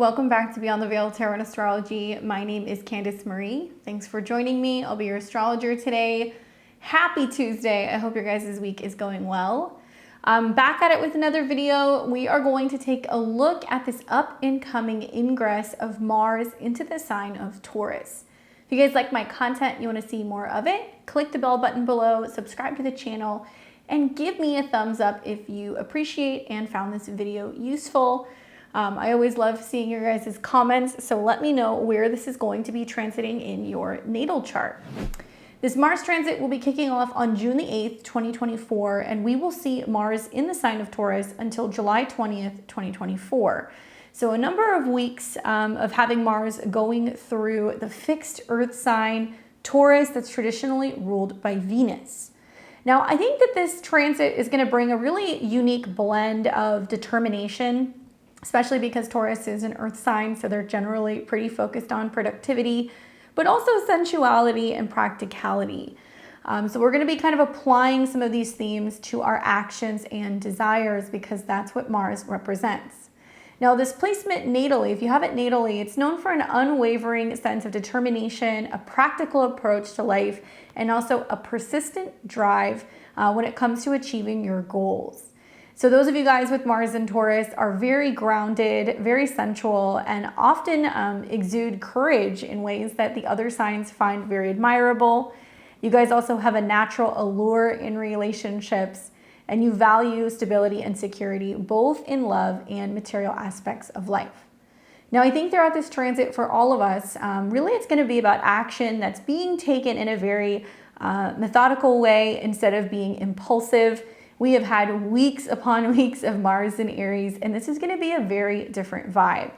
welcome back to Beyond the Veil Tarot and Astrology. My name is Candice Marie. Thanks for joining me. I'll be your astrologer today. Happy Tuesday. I hope your guys' week is going well. Back at it with another video. We are going to take a look at this up-and-coming ingress of Mars into the sign of Taurus. If you guys like my content, you want to see more of it, click the bell button below, subscribe to the channel, and give me a thumbs up if you appreciate and found this video useful. I always love seeing your guys' comments, so let me know where this is going to be transiting in your natal chart. This Mars transit will be kicking off on June the 8th, 2024, and we will see Mars in the sign of Taurus until July 20th, 2024. So a number of weeks of having Mars going through the fixed Earth sign, Taurus, that's traditionally ruled by Venus. Now, I think that this transit is going to bring a really unique blend of determination, especially because Taurus is an earth sign, so they're generally pretty focused on productivity, but also sensuality and practicality. So we're going to be kind of applying some of these themes to our actions and desires because that's what Mars represents. Now, this placement natally, if you have it natally, it's known for an unwavering sense of determination, a practical approach to life, and also a persistent drive when it comes to achieving your goals. So those of you guys with Mars and Taurus are very grounded, very sensual, and often exude courage in ways that the other signs find very admirable. You guys also have a natural allure in relationships, and you value stability and security, both in love and material aspects of life. Now, I think throughout this transit for all of us, really it's going to be about action that's being taken in a very methodical way instead of being impulsive. We have had weeks upon weeks of Mars in Aries, and this is going to be a very different vibe.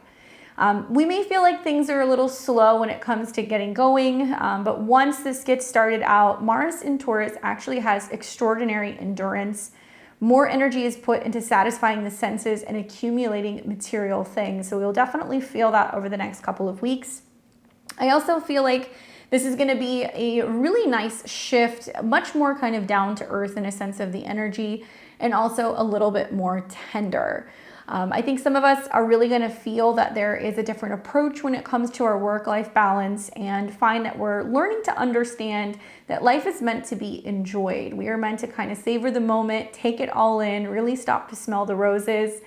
We may feel like things are a little slow when it comes to getting going, but once this gets started out, Mars in Taurus actually has extraordinary endurance. More energy is put into satisfying the senses and accumulating material things. So we'll definitely feel that over the next couple of weeks. I also feel like this is going to be a really nice shift, much more kind of down to earth in a sense of the energy, and also a little bit more tender. I think some of us are really going to feel that there is a different approach when it comes to our work-life balance and find that we're learning to understand that life is meant to be enjoyed. We are meant to kind of savor the moment, take it all in, really stop to smell the roses,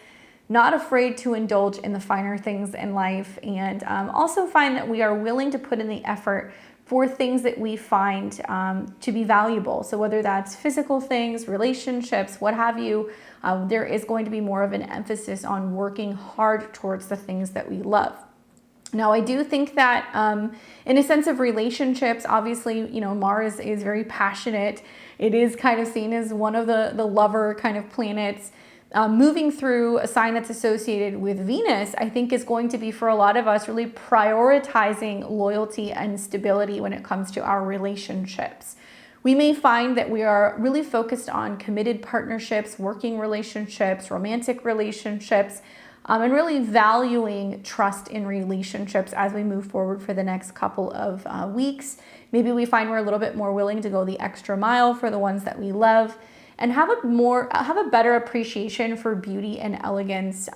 not afraid to indulge in the finer things in life, and also find that we are willing to put in the effort for things that we find to be valuable. So whether that's physical things, relationships, what have you, there is going to be more of an emphasis on working hard towards the things that we love. Now, I do think that in a sense of relationships, obviously, Mars is very passionate. It is kind of seen as one of the lover kind of planets. Moving through a sign that's associated with Venus, I think is going to be for a lot of us really prioritizing loyalty and stability when it comes to our relationships. We may find that we are really focused on committed partnerships, working relationships, romantic relationships, and really valuing trust in relationships as we move forward for the next couple of weeks. Maybe we find we're a little bit more willing to go the extra mile for the ones that we love, and have a better appreciation for beauty and elegance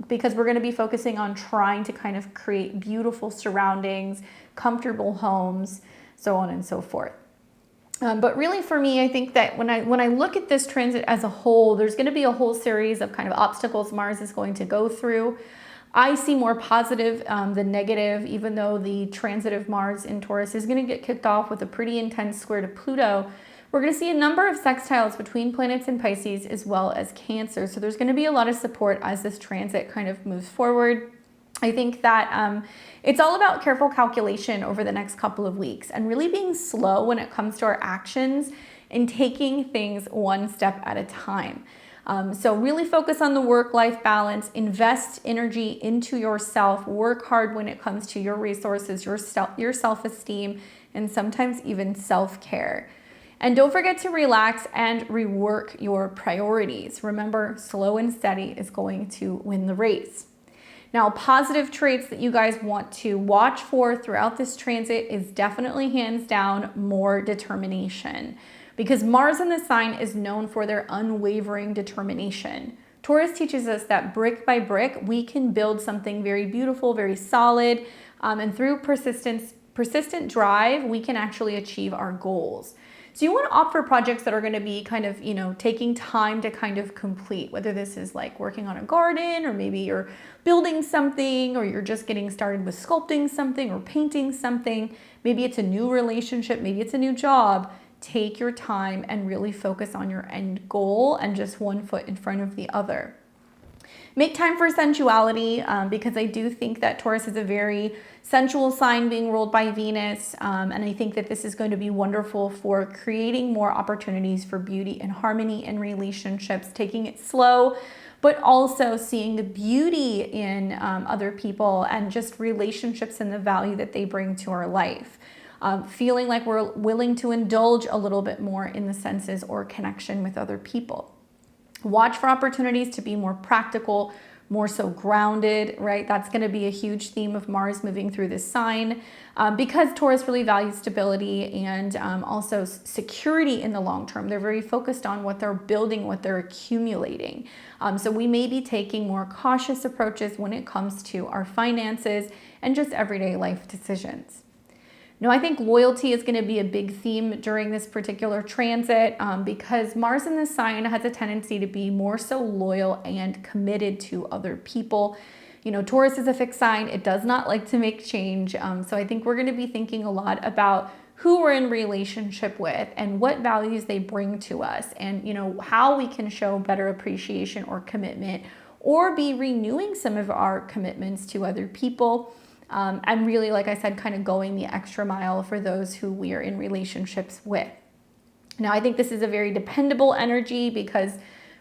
because we're going to be focusing on trying to kind of create beautiful surroundings, comfortable homes, so on and so forth. But really for me, I think that when I look at this transit as a whole, there's going to be a whole series of kind of obstacles Mars is going to go through. I see more positive than negative, even though the transit of Mars in Taurus is going to get kicked off with a pretty intense square to Pluto. We're going to see a number of sextiles between planets in Pisces as well as Cancer. So there's going to be a lot of support as this transit kind of moves forward. I think that it's all about careful calculation over the next couple of weeks and really being slow when it comes to our actions and taking things one step at a time. So really focus on the work-life balance, invest energy into yourself, work hard when it comes to your resources, your self-esteem, and sometimes even self-care. And don't forget to relax and rework your priorities. Remember, slow and steady is going to win the race. Now, positive traits that you guys want to watch for throughout this transit is definitely hands down more determination, because Mars in the sign is known for their unwavering determination. Taurus teaches us that brick by brick, we can build something very beautiful, very solid, and through persistent drive, we can actually achieve our goals. So you want to opt for projects that are going to be kind of, taking time to kind of complete, whether this is like working on a garden, or maybe you're building something, or you're just getting started with sculpting something or painting something. Maybe it's a new relationship, maybe it's a new job. Take your time and really focus on your end goal and just one foot in front of the other. Make time for sensuality, because I do think that Taurus is a very sensual sign being ruled by Venus. And I think that this is going to be wonderful for creating more opportunities for beauty and harmony in relationships, taking it slow, but also seeing the beauty in other people and just relationships and the value that they bring to our life. Feeling like we're willing to indulge a little bit more in the senses or connection with other people. Watch for opportunities to be more practical, more so grounded, right? That's going to be a huge theme of Mars moving through this sign, because Taurus really values stability and also security in the long term. They're very focused on what they're building, what they're accumulating. So we may be taking more cautious approaches when it comes to our finances and just everyday life decisions. Now, I think loyalty is going to be a big theme during this particular transit, because Mars in this sign has a tendency to be more so loyal and committed to other people. Taurus is a fixed sign. It does not like to make change. So I think we're going to be thinking a lot about who we're in relationship with and what values they bring to us, and how we can show better appreciation or commitment, or be renewing some of our commitments to other people. And really, like I said, kind of going the extra mile for those who we are in relationships with. Now, I think this is a very dependable energy, because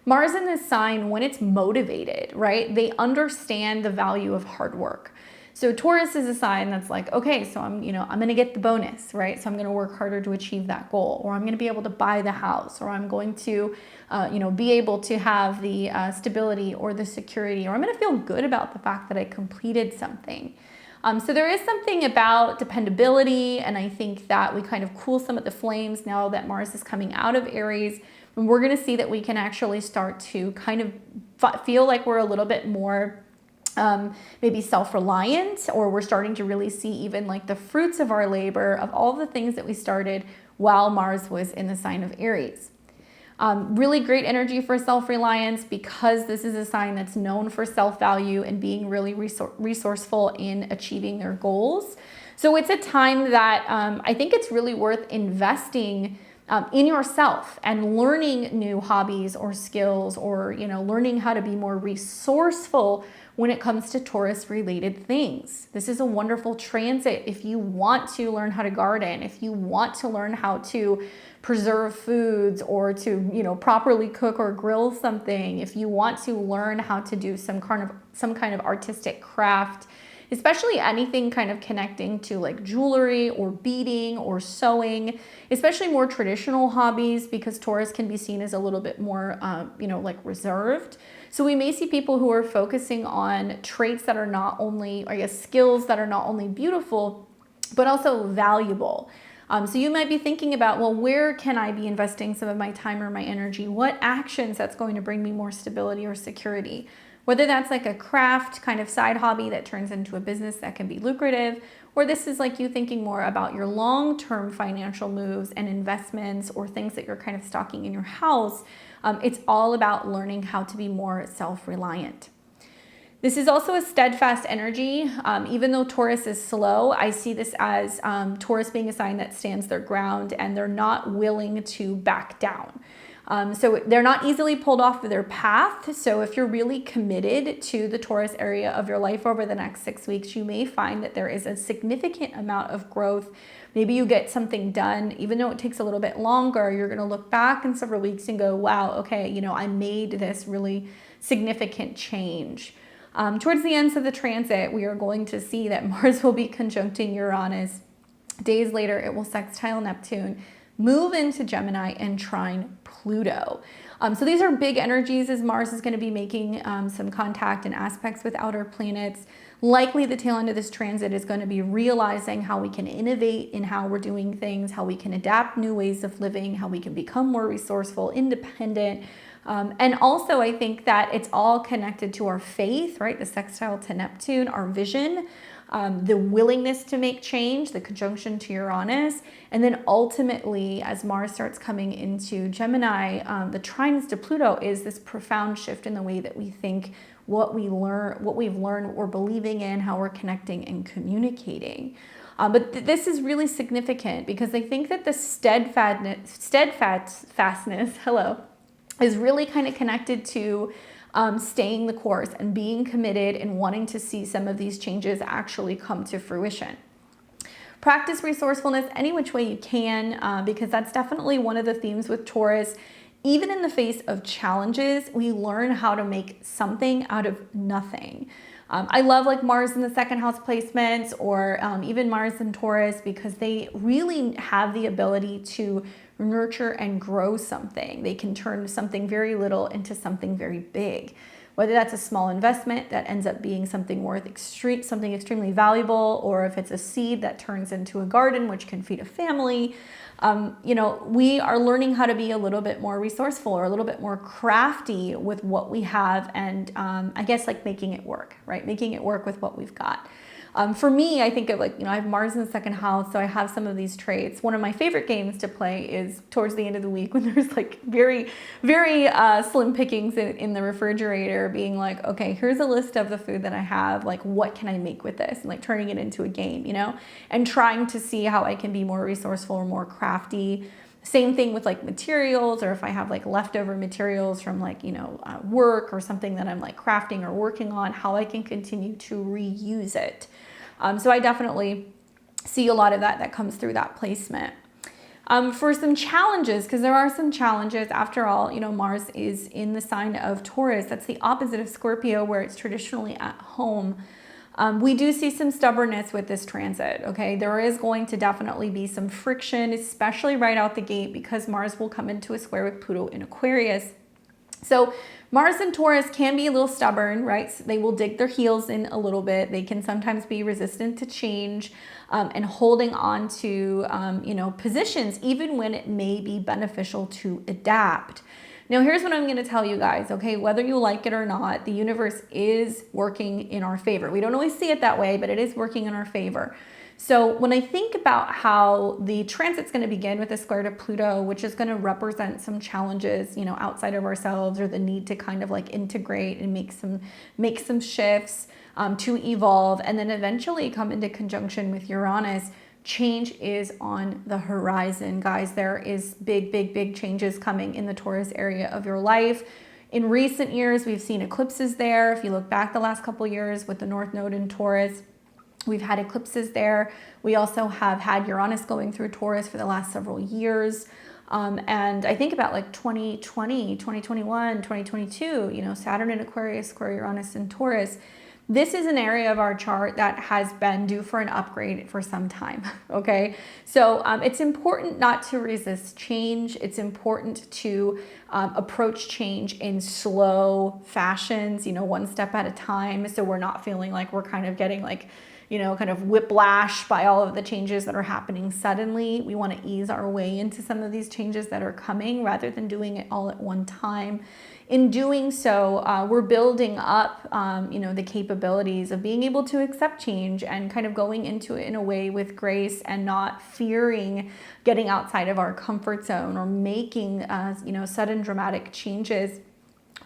Mars in this sign, when it's motivated, right, they understand the value of hard work. So Taurus is a sign that's like, okay, so I'm going to get the bonus, right? So I'm going to work harder to achieve that goal, or I'm going to be able to buy the house, or I'm going to, be able to have the stability or the security, or I'm going to feel good about the fact that I completed something. So there is something about dependability, and I think that we kind of cool some of the flames now that Mars is coming out of Aries, and we're going to see that we can actually start to kind of feel like we're a little bit more maybe self-reliant, or we're starting to really see even like the fruits of our labor, of all the things that we started while Mars was in the sign of Aries. Really great energy for self-reliance, because this is a sign that's known for self-value and being really resourceful in achieving their goals. So it's a time that I think it's really worth investing in yourself and learning new hobbies or skills, or learning how to be more resourceful when it comes to Taurus related things. This is a wonderful transit if you want to learn how to garden, if you want to learn how to preserve foods, or to properly cook or grill something, if you want to learn how to do some kind of artistic craft, especially anything kind of connecting to like jewelry or beading or sewing, especially more traditional hobbies, because Taurus can be seen as a little bit more like reserved. So we may see people who are focusing on traits that are not only, skills that are not only beautiful, but also valuable. So you might be thinking about, well, where can I be investing some of my time or my energy? What actions that's going to bring me more stability or security? Whether that's like a craft kind of side hobby that turns into a business that can be lucrative, or this is like you thinking more about your long-term financial moves and investments, or things that you're kind of stocking in your house. It's all about learning how to be more self-reliant. This is also a steadfast energy. Even though Taurus is slow, I see this as Taurus being a sign that stands their ground, and they're not willing to back down. So they're not easily pulled off of their path. So if you're really committed to the Taurus area of your life over the next 6 weeks, you may find that there is a significant amount of growth. Maybe you get something done, even though it takes a little bit longer, you're going to look back in several weeks and go, wow, okay, I made this really significant change. Towards the ends of the transit, we are going to see that Mars will be conjuncting Uranus. Days later, it will sextile Neptune, move into Gemini, and trine Pluto. So these are big energies as Mars is going to be making some contact and aspects with outer planets. Likely the tail end of this transit is going to be realizing how we can innovate in how we're doing things, how we can adapt new ways of living, how we can become more resourceful, independent. And also I think that it's all connected to our faith, right? The sextile to Neptune, our vision, the willingness to make change, the conjunction to Uranus. And then ultimately, as Mars starts coming into Gemini, the trines to Pluto is this profound shift in the way that we think, what we've learned, what we're believing in, how we're connecting and communicating. But this is really significant because I think that the steadfastness, is really kind of connected to staying the course and being committed and wanting to see some of these changes actually come to fruition. Practice resourcefulness any which way you can, because that's definitely one of the themes with Taurus. Even in the face of challenges, we learn how to make something out of nothing. I love like Mars in the second house placements, or even Mars in Taurus, because they really have the ability to nurture and grow something. They can turn something very little into something very big. Whether that's a small investment that ends up being something something extremely valuable, or if it's a seed that turns into a garden which can feed a family. You know, we are learning how to be a little bit more resourceful or a little bit more crafty with what we have, and I guess like making it work, right? Making it work with what we've got. For me, I think of like, you know, I have Mars in the second house, so I have some of these traits. One of my favorite games to play is towards the end of the week when there's like very, very slim pickings in the refrigerator, being like, okay, here's a list of the food that I have, like what can I make with this? And like turning it into a game, you know, and trying to see how I can be more resourceful or more crafty. Same thing with like materials, or if I have like leftover materials from like, you know, work or something that I'm like crafting or working on, how I can continue to reuse it. So I definitely see a lot of that comes through that placement. For some challenges, because there are some challenges, after all, you know, Mars is in the sign of Taurus. That's the opposite of Scorpio, where it's traditionally at home. We do see some stubbornness with this transit, okay? There is going to definitely be some friction, especially right out the gate, because Mars will come into a square with Pluto in Aquarius. So Mars and Taurus can be a little stubborn, right? So they will dig their heels in a little bit. They can sometimes be resistant to change and holding on to, you know, positions, even when it may be beneficial to adapt. Now, here's what I'm going to tell you guys, okay? Whether you like it or not, the universe is working in our favor. We don't always see it that way, but it is working in our favor. So when I think about how the transit's going to begin with a square to Pluto, which is going to represent some challenges, you know, outside of ourselves, or the need to kind of like integrate and make some shifts to evolve, and then eventually come into conjunction with Uranus, change is on the horizon, guys. There is big changes coming in the Taurus area of your life. In recent years, we've seen eclipses there. If you look back the last couple years with the North Node in Taurus, we've had eclipses there. We also have had Uranus going through Taurus for the last several years. And I think about like 2020, 2021, 2022, you know, Saturn in Aquarius, square Uranus in Taurus. This is an area of our chart that has been due for an upgrade for some time, okay? So it's important not to resist change. It's important to approach change in slow fashions, you know, one step at a time, so we're not feeling like we're kind of getting like, you know, kind of whiplash by all of the changes that are happening suddenly. We want to ease our way into some of these changes that are coming rather than doing it all at one time. In doing so, we're building up, you know, the capabilities of being able to accept change and kind of going into it in a way with grace and not fearing getting outside of our comfort zone or making, you know, sudden dramatic changes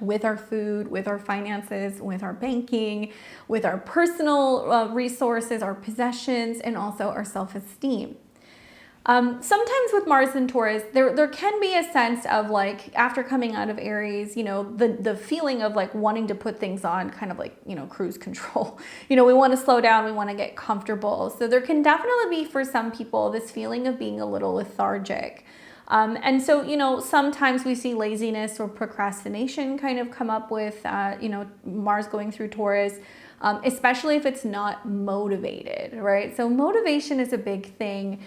with our food, with our finances, with our banking, with our personal resources, our possessions, and also our self-esteem. Sometimes with Mars and Taurus, there can be a sense of like, after coming out of Aries, you know, the feeling of like wanting to put things on kind of like, you know, cruise control. You know, we want to slow down, we want to get comfortable. So there can definitely be, for some people, this feeling of being a little lethargic. And so, you know, sometimes we see laziness or procrastination kind of come up with, you know, Mars going through Taurus, especially if it's not motivated, right? So motivation is a big thing.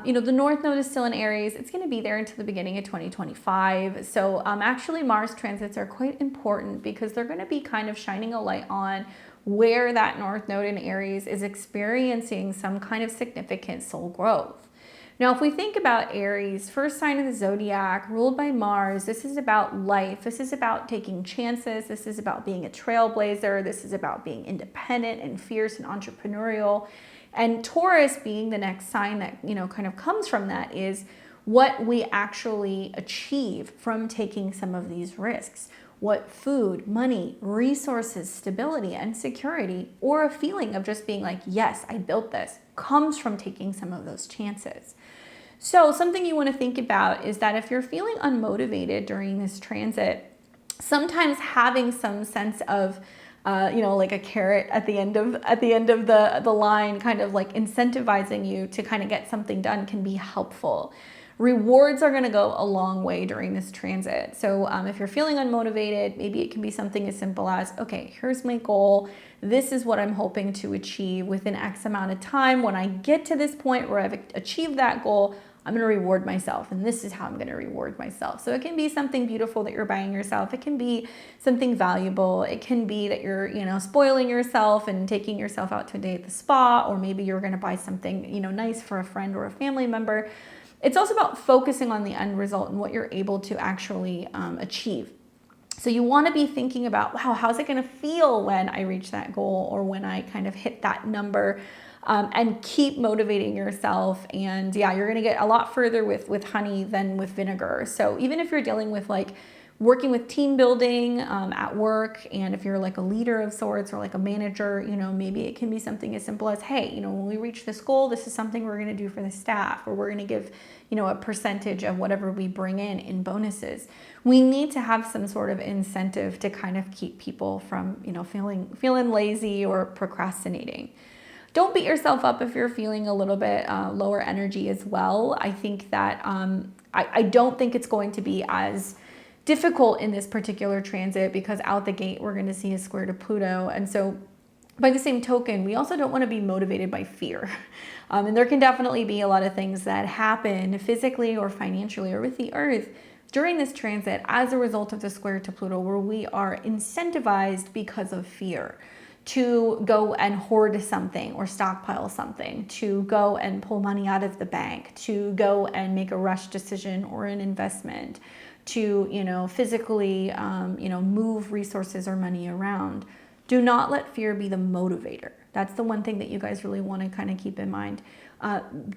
You know, the North Node is still in Aries. It's going to be there until the beginning of 2025. So actually Mars transits are quite important because they're going to be kind of shining a light on where that North Node in Aries is experiencing some kind of significant soul growth. Now, if we think about Aries, first sign of the zodiac, ruled by Mars, this is about life. This is about taking chances. This is about being a trailblazer. This is about being independent and fierce and entrepreneurial. And Taurus, being the next sign that, kind of comes from that, is what we actually achieve from taking some of these risks. What food, money, resources, stability, and security, or a feeling of just being like, yes, I built this, comes from taking some of those chances. So something you want to think about is that if you're feeling unmotivated during this transit, sometimes having some sense of like a carrot at the end of the line, kind of like incentivizing you to kind of get something done, can be helpful. Rewards are going to go a long way during this transit. So if you're feeling unmotivated, maybe it can be something as simple as, okay, here's my goal. This is what I'm hoping to achieve within X amount of time. When I get to this point where I've achieved that goal, I'm going to reward myself, and this is how I'm going to reward myself. So it can be something beautiful that you're buying yourself. It can be something valuable. It can be that you're, spoiling yourself and taking yourself out to a day at the spa, or maybe you're going to buy something, nice for a friend or a family member. It's also about focusing on the end result and what you're able to actually achieve. So you want to be thinking about, wow, how's it going to feel when I reach that goal, or when I kind of hit that number, and keep motivating yourself. And yeah, you're going to get a lot further with honey than with vinegar. So even if you're dealing with like working with team building at work, and if you're like a leader of sorts or like a manager, maybe it can be something as simple as, hey, when we reach this goal, this is something we're going to do for the staff, or we're going to give, a percentage of whatever we bring in bonuses. We need to have some sort of incentive to kind of keep people from, feeling lazy or procrastinating. Don't beat yourself up if you're feeling a little bit lower energy as well. I think that I don't think it's going to be as difficult in this particular transit, because out the gate we're going to see a square to Pluto. And so by the same token, we also don't want to be motivated by fear. And there can definitely be a lot of things that happen physically or financially or with the earth during this transit as a result of the square to Pluto, where we are incentivized because of fear to go and hoard something or stockpile something, to go and pull money out of the bank, to go and make a rush decision or an investment, to, physically, move resources or money around. Do not let fear be the motivator. That's the one thing that you guys really want to kind of keep in mind.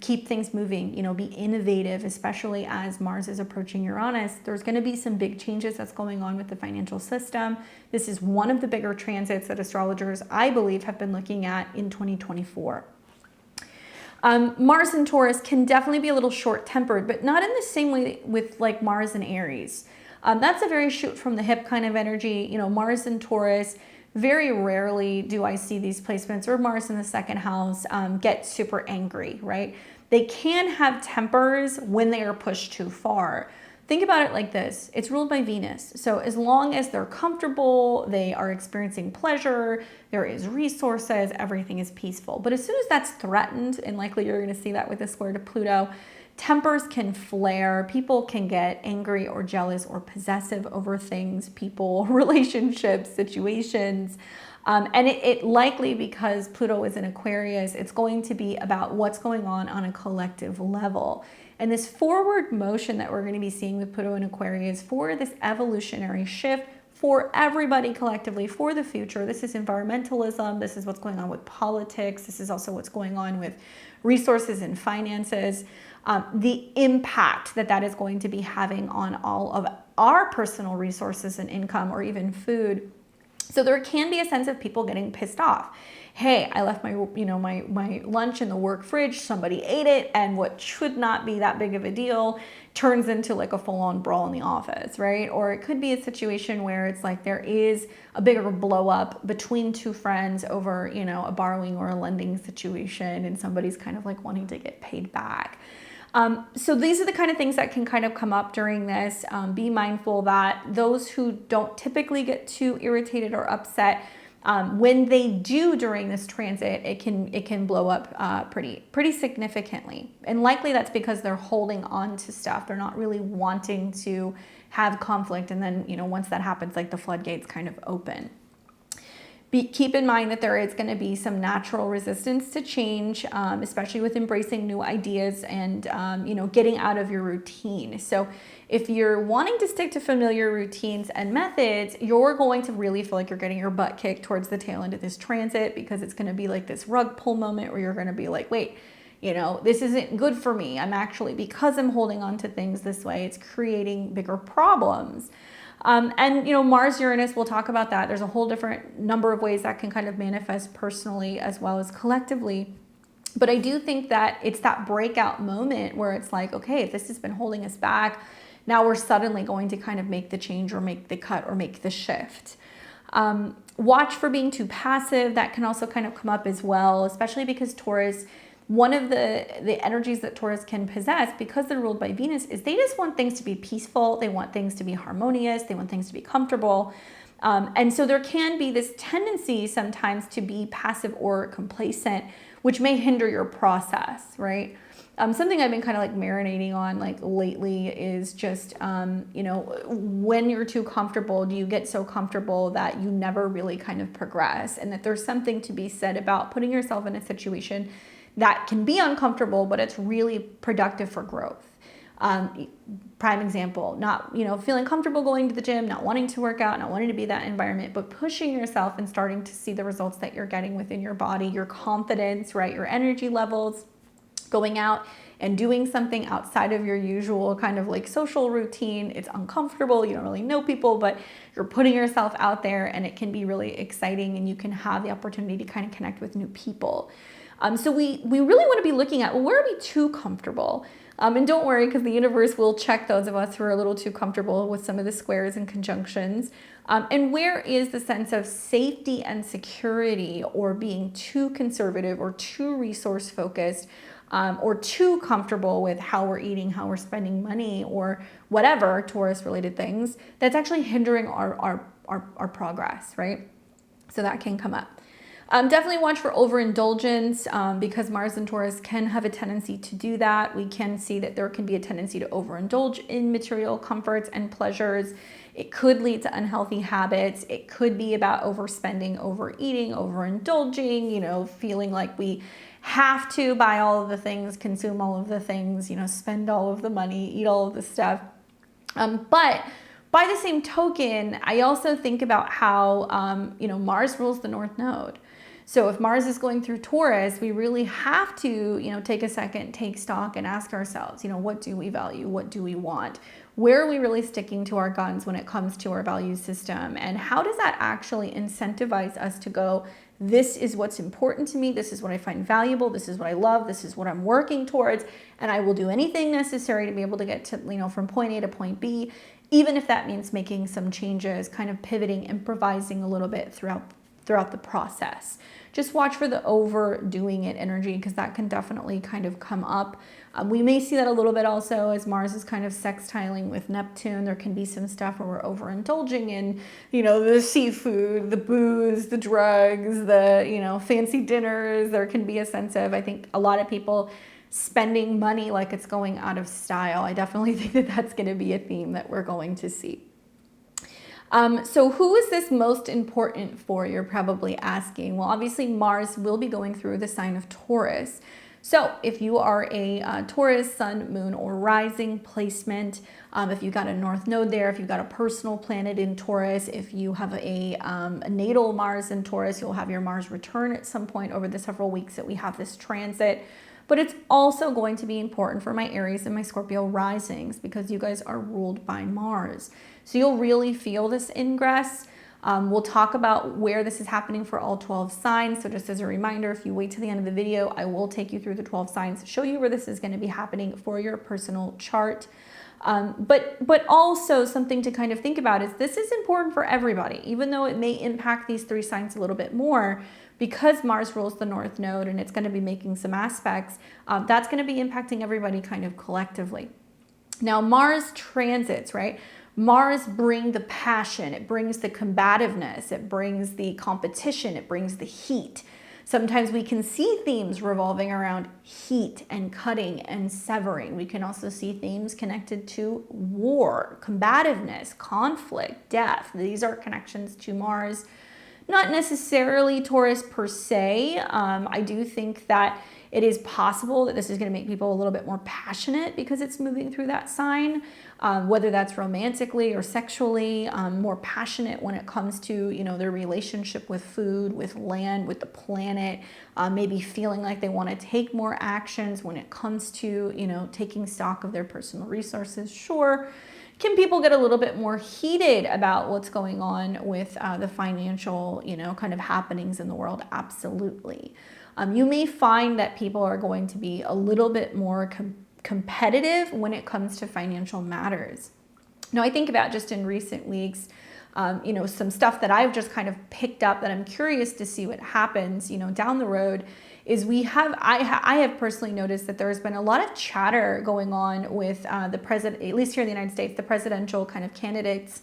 Keep things moving, be innovative, especially as Mars is approaching Uranus. There's going to be some big changes that's going on with the financial system. This is one of the bigger transits that astrologers, I believe, have been looking at in 2024. Mars and Taurus can definitely be a little short-tempered, but not in the same way with like Mars and Aries. That's a very shoot from the hip kind of energy. Mars and Taurus, very rarely do I see these placements, or Mars in the second house, get super angry, right? They can have tempers when they are pushed too far. Think about it like this. It's ruled by Venus. So as long as they're comfortable, they are experiencing pleasure, there is resources, everything is peaceful. But as soon as that's threatened, and likely you're going to see that with the square to Pluto, tempers can flare. People can get angry or jealous or possessive over things, people, relationships, situations. And it likely, because Pluto is in Aquarius, it's going to be about what's going on a collective level. And this forward motion that we're going to be seeing with Pluto in Aquarius for this evolutionary shift for everybody collectively, for the future. This is environmentalism. This is what's going on with politics. This is also what's going on with resources and finances. The impact that is going to be having on all of our personal resources and income, or even food. So there can be a sense of people getting pissed off. Hey, I left my lunch in the work fridge, somebody ate it, and what should not be that big of a deal turns into like a full-on brawl in the office, right? Or it could be a situation where it's like there is a bigger blow up between two friends over, a borrowing or a lending situation, and somebody's kind of like wanting to get paid back. So these are the kind of things that can kind of come up during this. Be mindful that those who don't typically get too irritated or upset, when they do during this transit, it can blow up pretty significantly. And likely that's because they're holding on to stuff. They're not really wanting to have conflict. And then, once that happens, like the floodgates kind of open. keep in mind that there is going to be some natural resistance to change, especially with embracing new ideas and, you know, getting out of your routine. So if you're wanting to stick to familiar routines and methods, you're going to really feel like you're getting your butt kicked towards the tail end of this transit, because it's going to be like this rug pull moment where you're going to be like, wait, you know, this isn't good for me. I'm actually, because I'm holding on to things this way, it's creating bigger problems. And, you know, Mars, Uranus, we'll talk about that. There's a whole different number of ways that can kind of manifest personally as well as collectively. But I do think that it's that breakout moment where it's like, okay, if this has been holding us back, now we're suddenly going to kind of make the change or make the cut or make the shift. Watch for being too passive. That can also kind of come up as well, especially because Taurus, one of the energies that Taurus can possess, because they're ruled by Venus, is they just want things to be peaceful. They want things to be harmonious. They want things to be comfortable. And so there can be this tendency sometimes to be passive or complacent, which may hinder your process, right? Something I've been kind of like marinating on like lately is just, you know, when you're too comfortable, do you get so comfortable that you never really kind of progress? And that there's something to be said about putting yourself in a situation that can be uncomfortable, but it's really productive for growth. Prime example, not, you know, feeling comfortable going to the gym, not wanting to work out, not wanting to be that environment, but pushing yourself and starting to see the results that you're getting within your body, your confidence, right? Your energy levels, going out and doing something outside of your usual kind of like social routine. It's uncomfortable. You don't really know people, but you're putting yourself out there, and it can be really exciting, and you can have the opportunity to kind of connect with new people. So we really want to be looking at, well, where are we too comfortable? And don't worry, because the universe will check those of us who are a little too comfortable with some of the squares and conjunctions. And where is the sense of safety and security, or being too conservative or too resource focused, or too comfortable with how we're eating, how we're spending money, or whatever Taurus related things that's actually hindering our progress, right? So that can come up. Definitely watch for overindulgence, because Mars and Taurus can have a tendency to do that. We can see that there can be a tendency to overindulge in material comforts and pleasures. It could lead to unhealthy habits. It could be about overspending, overeating, overindulging, you know, feeling like we have to buy all of the things, consume all of the things, you know, spend all of the money, eat all of the stuff. But by the same token, I also think about how, you know, Mars rules the North Node. So if Mars is going through Taurus, we really have to, you know, take a second, take stock, and ask ourselves, you know, what do we value? What do we want? Where are we really sticking to our guns when it comes to our value system? And how does that actually incentivize us to go, this is what's important to me. This is what I find valuable. This is what I love. This is what I'm working towards. And I will do anything necessary to be able to get to, you know, from point A to point B, even if that means making some changes, kind of pivoting, improvising a little bit throughout the process. Just watch for the overdoing it energy, because that can definitely kind of come up. We may see that a little bit also as Mars is kind of sextiling with Neptune. There can be some stuff where we're overindulging in, you know, the seafood, the booze, the drugs, the, you know, fancy dinners. There can be a sense of, I think, a lot of people spending money like it's going out of style. I definitely think that that's going to be a theme that we're going to see. So who is this most important for? You're probably asking. Well, obviously Mars will be going through the sign of Taurus. So if you are a Taurus sun, moon, or rising placement, if you've got a North Node there, if you've got a personal planet in Taurus, if you have a natal Mars in Taurus, you'll have your Mars return at some point over the several weeks that we have this transit. But it's also going to be important for my Aries and my Scorpio risings, because you guys are ruled by Mars. So you'll really feel this ingress. We'll talk about where this is happening for all 12 signs. So just as a reminder, if you wait to the end of the video, I will take you through the 12 signs, show you where this is going to be happening for your personal chart. But also something to kind of think about is this is important for everybody, even though it may impact these 3 signs a little bit more. Because Mars rules the North Node and it's going to be making some aspects, that's going to be impacting everybody kind of collectively. Now, Mars transits, right? Mars brings the passion, it brings the combativeness, it brings the competition, it brings the heat. Sometimes we can see themes revolving around heat and cutting and severing. We can also see themes connected to war, combativeness, conflict, death. These are connections to Mars. Not necessarily Taurus per se. I do think that it is possible that this is going to make people a little bit more passionate because it's moving through that sign, whether that's romantically or sexually, more passionate when it comes to, you know, their relationship with food, with land, with the planet, maybe feeling like they want to take more actions when it comes to, you know, taking stock of their personal resources. Sure. Can people get a little bit more heated about what's going on with the financial, you know, kind of happenings in the world? Absolutely. You may find that people are going to be a little bit more competitive when it comes to financial matters. Now, I think about just in recent weeks, you know, some stuff that I've just kind of picked up that I'm curious to see what happens, you know, down the road is I have personally noticed that there's been a lot of chatter going on with the president, at least here in the United States, the presidential kind of candidates,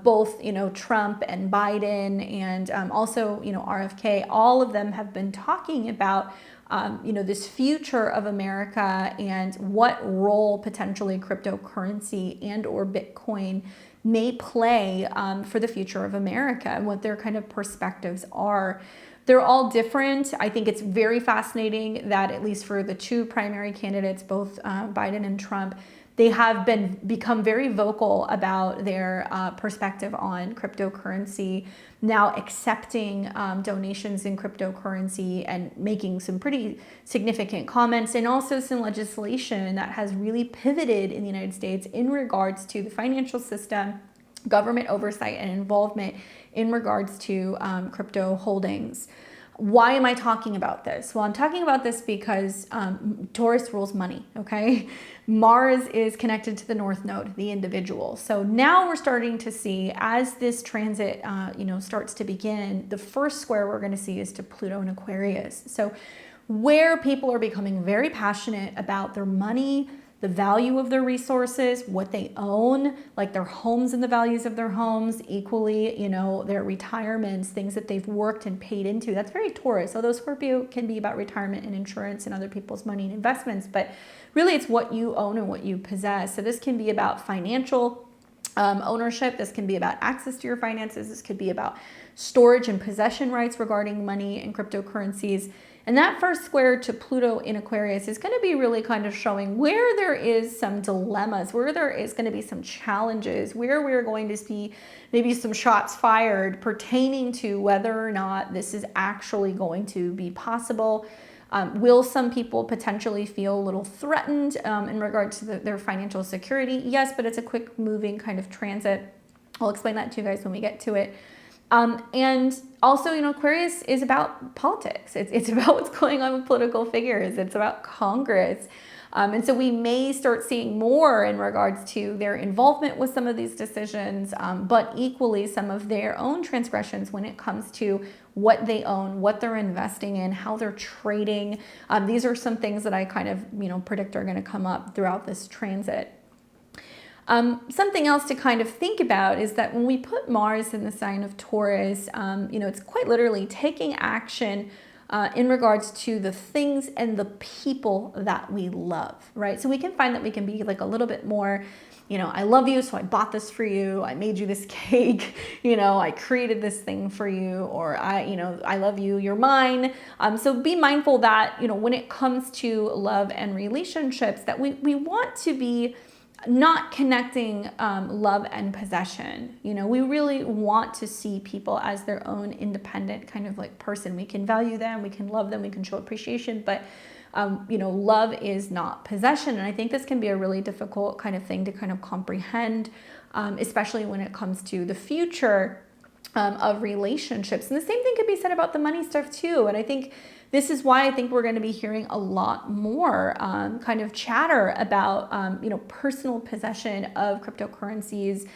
both, you know, Trump and Biden and also, you know, RFK, all of them have been talking about, you know, this future of America and what role potentially cryptocurrency and or Bitcoin may play for the future of America and what their kind of perspectives are. They're all different. I think it's very fascinating that at least for the two primary candidates, both Biden and Trump, they have become very vocal about their perspective on cryptocurrency, now accepting donations in cryptocurrency and making some pretty significant comments, and also some legislation that has really pivoted in the United States in regards to the financial system, government oversight and involvement in regards to crypto holdings. Why am I talking about this? Well, I'm talking about this because Taurus rules money, okay? Mars is connected to the North Node, the individual. So now we're starting to see, as this transit, you know, starts to begin, the first square we're going to see is to Pluto and Aquarius. So where people are becoming very passionate about their money, the value of their resources, what they own, like their homes and the values of their homes, equally, you know, their retirements, things that they've worked and paid into. That's very Taurus, although Scorpio can be about retirement and insurance and other people's money and investments, but really it's what you own and what you possess. So this can be about financial ownership. This can be about access to your finances. This could be about storage and possession rights regarding money and cryptocurrencies. And that first square to Pluto in Aquarius is going to be really kind of showing where there is some dilemmas, where there is going to be some challenges, where we're going to see maybe some shots fired pertaining to whether or not this is actually going to be possible. Will some people potentially feel a little threatened in regard to their financial security? Yes, but it's a quick moving kind of transit. I'll explain that to you guys when we get to it. And also, you know, Aquarius is about politics. It's about what's going on with political figures. It's about Congress. And so we may start seeing more in regards to their involvement with some of these decisions, but equally some of their own transgressions when it comes to what they own, what they're investing in, how they're trading. These are some things that I kind of, you know, predict are going to come up throughout this transit. Something else to kind of think about is that when we put Mars in the sign of Taurus, you know, it's quite literally taking action in regards to the things and the people that we love, right? So we can find that we can be like a little bit more, you know, I love you, so I bought this for you. I made you this cake, you know, I created this thing for you, or you know, I love you, you're mine. So be mindful that, you know, when it comes to love and relationships, that we want to be not connecting love and possession. You know, we really want to see people as their own independent kind of like person. We can value them, we can love them, we can show appreciation, but you know, love is not possession. And I think this can be a really difficult kind of thing to kind of comprehend, especially when it comes to the future of relationships. And the same thing could be said about the money stuff too. And I think this is why I think we're going to be hearing a lot more kind of chatter about, you know, personal possession of cryptocurrencies,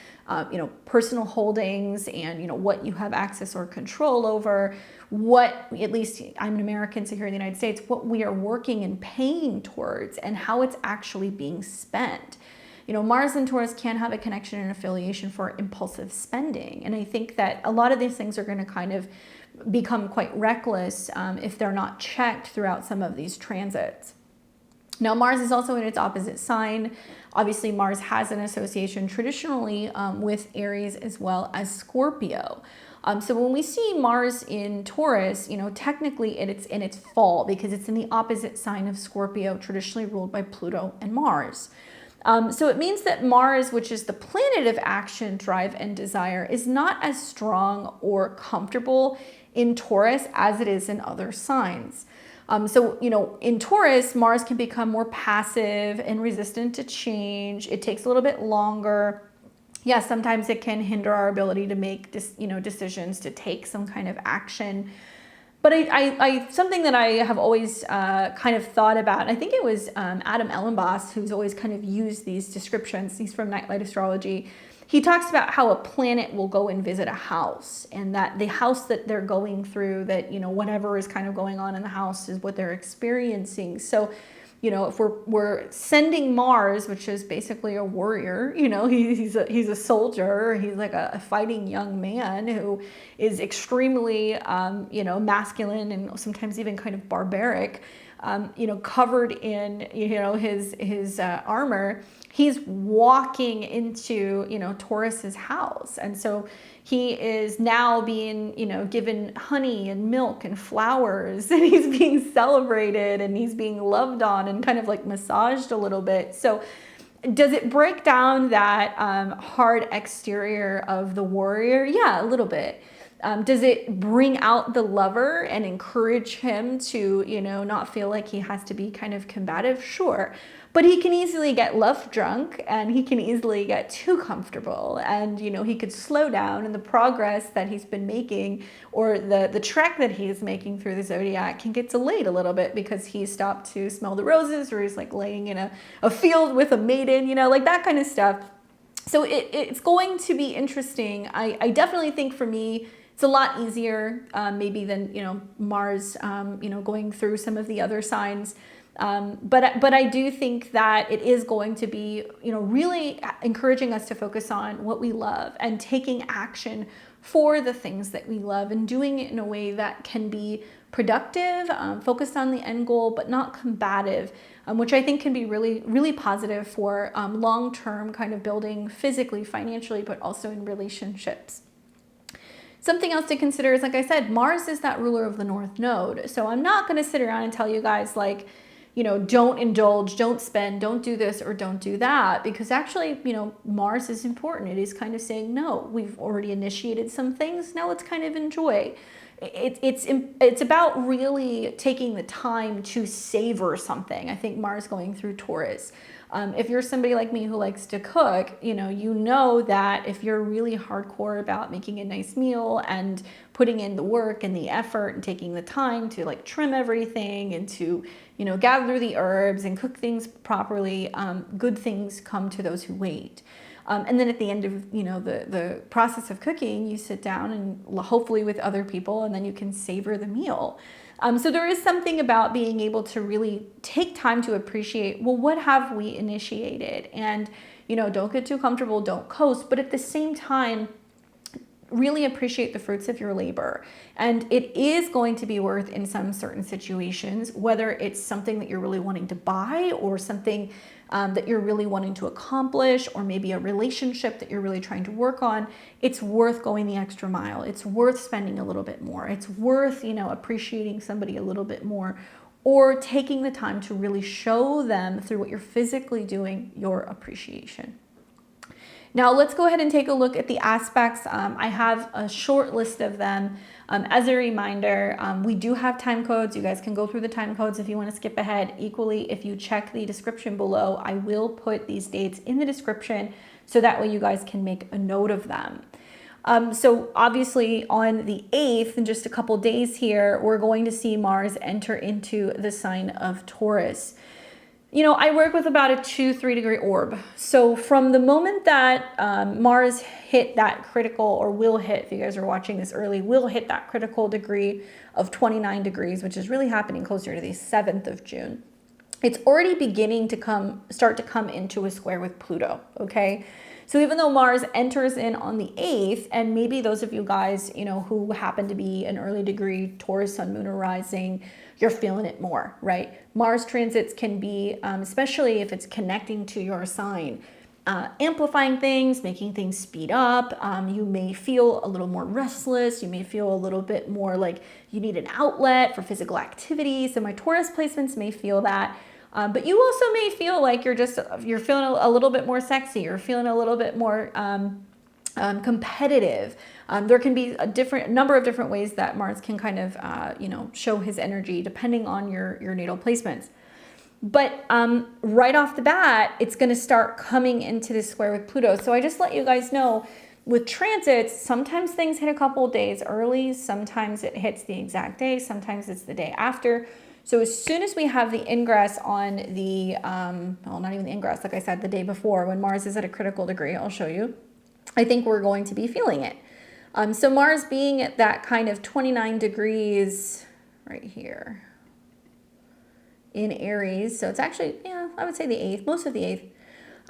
you know, personal holdings, and, you know, what you have access or control over, what, at least I'm an American, so here in the United States, what we are working and paying towards and how it's actually being spent. You know, Mars and Taurus can have a connection and affiliation for impulsive spending. And I think that a lot of these things are going to kind of become quite reckless if they're not checked throughout some of these transits. Now, Mars is also in its opposite sign. Obviously, Mars has an association traditionally with Aries as well as Scorpio. So when we see Mars in Taurus, technically it's in its fall because it's in the opposite sign of Scorpio, traditionally ruled by Pluto and Mars. So it means that Mars, which is the planet of action, drive, and desire, is not as strong or comfortable in Taurus as it is in other signs. So, in Taurus, Mars can become more passive and resistant to change. It takes a little bit longer. Yeah, sometimes it can hinder our ability to make decisions, to take some kind of action. But I something that I have always kind of thought about, and I think it was Adam Ellenboss who's always kind of used these descriptions. He's from Nightlight Astrology. He talks about how a planet will go and visit a house, and that the house that they're going through, that, whatever is kind of going on in the house is what they're experiencing. So, if we're sending Mars, which is basically a warrior, he's a soldier, he's like a fighting young man who is extremely, masculine and sometimes even kind of barbaric, covered in, his armor. He's walking into, Taurus's house. And so he is now being, given honey and milk and flowers, and he's being celebrated and he's being loved on and kind of like massaged a little bit. So does it break down that hard exterior of the warrior? Yeah, a little bit. Does it bring out the lover and encourage him to, not feel like he has to be kind of combative? Sure. But he can easily get love drunk, and he can easily get too comfortable, and, he could slow down, and the progress that he's been making, or the trek that he's making through the zodiac, can get delayed a little bit because he stopped to smell the roses, or he's like laying in a field with a maiden, like that kind of stuff. So it's going to be interesting. I definitely think for me, it's a lot easier maybe than, Mars, going through some of the other signs. But I do think that it is going to be, really encouraging us to focus on what we love and taking action for the things that we love, and doing it in a way that can be productive, focused on the end goal, but not combative, which I think can be really, really positive for long-term kind of building physically, financially, but also in relationships. Something else to consider is, like I said, Mars is that ruler of the North Node. So I'm not going to sit around and tell you guys like, don't indulge, don't spend, don't do this or don't do that, because actually, Mars is important. It is kind of saying, no, we've already initiated some things. Now let's kind of enjoy. It's about really taking the time to savor something. I think Mars going through Taurus. If you're somebody like me who likes to cook, you know that if you're really hardcore about making a nice meal and putting in the work and the effort and taking the time to like trim everything and to, gather the herbs and cook things properly, good things come to those who wait. And then at the end of, the process of cooking, you sit down and hopefully with other people, and then you can savor the meal. So there is something about being able to really take time to appreciate, well, what have we initiated? And, don't get too comfortable, don't coast, but at the same time, really appreciate the fruits of your labor. And it is going to be worth in some certain situations, whether it's something that you're really wanting to buy, or something that you're really wanting to accomplish, or maybe a relationship that you're really trying to work on. It's worth going the extra mile. It's worth spending a little bit more. It's worth, appreciating somebody a little bit more, or taking the time to really show them through what you're physically doing your appreciation. Now let's go ahead and take a look at the aspects. I have a short list of them. As a reminder, we do have time codes. You guys can go through the time codes if you want to skip ahead. Equally, if you check the description below, I will put these dates in the description so that way you guys can make a note of them. So obviously on the 8th, in just a couple days here, we're going to see Mars enter into the sign of Taurus. I work with about a 2-3 degree orb. So from the moment that Mars hit that critical, or will hit, if you guys are watching this early, will hit that critical degree of 29 degrees, which is really happening closer to the 7th of June. it's already beginning to start to come into a square with Pluto, okay? So even though Mars enters in on the 8th, and maybe those of you guys, you know, who happen to be an early degree Taurus, Sun, Moon, or Rising, you're feeling it more, right? Mars transits can be, especially if it's connecting to your sign, amplifying things, making things speed up. You may feel a little more restless. You may feel a little bit more like you need an outlet for physical activity. So my Taurus placements may feel that. But you also may feel like you're feeling a little bit more sexy. You're feeling a little bit more competitive. There can be a number of different ways that Mars can kind of, you know, show his energy depending on your natal placements. But right off the bat, it's going to start coming into this square with Pluto. So I just let you guys know, with transits, sometimes things hit a couple of days early. Sometimes it hits the exact day. Sometimes it's the day after. So as soon as we have the ingress on the, well, not even the ingress, like I said, the day before, when Mars is at a critical degree, I'll show you, I think we're going to be feeling it. So Mars being at that kind of 29 degrees right here in Aries. So it's actually, yeah, I would say the 8th, most of the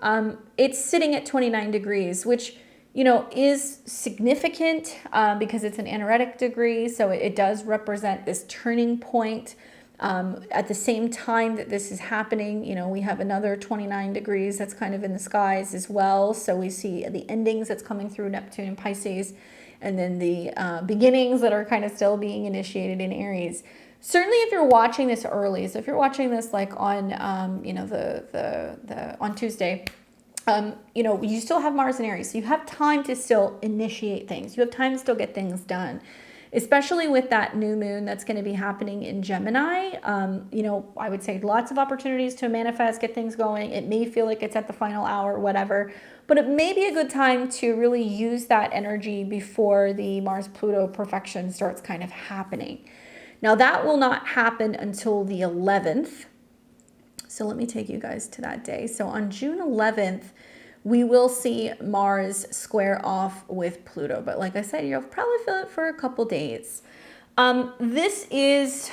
8th. It's sitting at 29 degrees, which, you know, is significant because it's an anaretic degree. So it does represent this turning point. At the same time that this is happening, you know, we have another 29 degrees that's kind of in the skies as well. So we see the endings that's coming through Neptune and Pisces, and then the beginnings that are kind of still being initiated in Aries. Certainly if you're watching this early, so if you're watching this like on, you know, on Tuesday, you know, you still have Mars and Aries. So you have time to still initiate things. You have time to still get things done. Especially with that new moon that's going to be happening in Gemini. You know, I would say lots of opportunities to manifest, get things going. It may feel like it's at the final hour, whatever, but it may be a good time to really use that energy before the Mars-Pluto perfection starts kind of happening. Now that will not happen until the 11th. So let me take you guys to that day. So on June 11th, we will see Mars square off with Pluto. But like I said, you'll probably feel it for a couple days. This is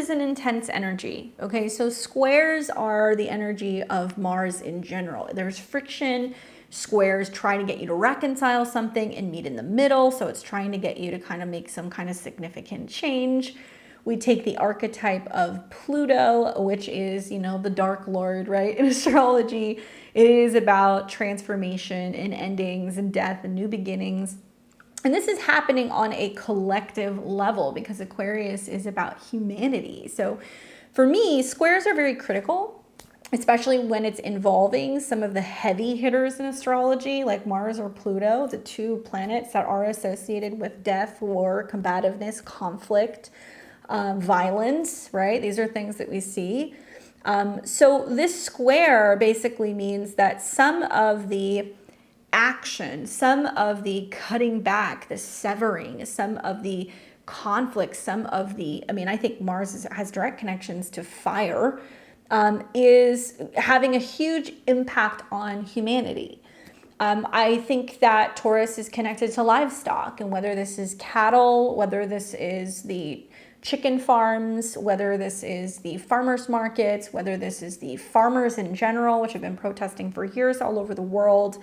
an intense energy, okay? So squares are the energy of Mars in general. There's friction. Squares trying to get you to reconcile something and meet in the middle. So it's trying to get you to kind of make some kind of significant change. We take the archetype of Pluto, which is, you know, the Dark Lord, right? In astrology, it is about transformation and endings and death and new beginnings. And this is happening on a collective level because Aquarius is about humanity. So for me, squares are very critical, especially when it's involving some of the heavy hitters in astrology, like Mars or Pluto, the two planets that are associated with death, war, combativeness, conflict, violence, right? These are things that we see. So this square basically means that some of the action, some of the cutting back, the severing, some of the conflict, some of the, I mean, I think Mars has direct connections to fire, is having a huge impact on humanity. I think that Taurus is connected to livestock, and whether this is cattle, whether this is the chicken farms, whether this is the farmers markets, whether this is the farmers in general, which have been protesting for years all over the world.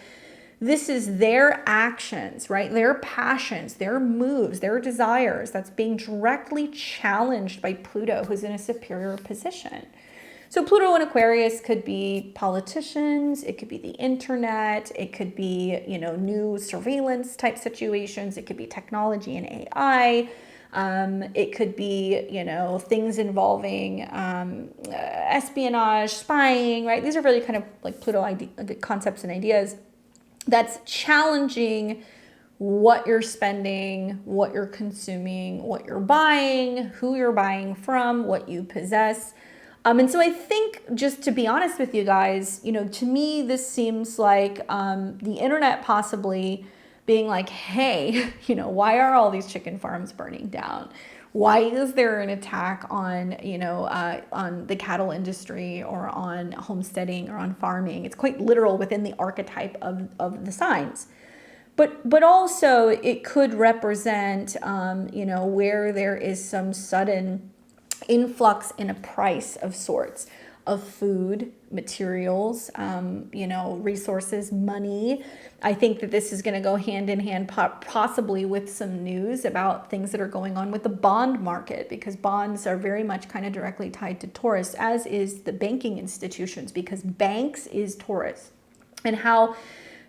This is their actions, right? Their passions, their moves, their desires that's being directly challenged by Pluto, who's in a superior position. So Pluto in Aquarius could be politicians, it could be the internet, it could be, you know, new surveillance type situations, it could be technology and AI. It could be, you know, things involving espionage, spying, right? These are really kind of like Pluto concepts and ideas that's challenging what you're spending, what you're consuming, what you're buying, who you're buying from, what you possess. And so I think, just to be honest with you guys, you know, to me, this seems like the internet possibly being like, hey, you know, why are all these chicken farms burning down? Why is there an attack on, you know, on the cattle industry or on homesteading or on farming? It's quite literal within the archetype of the signs. But also it could represent, you know, where there is some sudden influx in a price of sorts. of food, materials, resources, money. I think that this is going to go hand in hand possibly with some news about things that are going on with the bond market, because bonds are very much kind of directly tied to Taurus, as is the banking institutions, because banks is Taurus, and how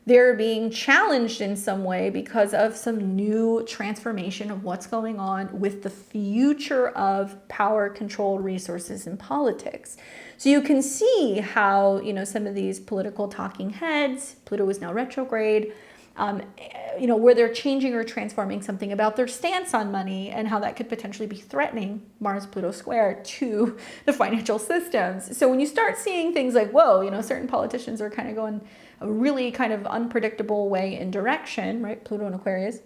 they're being challenged in some way because of some new transformation of what's going on with the future of power, control, resources, and politics. So you can see how, some of these political talking heads, Pluto is now retrograde, where they're changing or transforming something about their stance on money, and how that could potentially be threatening Mars-Pluto square to the financial systems. So when you start seeing things like, whoa, certain politicians are kind of going a really kind of unpredictable way in direction, right? Pluto and Aquarius.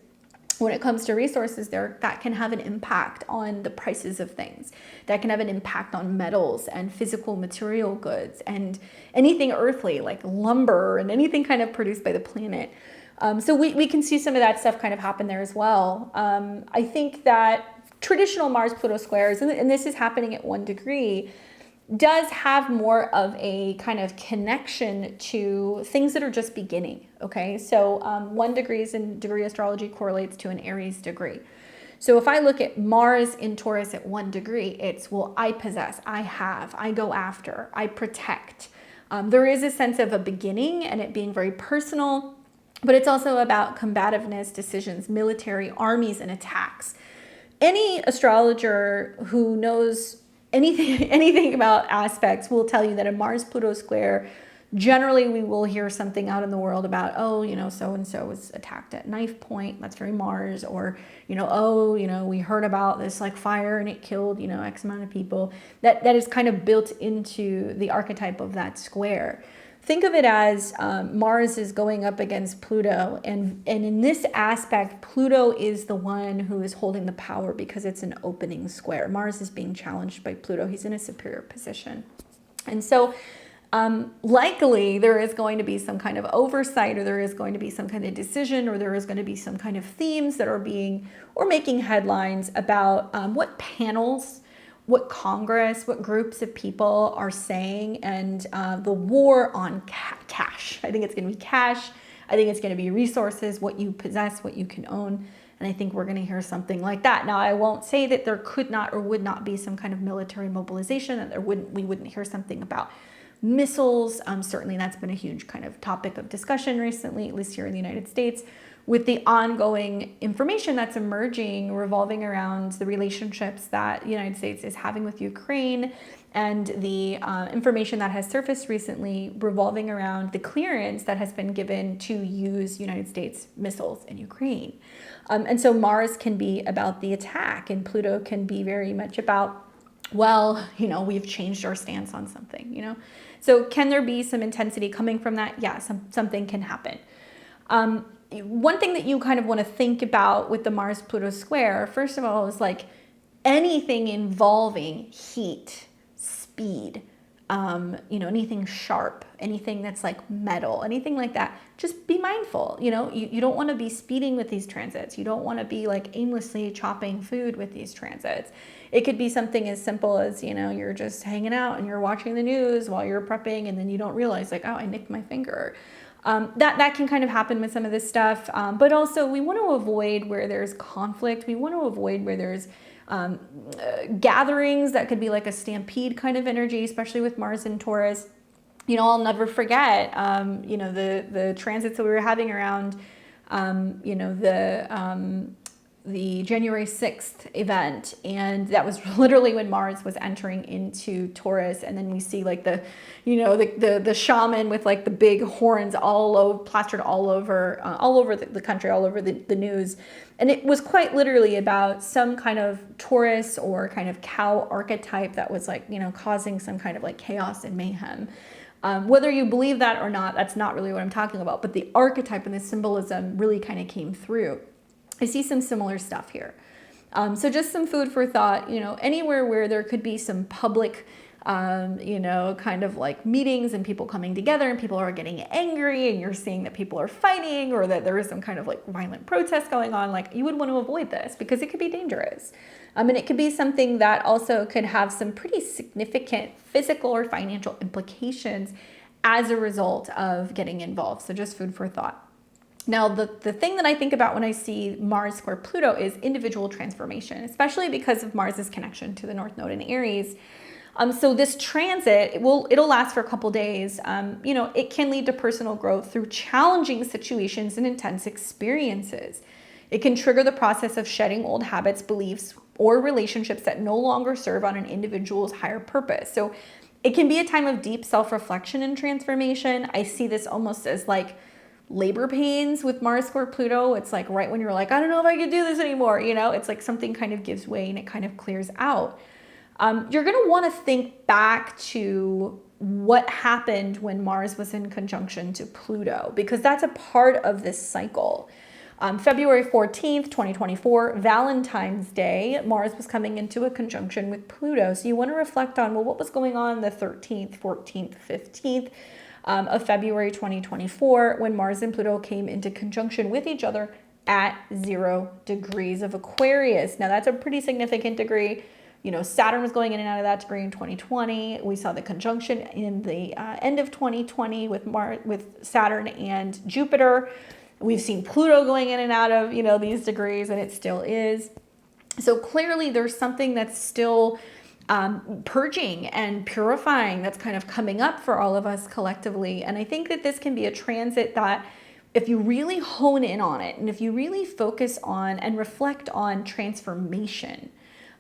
When it comes to resources there, that can have an impact on the prices of things. That can have an impact on metals and physical material goods and anything earthly like lumber and anything kind of produced by the planet. So we can see some of that stuff kind of happen there as well. I think that traditional Mars-Pluto squares, and this is happening at 1 degree, does have more of a kind of connection to things that are just beginning, okay? So 1 degree in degree astrology correlates to an Aries degree. So if I look at Mars in Taurus at 1 degree, it's, well, I possess, I have, I go after, I protect. There is a sense of a beginning and it being very personal, but it's also about combativeness, decisions, military, armies, and attacks. Any astrologer who knows anything about aspects will tell you that a Mars-Pluto square, generally we will hear something out in the world about, so-and-so was attacked at knife point, that's very Mars, or, we heard about this like fire and it killed, X amount of people. That is kind of built into the archetype of that square. Think of it as Mars is going up against Pluto, and in this aspect, Pluto is the one who is holding the power because it's an opening square. Mars is being challenged by Pluto. He's in a superior position. And so likely there is going to be some kind of oversight, or there is going to be some kind of decision, or there is going to be some kind of themes that are making headlines about what panels, what Congress, what groups of people are saying, and the war on cash. I think it's going to be cash. I think it's going to be resources, what you possess, what you can own. And I think we're going to hear something like that. Now, I won't say that there could not or would not be some kind of military mobilization, that we wouldn't hear something about missiles. Certainly that's been a huge kind of topic of discussion recently, at least here in the United States, with the ongoing information that's emerging revolving around the relationships that the United States is having with Ukraine, and the information that has surfaced recently revolving around the clearance that has been given to use United States missiles in Ukraine. And so Mars can be about the attack, and Pluto can be very much about, we've changed our stance on something, So can there be some intensity coming from that? Yeah, something can happen. One thing that you kind of want to think about with the Mars-Pluto square, first of all, is like anything involving heat, speed, anything sharp, anything that's like metal, anything like that, just be mindful. You don't want to be speeding with these transits. You don't want to be like aimlessly chopping food with these transits. It could be something as simple as, you're just hanging out and you're watching the news while you're prepping, and then you don't realize like, oh, I nicked my finger. That can kind of happen with some of this stuff. But also we want to avoid where there's conflict. We want to avoid where there's gatherings that could be like a stampede kind of energy, especially with Mars and Taurus. I'll never forget, the transits that we were having around, the January 6th event. And that was literally when Mars was entering into Taurus. And then we see like the shaman with like the big horns plastered all over the country, all over the news. And it was quite literally about some kind of Taurus or kind of cow archetype that was like, causing some kind of like chaos and mayhem. Whether you believe that or not, that's not really what I'm talking about. But the archetype and the symbolism really kind of came through. I see some similar stuff here. So just some food for thought, anywhere where there could be some public you know, kind of like meetings and people coming together and people are getting angry and you're seeing that people are fighting or that there is some kind of like violent protest going on, like you would want to avoid this because it could be dangerous. And it could be something that also could have some pretty significant physical or financial implications as a result of getting involved. So just food for thought. Now, the thing that I think about when I see Mars square Pluto is individual transformation, especially because of Mars's connection to the North Node in Aries. So this transit, it'll last for a couple days. You know, it can lead to personal growth through challenging situations and intense experiences. It can trigger the process of shedding old habits, beliefs, or relationships that no longer serve on an individual's higher purpose. So it can be a time of deep self-reflection and transformation. I see this almost as like labor pains with Mars square Pluto. It's like right when you're like, I don't know if I can do this anymore. You know, it's like something kind of gives way and it kind of clears out. You're going to want to think back to what happened when Mars was in conjunction to Pluto, because that's a part of this cycle. February 14th, 2024, Valentine's Day, Mars was coming into a conjunction with Pluto. So you want to reflect on, well, what was going on the 13th, 14th, 15th of February 2024 when Mars and Pluto came into conjunction with each other at 0 degrees of Aquarius. Now that's a pretty significant degree. You know, Saturn was going in and out of that degree in 2020. We saw the conjunction in the end of 2020 with Saturn and Jupiter. We've seen Pluto going in and out of, you know, these degrees, and it still is. So clearly there's something that's still purging and purifying that's kind of coming up for all of us collectively. And I think that this can be a transit that if you really hone in on it and if you really focus on and reflect on transformation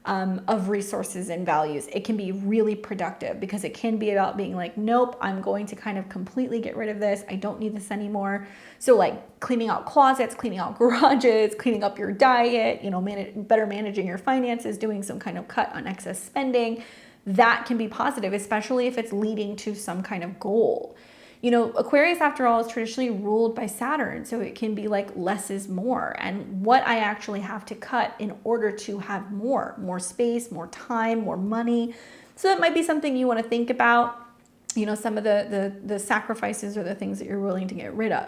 of resources and values, it can be really productive because it can be about being like, nope, I'm going to kind of completely get rid of this. I don't need this anymore. So like cleaning out closets, cleaning out garages, cleaning up your diet, you know, better managing your finances, doing some kind of cut on excess spending, that can be positive, especially if it's leading to some kind of goal. You know, Aquarius, after all, is traditionally ruled by Saturn, so it can be like less is more, and what I actually have to cut in order to have more space, more time, more money. So that might be something you want to think about, you know, some of the sacrifices or the things that you're willing to get rid of.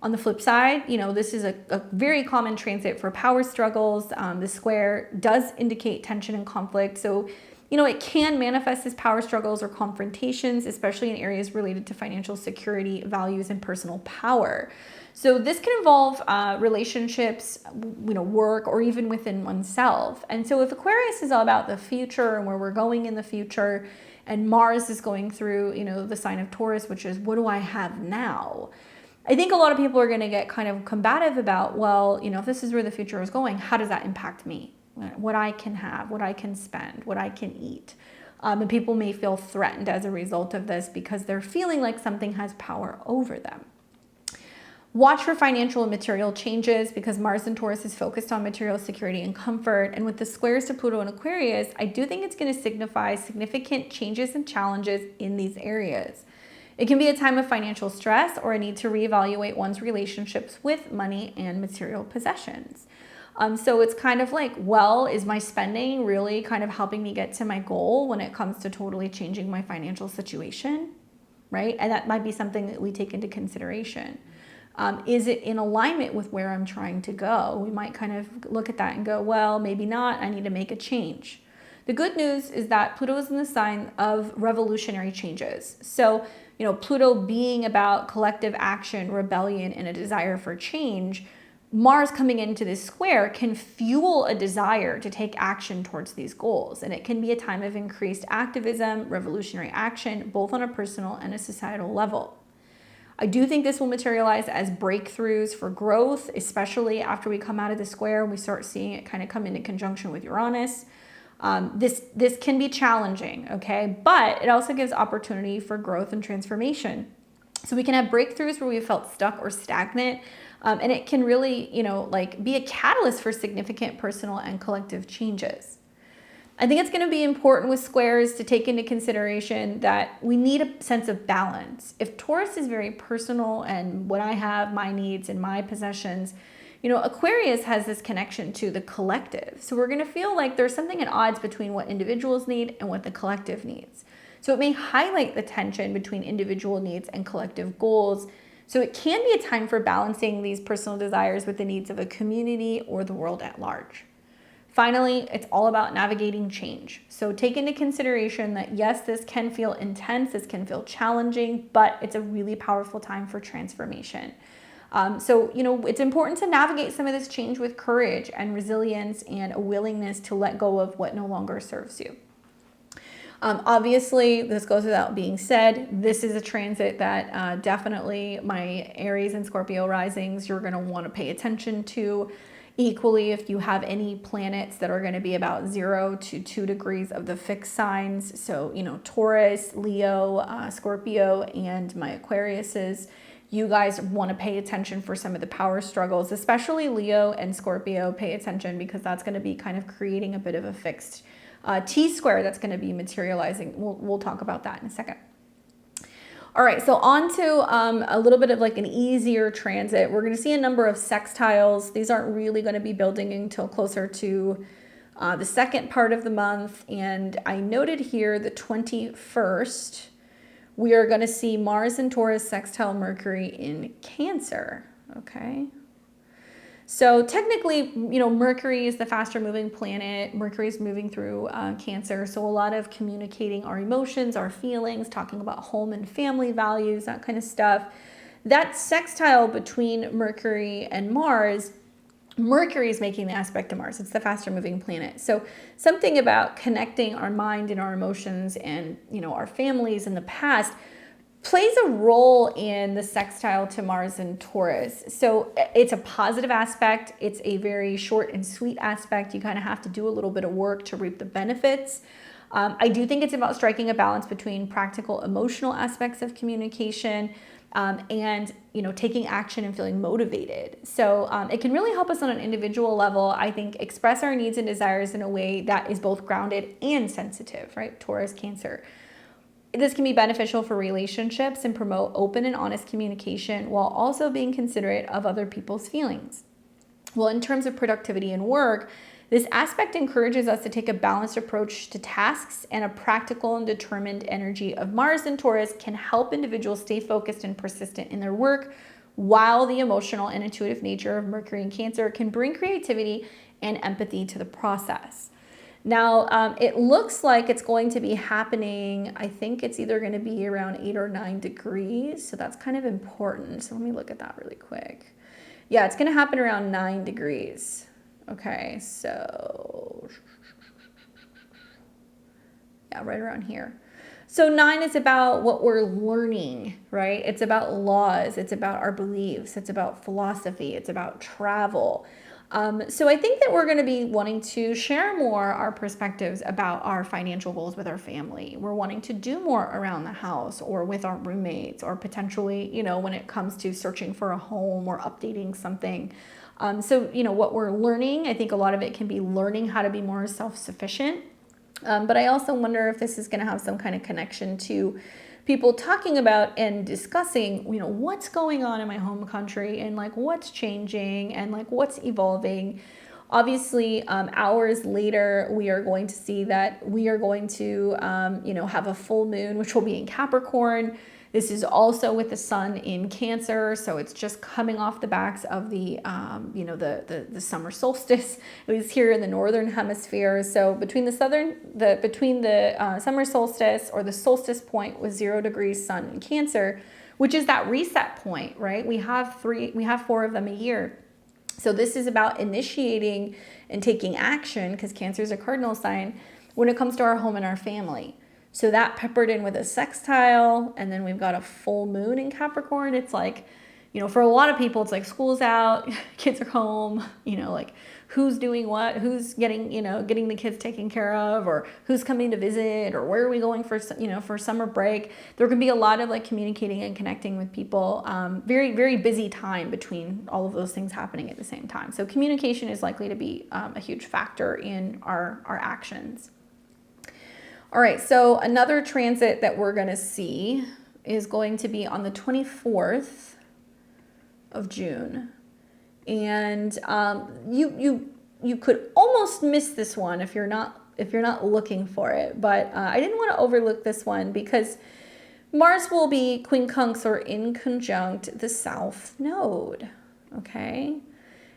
On the flip side, you know, this is a very common transit for power struggles. The square does indicate tension and conflict, so you know, it can manifest as power struggles or confrontations, especially in areas related to financial security, values, and personal power. So this can involve relationships, you know, work, or even within oneself. And so if Aquarius is all about the future and where we're going in the future, and Mars is going through, you know, the sign of Taurus, which is what do I have now? I think a lot of people are going to get kind of combative about, well, you know, if this is where the future is going, how does that impact me? What I can have, what I can spend, what I can eat. And people may feel threatened as a result of this because they're feeling like something has power over them. Watch for financial and material changes because Mars and Taurus is focused on material security and comfort. And with the squares to Pluto and Aquarius, I do think it's going to signify significant changes and challenges in these areas. It can be a time of financial stress or a need to reevaluate one's relationships with money and material possessions. So it's kind of like, well, is my spending really kind of helping me get to my goal when it comes to totally changing my financial situation, right? And that might be something that we take into consideration. Is it in alignment with where I'm trying to go? We might kind of look at that and go, well, maybe not. I need to make a change. The good news is that Pluto is in the sign of revolutionary changes. So, you know, Pluto being about collective action, rebellion, and a desire for change, Mars coming into this square can fuel a desire to take action towards these goals. And it can be a time of increased activism, revolutionary action, both on a personal and a societal level. I do think this will materialize as breakthroughs for growth, especially after we come out of the square and we start seeing it kind of come into conjunction with Uranus. This can be challenging, okay? But it also gives opportunity for growth and transformation. So we can have breakthroughs where we felt stuck or stagnant. And it can really, you know, like be a catalyst for significant personal and collective changes. I think it's going to be important with squares to take into consideration that we need a sense of balance. If Taurus is very personal and what I have, my needs and my possessions, You know, Aquarius has this connection to the collective. So we're going to feel like there's something at odds between what individuals need and what the collective needs. So it may highlight the tension between individual needs and collective goals. So it can be a time for balancing these personal desires with the needs of a community or the world at large. Finally, it's all about navigating change. So take into consideration that yes, this can feel intense, this can feel challenging, but it's a really powerful time for transformation. So, you know, it's important to navigate some of this change with courage and resilience and a willingness to let go of what no longer serves you. Obviously, this goes without being said. This is a transit that definitely my Aries and Scorpio risings, you're going to want to pay attention to. Equally, if you have any planets that are going to be about 0 to 2 degrees of the fixed signs, so, you know, Taurus, Leo, Scorpio, and my Aquariuses, you guys want to pay attention for some of the power struggles, especially Leo and Scorpio. Pay attention because that's going to be kind of creating a bit of a fixed T-square that's going to be materializing. We'll talk about that in a second. All right, so on to a little bit of like an easier transit. We're going to see a number of sextiles. These aren't really going to be building until closer to the second part of the month. And I noted here the 21st, we are going to see Mars in Taurus sextile Mercury in Cancer, okay? So technically, you know, Mercury is the faster moving planet. Mercury is moving through Cancer. So a lot of communicating our emotions, our feelings, talking about home and family values, that kind of stuff. That sextile between Mercury and Mars, Mercury is making the aspect to Mars. It's the faster moving planet. So something about connecting our mind and our emotions and, you know, our families in the past plays a role in the sextile to Mars and Taurus. So it's a positive aspect. It's a very short and sweet aspect. You kind of have to do a little bit of work to reap the benefits. I do think it's about striking a balance between practical, emotional aspects of communication and, you know, taking action and feeling motivated. So it can really help us on an individual level, I think, express our needs and desires in a way that is both grounded and sensitive, right? Taurus, Cancer. This can be beneficial for relationships and promote open and honest communication while also being considerate of other people's feelings. Well, in terms of productivity and work, this aspect encourages us to take a balanced approach to tasks, and a practical and determined energy of Mars and Taurus can help individuals stay focused and persistent in their work, while the emotional and intuitive nature of Mercury and Cancer can bring creativity and empathy to the process. Now, it looks like it's going to be happening, I think it's either going to be around 8 or 9 degrees, so that's kind of important. So let me look at that really quick. Yeah, it's going to happen around 9 degrees. Okay, so yeah, right around here. So 9 is about what we're learning, right? It's about laws, it's about our beliefs, it's about philosophy, it's about travel. So I think that we're going to be wanting to share more our perspectives about our financial goals with our family. We're wanting to do more around the house or with our roommates, or potentially, you know, when it comes to searching for a home or updating something. So, you know, what we're learning, I think a lot of it can be learning how to be more self-sufficient. But I also wonder if this is going to have some kind of connection to people talking about and discussing, you know, what's going on in my home country and like what's changing and like what's evolving. Obviously, hours later, we are going to see that we are going to, you know, have a full moon, which will be in Capricorn. This is also with the sun in Cancer, so it's just coming off the backs of the, you know, the summer solstice. It was here in the northern hemisphere. So between the summer solstice, or the solstice point, was 0 degrees sun in Cancer, which is that reset point, right? We have 4 of them a year. So this is about initiating and taking action, because Cancer is a cardinal sign when it comes to our home and our family. So that peppered in with a sextile, and then we've got a full moon in Capricorn. It's like, you know, for a lot of people, it's like school's out, kids are home, you know, like who's doing what, who's getting, you know, getting the kids taken care of, or who's coming to visit, or where are we going for, you know, for summer break. There can be a lot of like communicating and connecting with people. Very, very busy time between all of those things happening at the same time. So communication is likely to be a huge factor in our actions. All right, so another transit that we're going to see is going to be on the 24th of June. And you could almost miss this one if you're not looking for it. But I didn't want to overlook this one because Mars will be quincunx or inconjunct the South Node. Okay.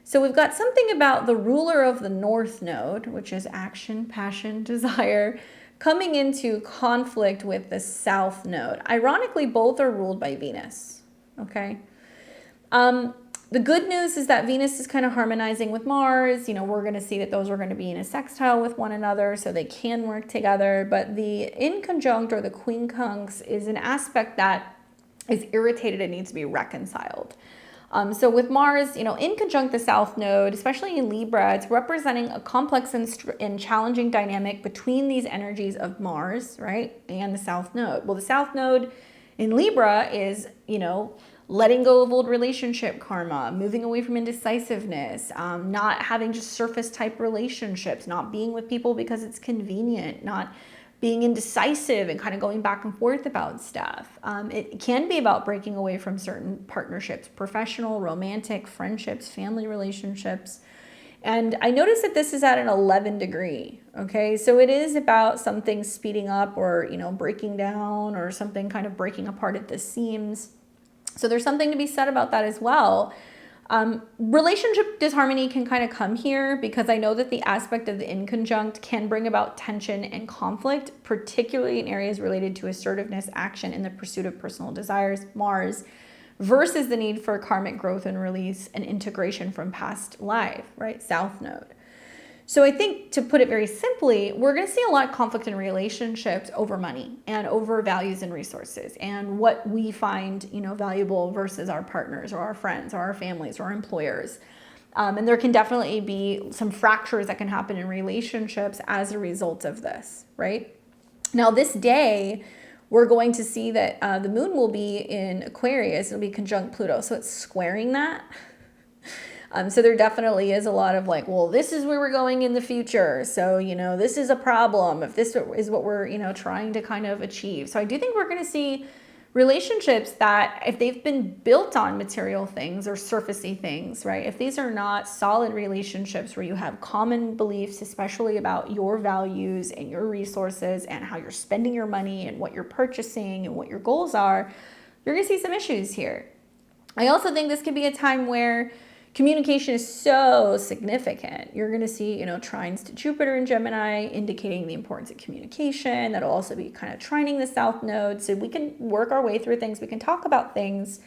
So we've got something about the ruler of the North Node, which is action, passion, desire, coming into conflict with the South Node. Ironically, both are ruled by Venus, okay? The good news is that Venus is kind of harmonizing with Mars. You know, we're going to see that those are going to be in a sextile with one another, so they can work together. But the inconjunct or the quincunx is an aspect that is irritated and needs to be reconciled. So with Mars, you know, in conjunct the South Node, especially in Libra, it's representing a complex and challenging dynamic between these energies of Mars, right, and the South Node. Well, the South Node in Libra is, you know, letting go of old relationship karma, moving away from indecisiveness, not having just surface type relationships, not being with people because it's convenient, not being indecisive and kind of going back and forth about stuff. It can be about breaking away from certain partnerships, professional, romantic, friendships, family relationships. And I noticed that this is at an 11 degree, okay? So it is about something speeding up or, you know, breaking down or something kind of breaking apart at the seams. So there's something to be said about that as well. Relationship disharmony can kind of come here because I know that the aspect of the inconjunct can bring about tension and conflict, particularly in areas related to assertiveness, action, and the pursuit of personal desires, Mars, versus the need for karmic growth and release and integration from past life, right? South Node. So I think, to put it very simply, we're going to see a lot of conflict in relationships over money and over values and resources and what we find, you know, valuable versus our partners or our friends or our families or our employers. And there can definitely be some fractures that can happen in relationships as a result of this, right? Now, this day, we're going to see that the moon will be in Aquarius. It'll be conjunct Pluto. So it's squaring that. So there definitely is a lot of like, well, this is where we're going in the future. So, you know, this is a problem if this is what we're, you know, trying to kind of achieve. So I do think we're going to see relationships that if they've been built on material things or surfacey things, right? If these are not solid relationships where you have common beliefs, especially about your values and your resources and how you're spending your money and what you're purchasing and what your goals are, you're going to see some issues here. I also think this could be a time where communication is so significant. You're going to see, you know, trines to Jupiter in Gemini, indicating the importance of communication. That'll also be kind of trining the South Node. So we can work our way through things. We can talk about things.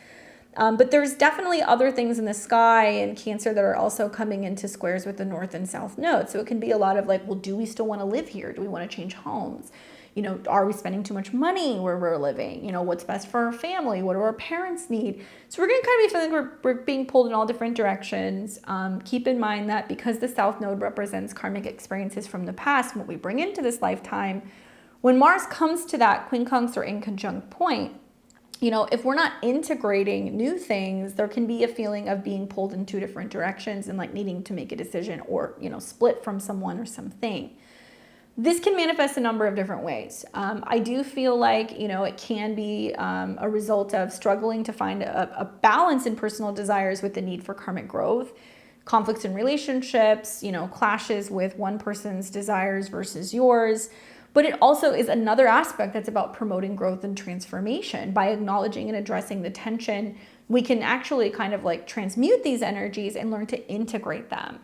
But there's definitely other things in the sky in Cancer that are also coming into squares with the North and South Node. So it can be a lot of like, well, do we still want to live here? Do we want to change homes? You know, are we spending too much money where we're living? You know, what's best for our family? What do our parents need? So we're going to kind of be feeling like we're being pulled in all different directions. Keep in mind that because the South Node represents karmic experiences from the past, and what we bring into this lifetime, when Mars comes to that quincunx or inconjunct point, you know, if we're not integrating new things, there can be a feeling of being pulled in two different directions and like needing to make a decision or, you know, split from someone or something. This can manifest a number of different ways. I do feel like, you know, it can be a result of struggling to find a balance in personal desires with the need for karmic growth, conflicts in relationships, you know, clashes with one person's desires versus yours. But it also is another aspect that's about promoting growth and transformation. By acknowledging and addressing the tension, we can actually kind of like transmute these energies and learn to integrate them.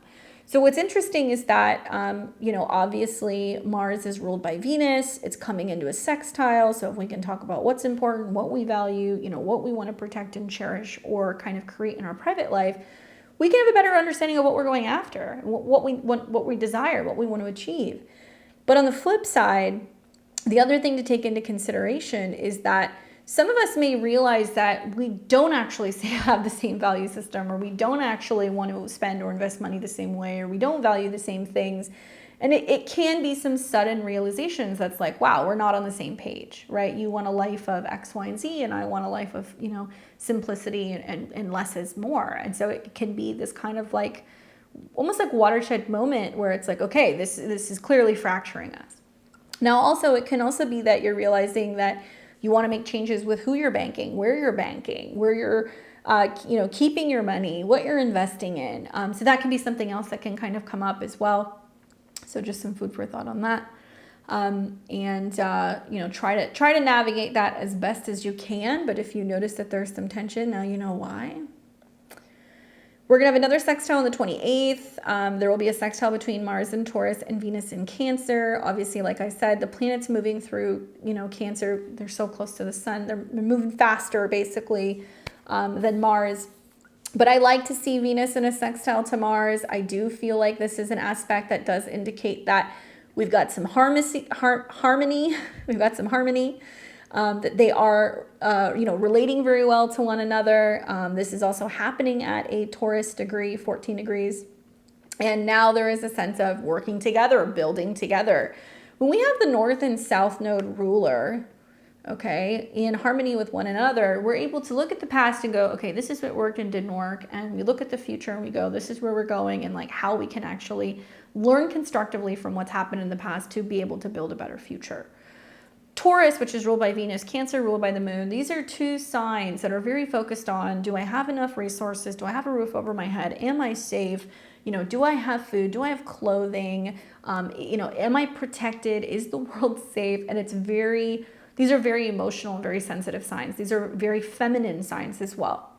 So what's interesting is that, you know, obviously Mars is ruled by Venus. It's coming into a sextile. So if we can talk about what's important, what we value, you know, what we want to protect and cherish or kind of create in our private life, we can have a better understanding of what we're going after, what we want, what we desire, what we want to achieve. But on the flip side, the other thing to take into consideration is that some of us may realize that we don't actually have the same value system, or we don't actually want to spend or invest money the same way, or we don't value the same things. And it can be some sudden realizations that's like, wow, we're not on the same page, right? You want a life of X, Y, and Z, and I want a life of, you know, simplicity and less is more. And so it can be this kind of like, almost like watershed moment where it's like, okay, this is clearly fracturing us. Now, also, it can also be that you're realizing that you want to make changes with who you're banking, where you're keeping your money, what you're investing in. So that can be something else that can kind of come up as well. So just some food for thought on that. Try to navigate that as best as you can. But if you notice that there's some tension, now you know why. We're going to have another sextile on the 28th. There will be a sextile between Mars and Taurus and Venus in Cancer. Obviously, like I said, the planets moving through, Cancer, they're so close to the sun. They're moving faster, basically, than Mars. But I like to see Venus in a sextile to Mars. I do feel like this is an aspect that does indicate that we've got some harmony. We've got some harmony. That they are, relating very well to one another. This is also happening at a Taurus degree, 14 degrees. And now there is a sense of working together, building together. When we have the North and South node ruler, okay, in harmony with one another, we're able to look at the past and go, okay, this is what worked and didn't work. And we look at the future and we go, this is where we're going, and like how we can actually learn constructively from what's happened in the past to be able to build a better future. Taurus, which is ruled by Venus, Cancer, ruled by the moon. These are two signs that are very focused on, do I have enough resources? Do I have a roof over my head? Am I safe? Do I have food? Do I have clothing? Am I protected? Is the world safe? And these are very emotional and very sensitive signs. These are very feminine signs as well.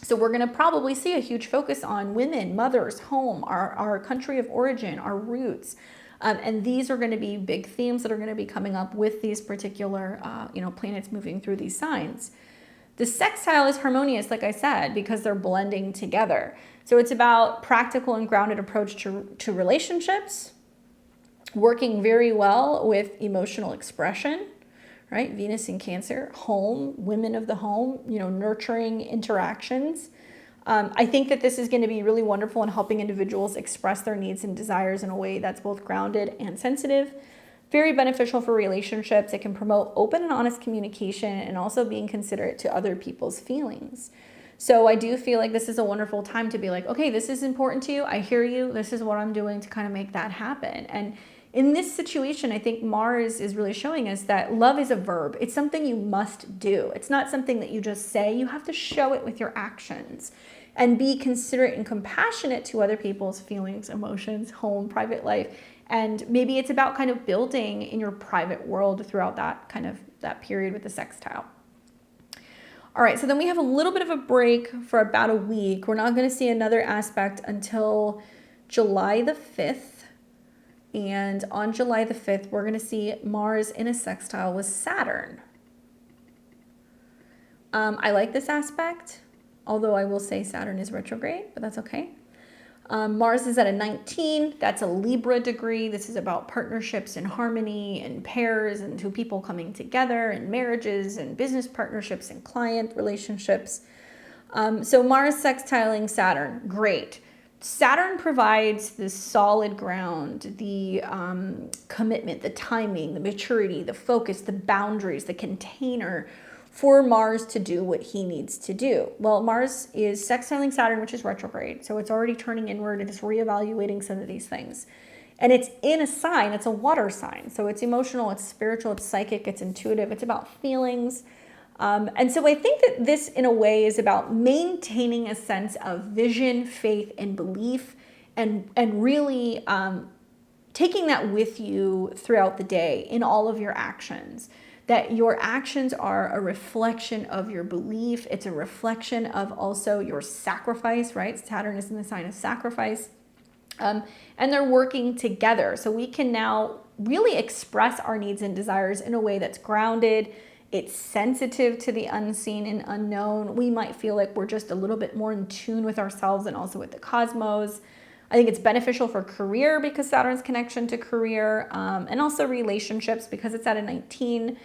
So we're going to probably see a huge focus on women, mothers, home, our country of origin, our roots. And these are going to be big themes that are going to be coming up with these particular, planets moving through these signs. The sextile is harmonious, like I said, because they're blending together. So it's about practical and grounded approach to relationships, working very well with emotional expression, right? Venus in Cancer, home, women of the home, nurturing interactions. I think that this is going to be really wonderful in helping individuals express their needs and desires in a way that's both grounded and sensitive. Very beneficial for relationships. It can promote open and honest communication and also being considerate to other people's feelings. So I do feel like this is a wonderful time to be like, okay, this is important to you. I hear you. This is what I'm doing to kind of make that happen. And in this situation, I think Mars is really showing us that love is a verb. It's something you must do. It's not something that you just say. You have to show it with your actions and be considerate and compassionate to other people's feelings, emotions, home, private life. And maybe it's about kind of building in your private world throughout that period with the sextile. All right, so then we have a little bit of a break for about a week. We're not going to see another aspect until July the 5th. And on July the 5th, we're going to see Mars in a sextile with Saturn. I like this aspect, although I will say Saturn is retrograde, but that's okay. Mars is at a 19. That's a Libra degree. This is about partnerships and harmony and pairs and two people coming together and marriages and business partnerships and client relationships. So Mars sextiling Saturn, great. Saturn provides the solid ground, the commitment, the timing, the maturity, the focus, the boundaries, the container for Mars to do what he needs to do. Well, Mars is sextiling Saturn, which is retrograde. So it's already turning inward and it's reevaluating some of these things. And it's in a sign, it's a water sign. So it's emotional, it's spiritual, it's psychic, it's intuitive, it's about feelings. And so I think that this, in a way, is about maintaining a sense of vision, faith, and belief, and really taking that with you throughout the day in all of your actions. That your actions are a reflection of your belief. It's a reflection of also your sacrifice, right? Saturn is in the sign of sacrifice. And they're working together. So we can now really express our needs and desires in a way that's grounded. It's sensitive to the unseen and unknown. We might feel like we're just a little bit more in tune with ourselves and also with the cosmos. I think it's beneficial for career because Saturn's connection to career, and also relationships because it's at a 19.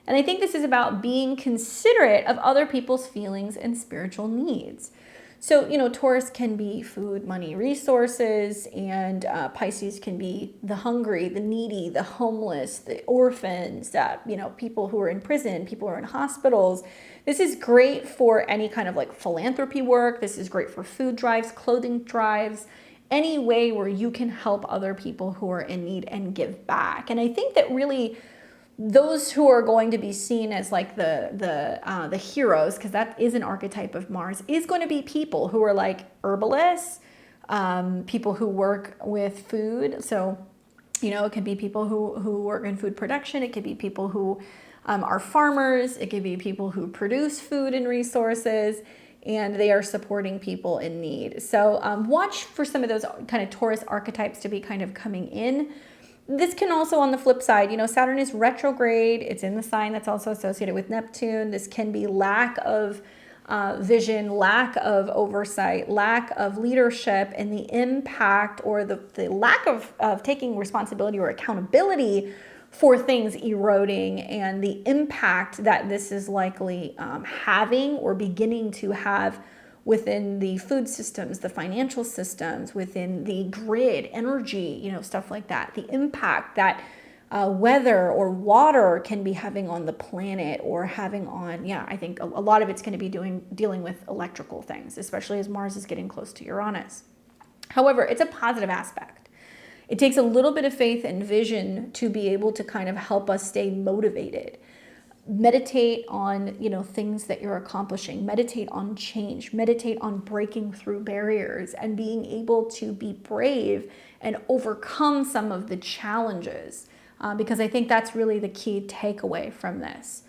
And I think this is about being considerate of other people's feelings and spiritual needs. So, Taurus can be food, money, resources, and Pisces can be the hungry, the needy, the homeless, the orphans, people who are in prison, people who are in hospitals. This is great for any kind of like philanthropy work. This is great for food drives, clothing drives, any way where you can help other people who are in need and give back. And I think that really those who are going to be seen as like the heroes, because that is an archetype of Mars, is going to be people who are like herbalists, people who work with food. So, you know, it could be people who work in food production. It could be people who are farmers. It could be people who produce food and resources, and they are supporting people in need. So watch for some of those kind of Taurus archetypes to be kind of coming in. This can also, on the flip side, you know, Saturn is retrograde. It's in the sign that's also associated with Neptune. This can be lack of vision, lack of oversight, lack of leadership, and the impact or the lack of taking responsibility or accountability for things eroding, and the impact that this is likely having or beginning to have within the food systems, the financial systems, within the grid, energy, you know, stuff like that. The impact that weather or water can be having on the planet, or having on, I think a lot of it's going to be dealing with electrical things, especially as Mars is getting close to Uranus. However, it's a positive aspect. It takes a little bit of faith and vision to be able to kind of help us stay motivated. Meditate on, you know, things that you're accomplishing. Meditate on change. Meditate on breaking through barriers and being able to be brave and overcome some of the challenges. Because I think that's really the key takeaway from this.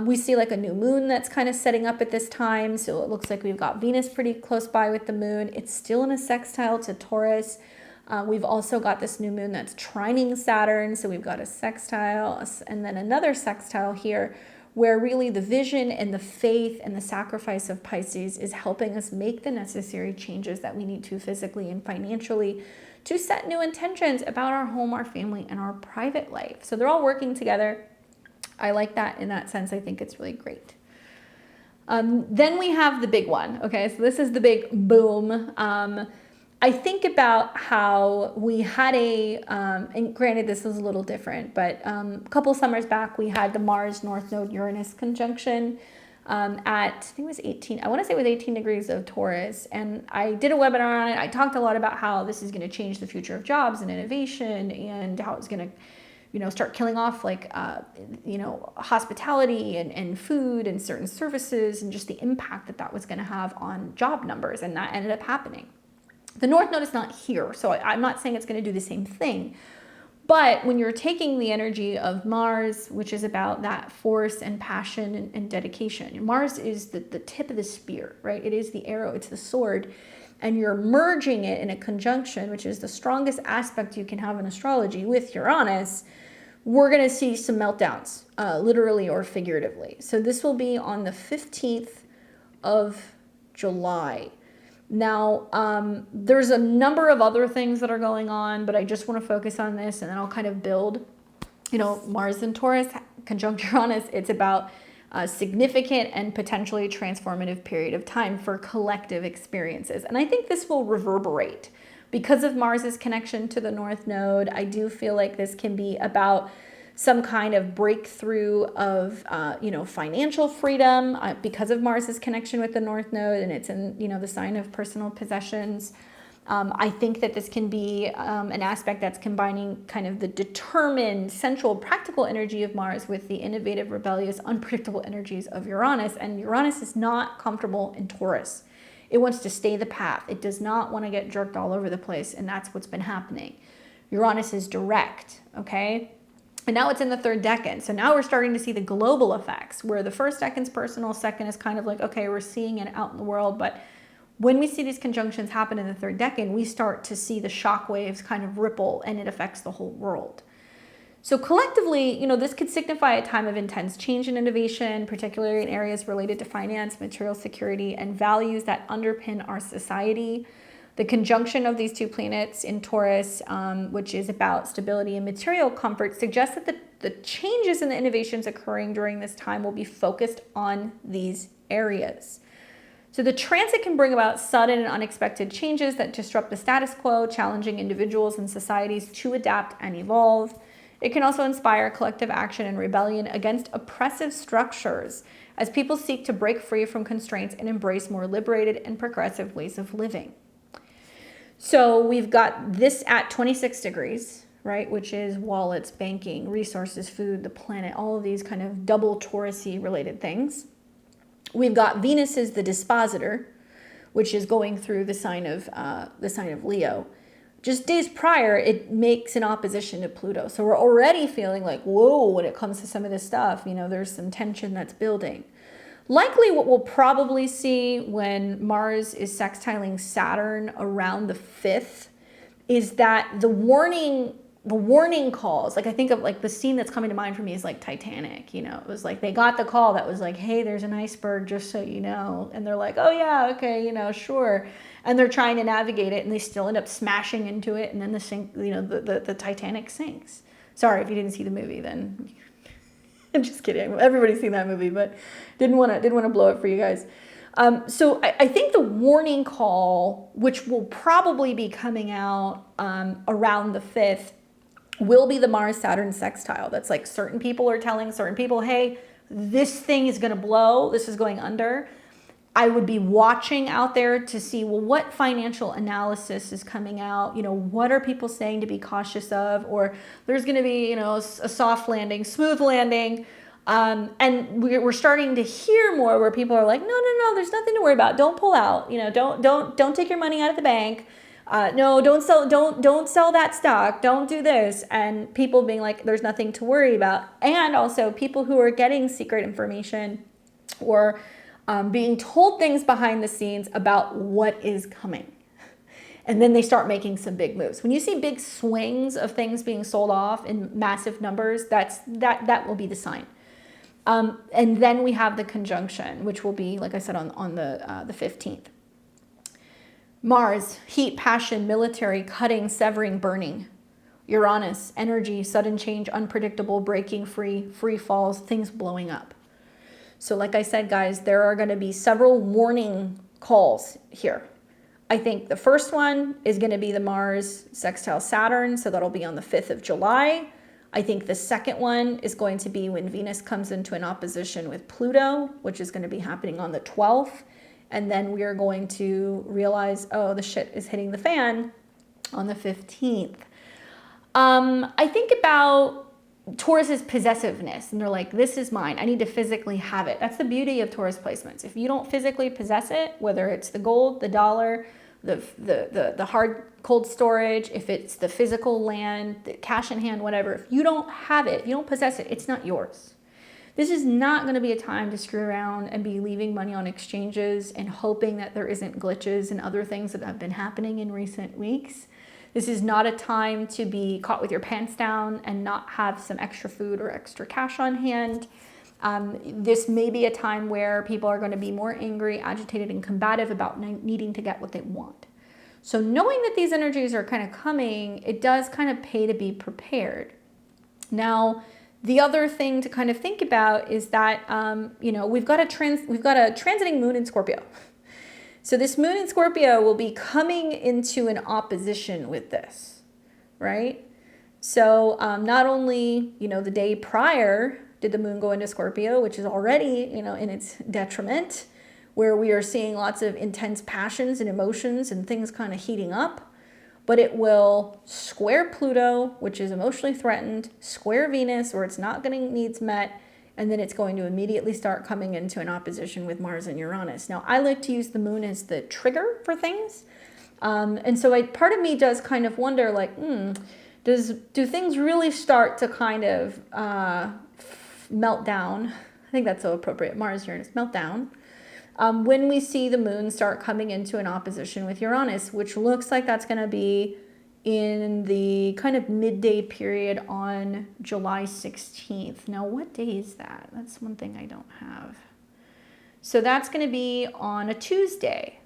We see like a new moon that's kind of setting up at this time. So it looks like we've got Venus pretty close by with the moon. It's still in a sextile to Taurus. We've also got this new moon that's trining Saturn. So we've got a sextile and then another sextile here, where really the vision and the faith and the sacrifice of Pisces is helping us make the necessary changes that we need to physically and financially to set new intentions about our home, our family, and our private life. So they're all working together. I like that in that sense. I think it's really great. Then we have the big one. Okay, so this is the big boom. I think about how we had and granted this is a little different, but a couple summers back we had the Mars North Node Uranus conjunction at, I think it was 18, I want to say it was 18 degrees of Taurus. And I did a webinar on it. I talked a lot about how this is going to change the future of jobs and innovation, and how it's going to, you know, start killing off like, you know, hospitality and food and certain services, and just the impact that that was going to have on job numbers. And that ended up happening. The North Node is not here, so I'm not saying it's going to do the same thing. But when you're taking the energy of Mars, which is about that force and passion and dedication, Mars is the tip of the spear, right? It is the arrow, it's the sword. And you're merging it in a conjunction, which is the strongest aspect you can have in astrology, with Uranus. We're going to see some meltdowns, literally or figuratively. So this will be on the 15th of July. Now, there's a number of other things that are going on, but I just want to focus on this, and then I'll kind of build, you know, Mars and Taurus, conjunct Uranus. It's about a significant and potentially transformative period of time for collective experiences. And I think this will reverberate because of Mars's connection to the North Node. I do feel like this can be about some kind of breakthrough of, you know, financial freedom because of Mars's connection with the North Node, and it's in, you know, the sign of personal possessions. I think that this can be an aspect that's combining kind of the determined, central, practical energy of Mars with the innovative, rebellious, unpredictable energies of Uranus. And Uranus is not comfortable in Taurus. It wants to stay the path. It does not want to get jerked all over the place, and that's what's been happening. Uranus is direct, okay? And now it's in the third decan. So now we're starting to see the global effects, where the first decan's personal, second is kind of like, okay, we're seeing it out in the world. But when we see these conjunctions happen in the third decan, we start to see the shock waves kind of ripple, and it affects the whole world. So collectively, you know, this could signify a time of intense change and innovation, particularly in areas related to finance, material security, and values that underpin our society. The conjunction of these two planets in Taurus, which is about stability and material comfort, suggests that the changes and the innovations occurring during this time will be focused on these areas. So the transit can bring about sudden and unexpected changes that disrupt the status quo, challenging individuals and societies to adapt and evolve. It can also inspire collective action and rebellion against oppressive structures as people seek to break free from constraints and embrace more liberated and progressive ways of living. So we've got this at 26 degrees, right? Which is wallets, banking, resources, food, the planet, all of these kind of double Taurus-y related things. We've got Venus is the dispositor, which is going through the sign of Leo. Just days prior, it makes an opposition to Pluto. So we're already feeling like, whoa, when it comes to some of this stuff, you know, there's some tension that's building. Likely what we'll probably see when Mars is sextiling Saturn around the 5th is that the warning calls, like I think of like the scene that's coming to mind for me is like Titanic, you know, it was like they got the call that was like, hey, there's an iceberg, just so you know. And they're like, oh yeah, okay, you know, sure. And they're trying to navigate it and they still end up smashing into it. And then the Titanic sinks. Sorry, if you didn't see the movie, then I'm just kidding. Everybody's seen that movie, but didn't want to blow it for you guys. So I think the warning call, which will probably be coming out around the 5th, will be the Mars-Saturn sextile. That's like certain people are telling certain people, hey, this thing is going to blow. This is going under. I would be watching out there to see, well, what financial analysis is coming out? You know, what are people saying to be cautious of? Or there's going to be, you know, a soft landing, smooth landing. And we're starting to hear more where people are like, no, there's nothing to worry about. Don't pull out. You know, don't take your money out of the bank. No, don't sell that stock. Don't do this. And people being like, there's nothing to worry about. And also people who are getting secret information or being told things behind the scenes about what is coming. And then they start making some big moves. When you see big swings of things being sold off in massive numbers, that will be the sign. And then we have the conjunction, which will be, like I said, on the 15th. Mars, heat, passion, military, cutting, severing, burning. Uranus, energy, sudden change, unpredictable, breaking free, free falls, things blowing up. So like I said, guys, there are going to be several warning calls here. I think the first one is going to be the Mars sextile Saturn, so that'll be on the 5th of July. I think the second one is going to be when Venus comes into an opposition with Pluto, which is going to be happening on the 12th. And then we are going to realize, oh, the shit is hitting the fan on the 15th. I think about Taurus's possessiveness, and they're like, this is mine. I need to physically have it. That's the beauty of Taurus placements. If you don't physically possess it, whether it's the gold, the dollar, the hard cold storage, if it's the physical land, the cash in hand, whatever, if you don't have it, if you don't possess it, it's not yours. This is not going to be a time to screw around and be leaving money on exchanges and hoping that there isn't glitches and other things that have been happening in recent weeks. This is not a time to be caught with your pants down and not have some extra food or extra cash on hand. This may be a time where people are going to be more angry, agitated, and combative about needing to get what they want. So knowing that these energies are kind of coming, it does kind of pay to be prepared. Now, the other thing to kind of think about is that, you know, we've got a transiting moon in Scorpio. So this moon in Scorpio will be coming into an opposition with this, right? So not only, you know, the day prior did the moon go into Scorpio, which is already, you know, in its detriment, where we are seeing lots of intense passions and emotions and things kind of heating up. But it will square Pluto, which is emotionally threatened, square Venus, where it's not getting needs met, and then it's going to immediately start coming into an opposition with Mars and Uranus. Now, I like to use the moon as the trigger for things. And so part of me does kind of wonder, like, do things really start to kind of melt down? I think that's so appropriate. Mars, Uranus, melt down. When we see the moon start coming into an opposition with Uranus, which looks like that's going to be in the kind of midday period on July 16th. Now, what day is that? That's one thing I don't have. So that's going to be on a Tuesday.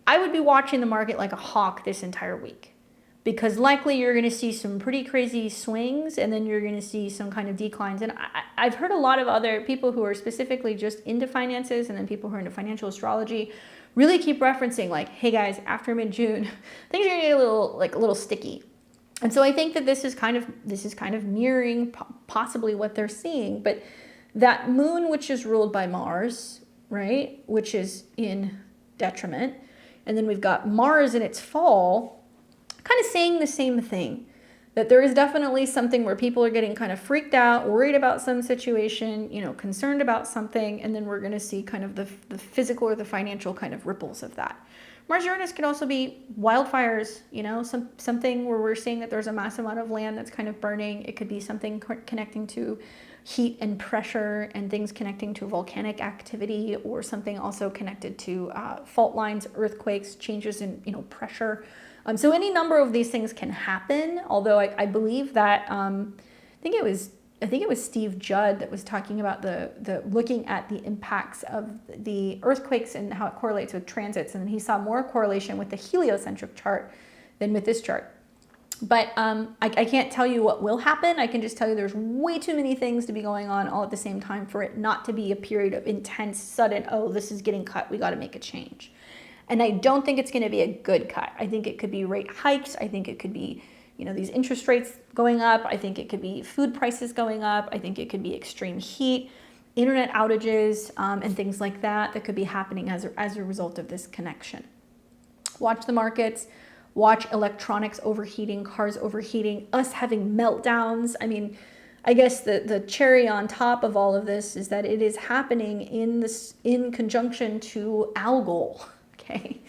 I would be watching the market like a hawk this entire week, because likely you're going to see some pretty crazy swings, and then you're going to see some kind of declines. And I've heard a lot of other people who are specifically just into finances, and then people who are into financial astrology, really keep referencing like, hey guys, after mid-June, things are going to get a little sticky. And so I think that this is kind of mirroring possibly what they're seeing. But that moon, which is ruled by Mars, right, which is in detriment, and then we've got Mars in its fall, kind of saying the same thing, that there is definitely something where people are getting kind of freaked out, worried about some situation, you know, concerned about something, and then we're going to see kind of the physical or the financial kind of ripples of that. Mars Uranus could also be wildfires, you know, something where we're seeing that there's a massive amount of land that's kind of burning. It could be something connecting to heat and pressure and things connecting to volcanic activity, or something also connected to fault lines, earthquakes, changes in, you know, pressure. So any number of these things can happen, although I believe that, I think it was Steve Judd that was talking about the looking at the impacts of the earthquakes and how it correlates with transits, and he saw more correlation with the heliocentric chart than with this chart. But I can't tell you what will happen. I can just tell you there's way too many things to be going on all at the same time for it not to be a period of intense, sudden, oh, this is getting cut, we got to make a change. And I don't think it's going to be a good cut. I think it could be rate hikes. I think it could be, you know, these interest rates going up. I think it could be food prices going up. I think it could be extreme heat, internet outages, and things like that could be happening as a result of this connection. Watch the markets. Watch electronics overheating, cars overheating, us having meltdowns. I mean, I guess the cherry on top of all of this is that it is happening in conjunction to Algol. Okay,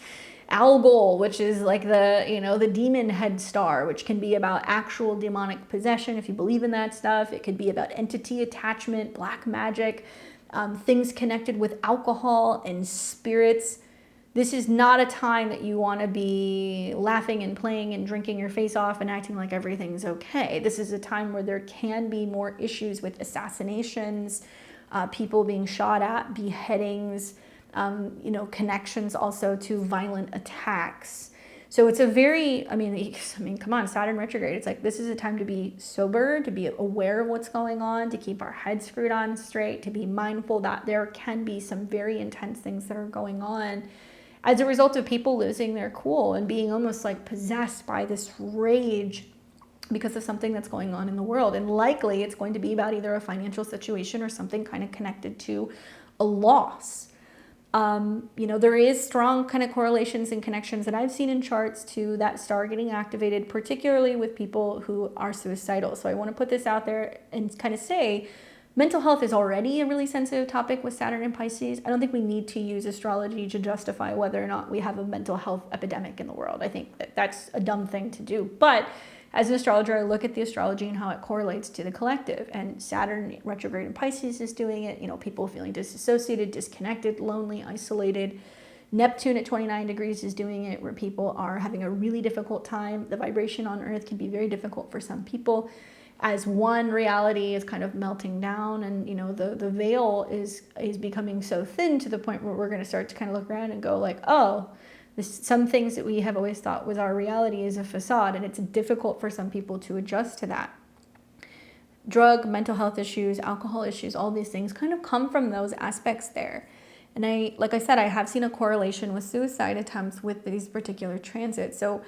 Algol, which is like the, you know, the demon head star, which can be about actual demonic possession if you believe in that stuff. It could be about entity attachment, black magic, things connected with alcohol and spirits. This is not a time that you want to be laughing and playing and drinking your face off and acting like everything's okay. This is a time where there can be more issues with assassinations, people being shot at, beheadings, you know, connections also to violent attacks. So it's a very, I mean, come on, Saturn retrograde. It's like, this is a time to be sober, to be aware of what's going on, to keep our heads screwed on straight, to be mindful that there can be some very intense things that are going on as a result of people losing their cool and being almost like possessed by this rage because of something that's going on in the world. And likely it's going to be about either a financial situation or something kind of connected to a loss. You know, there is strong kind of correlations and connections that I've seen in charts to that star getting activated, particularly with people who are suicidal. So I want to put this out there and kind of say, mental health is already a really sensitive topic with Saturn and Pisces. I don't think we need to use astrology to justify whether or not we have a mental health epidemic in the world. I think that that's a dumb thing to do. But as an astrologer, I look at the astrology and how it correlates to the collective. And Saturn retrograde in Pisces is doing it. You know, people feeling disassociated, disconnected, lonely, isolated. Neptune at 29 degrees is doing it, where people are having a really difficult time. The vibration on Earth can be very difficult for some people, as one reality is kind of melting down, and you know, the veil is becoming so thin to the point where we're going to start to kind of look around and go like, oh, some things that we have always thought was our reality is a facade, and it's difficult for some people to adjust to that. Drug, mental health issues, alcohol issues, all these things kind of come from those aspects there. And like I said, I have seen a correlation with suicide attempts with these particular transits. So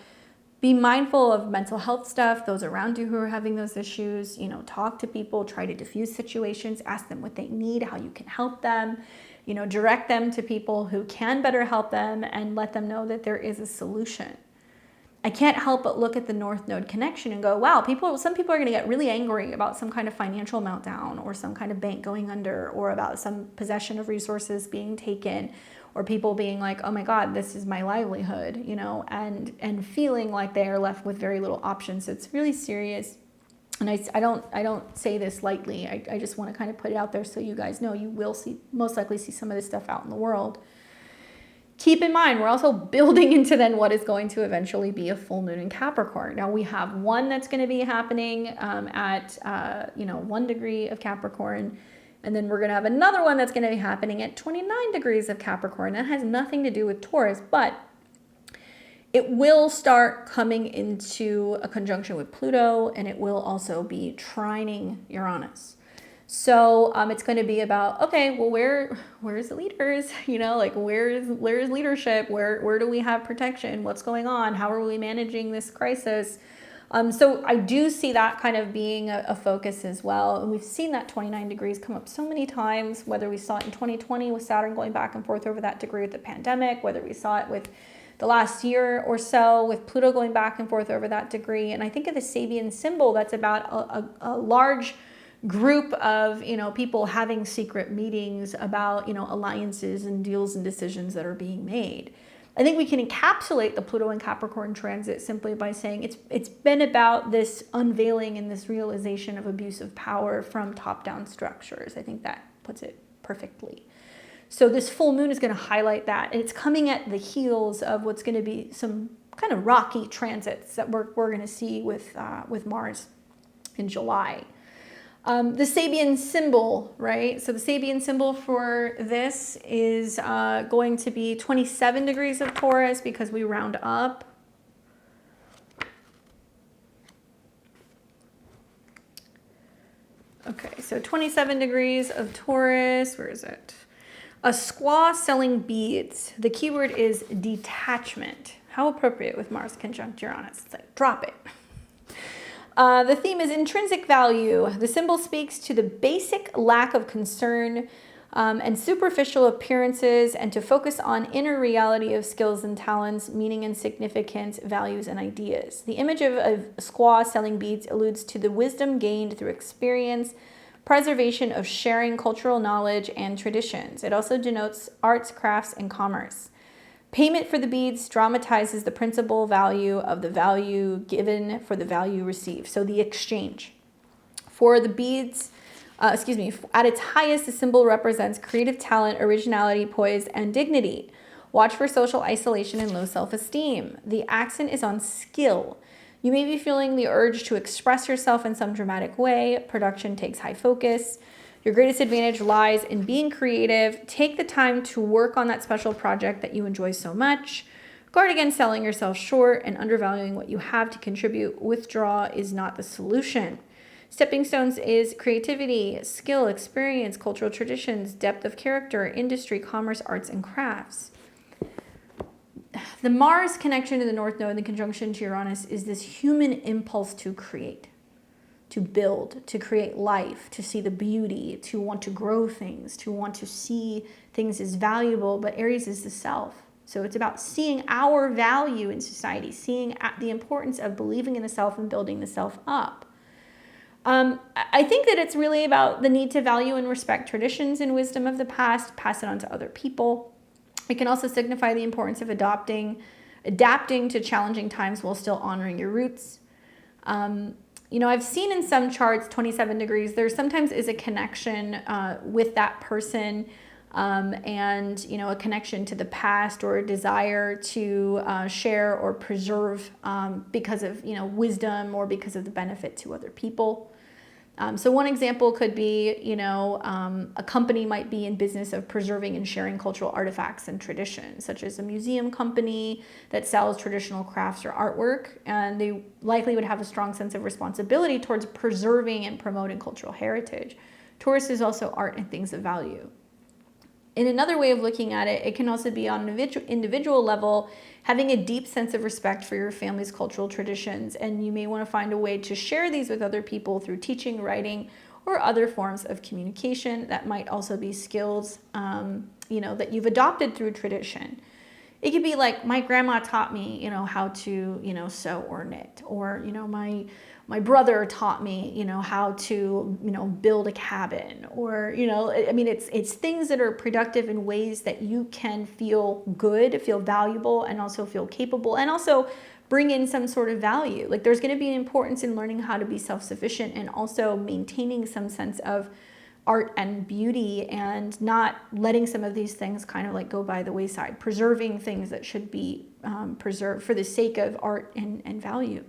be mindful of mental health stuff, those around you who are having those issues, you know, talk to people, try to diffuse situations, ask them what they need, how you can help them, you know, direct them to people who can better help them and let them know that there is a solution. I can't help but look at the North Node connection and go, wow, some people are going to get really angry about some kind of financial meltdown or some kind of bank going under, or about some possession of resources being taken, or people being like, oh my God, this is my livelihood, you know, and feeling like they are left with very little options. So it's really serious. And I don't say this lightly. I just want to kind of put it out there so you guys know you will most likely see some of this stuff out in the world. Keep in mind, we're also building into then what is going to eventually be a full moon in Capricorn. Now we have one that's going to be happening at 1 degree of Capricorn. And then we're going to have another one that's going to be happening at 29 degrees of Capricorn. That has nothing to do with Taurus, but it will start coming into a conjunction with Pluto, and it will also be trining Uranus. So it's going to be about, okay, well, where's the leaders? You know, like where's leadership? Where do we have protection? What's going on? How are we managing this crisis? So I do see that kind of being a focus as well. And we've seen that 29 degrees come up so many times, whether we saw it in 2020 with Saturn going back and forth over that degree with the pandemic, whether we saw it with the last year or so, with Pluto going back and forth over that degree. And I think of the Sabian symbol, that's about a large group of, people having secret meetings about, alliances and deals and decisions that are being made. I think we can encapsulate the Pluto and Capricorn transit simply by saying it's been about this unveiling and this realization of abuse of power from top-down structures. I think that puts it perfectly. So this full moon is going to highlight that. And it's coming at the heels of what's going to be some kind of rocky transits that we're going to see with Mars in July. The Sabian symbol, right? So the Sabian symbol for this is going to be 27 degrees of Taurus because we round up. Okay, so 27 degrees of Taurus. Where is it? A squaw selling beads. The keyword is detachment. How appropriate with Mars conjunct Uranus. It's like, drop it. The theme is intrinsic value. The symbol speaks to the basic lack of concern and superficial appearances, and to focus on inner reality of skills and talents, meaning and significance, values and ideas. The image of a squaw selling beads alludes to the wisdom gained through experience, preservation of sharing cultural knowledge and traditions. It also denotes arts, crafts, and commerce. Payment for the beads dramatizes the principal value of the value given for the value received. So the exchange. For the beads, at its highest, the symbol represents creative talent, originality, poise, and dignity. Watch for social isolation and low self-esteem. The accent is on skill. You may be feeling the urge to express yourself in some dramatic way. Production takes high focus. Your greatest advantage lies in being creative. Take the time to work on that special project that you enjoy so much. Guard against selling yourself short and undervaluing what you have to contribute. Withdraw is not the solution. Stepping stones is creativity, skill, experience, cultural traditions, depth of character, industry, commerce, arts, and crafts. The Mars connection to the North Node and the conjunction to Uranus is this human impulse to create, to build, to create life, to see the beauty, to want to grow things, to want to see things as valuable. But Aries is the self. So it's about seeing our value in society, seeing the importance of believing in the self and building the self up. I think that it's really about the need to value and respect traditions and wisdom of the past, pass it on to other people. It can also signify the importance of adapting to challenging times while still honoring your roots. I've seen in some charts 27 degrees, there sometimes is a connection with that person and, a connection to the past or a desire to share or preserve because of, wisdom or because of the benefit to other people. So one example could be, a company might be in business of preserving and sharing cultural artifacts and traditions, such as a museum company that sells traditional crafts or artwork, and they likely would have a strong sense of responsibility towards preserving and promoting cultural heritage. Taurus is also art and things of value. In another way of looking at it, it can also be on an individual level, having a deep sense of respect for your family's cultural traditions, and you may want to find a way to share these with other people through teaching, writing, or other forms of communication. That might also be skills, that you've adopted through tradition. It could be like, my grandma taught me, how to, sew or knit, or, my brother taught me, how to, build a cabin, or, it's things that are productive in ways that you can feel good, feel valuable, and also feel capable, and also bring in some sort of value. Like, there's going to be an importance in learning how to be self-sufficient and also maintaining some sense of art and beauty, and not letting some of these things kind of like go by the wayside, preserving things that should be preserved for the sake of art and value.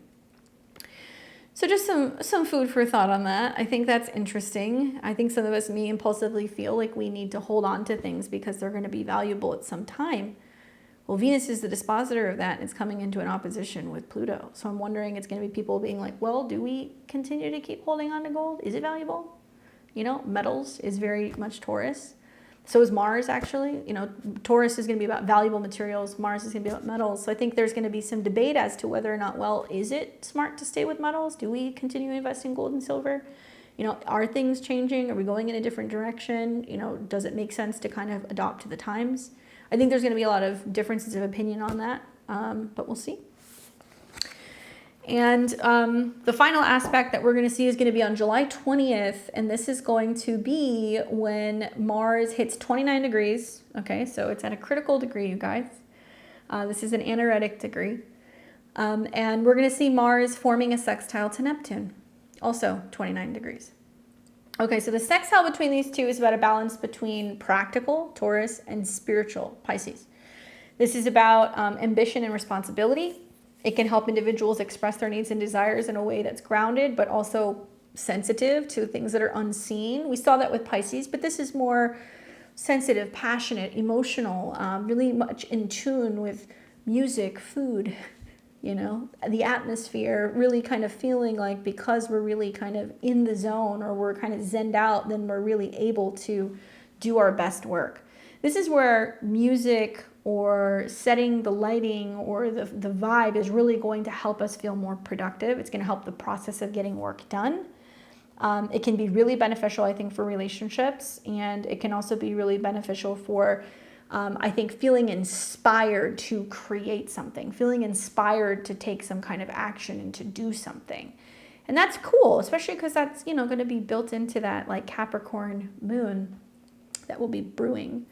So just some food for thought on that. I think that's interesting. I think some of us may impulsively feel like we need to hold on to things because they're going to be valuable at some time. Well, Venus is the dispositor of that, and it's coming into an opposition with Pluto. So I'm wondering, it's going to be people being like, well, do we continue to keep holding on to gold? Is it valuable? Metals is very much Taurus. So is Mars, actually. Taurus is going to be about valuable materials. Mars is going to be about metals. So I think there's going to be some debate as to whether or not, well, is it smart to stay with metals? Do we continue to invest in gold and silver? Are things changing? Are we going in a different direction? Does it make sense to kind of adopt to the times? I think there's going to be a lot of differences of opinion on that. but we'll see. And the final aspect that we're going to see is going to be on July 20th, and this is going to be when Mars hits 29 degrees. Okay, so it's at a critical degree, you guys. This is an anaretic degree. And we're going to see Mars forming a sextile to Neptune, also 29 degrees. Okay, so the sextile between these two is about a balance between practical, Taurus, and spiritual, Pisces. This is about ambition and responsibility. It can help individuals express their needs and desires in a way that's grounded, but also sensitive to things that are unseen. We saw that with Pisces, but this is more sensitive, passionate, emotional, really much in tune with music, food, you know, the atmosphere, really kind of feeling like because we're really kind of in the zone or we're kind of zenned out, then we're really able to do our best work. This is where music or setting the lighting or the vibe is really going to help us feel more productive. It's going to help the process of getting work done. It can be really beneficial, I think, for relationships, and it can also be really beneficial for, I think, feeling inspired to create something, feeling inspired to take some kind of action and to do something. And that's cool, especially because that's, you know, going to be built into that like Capricorn moon that will be brewing.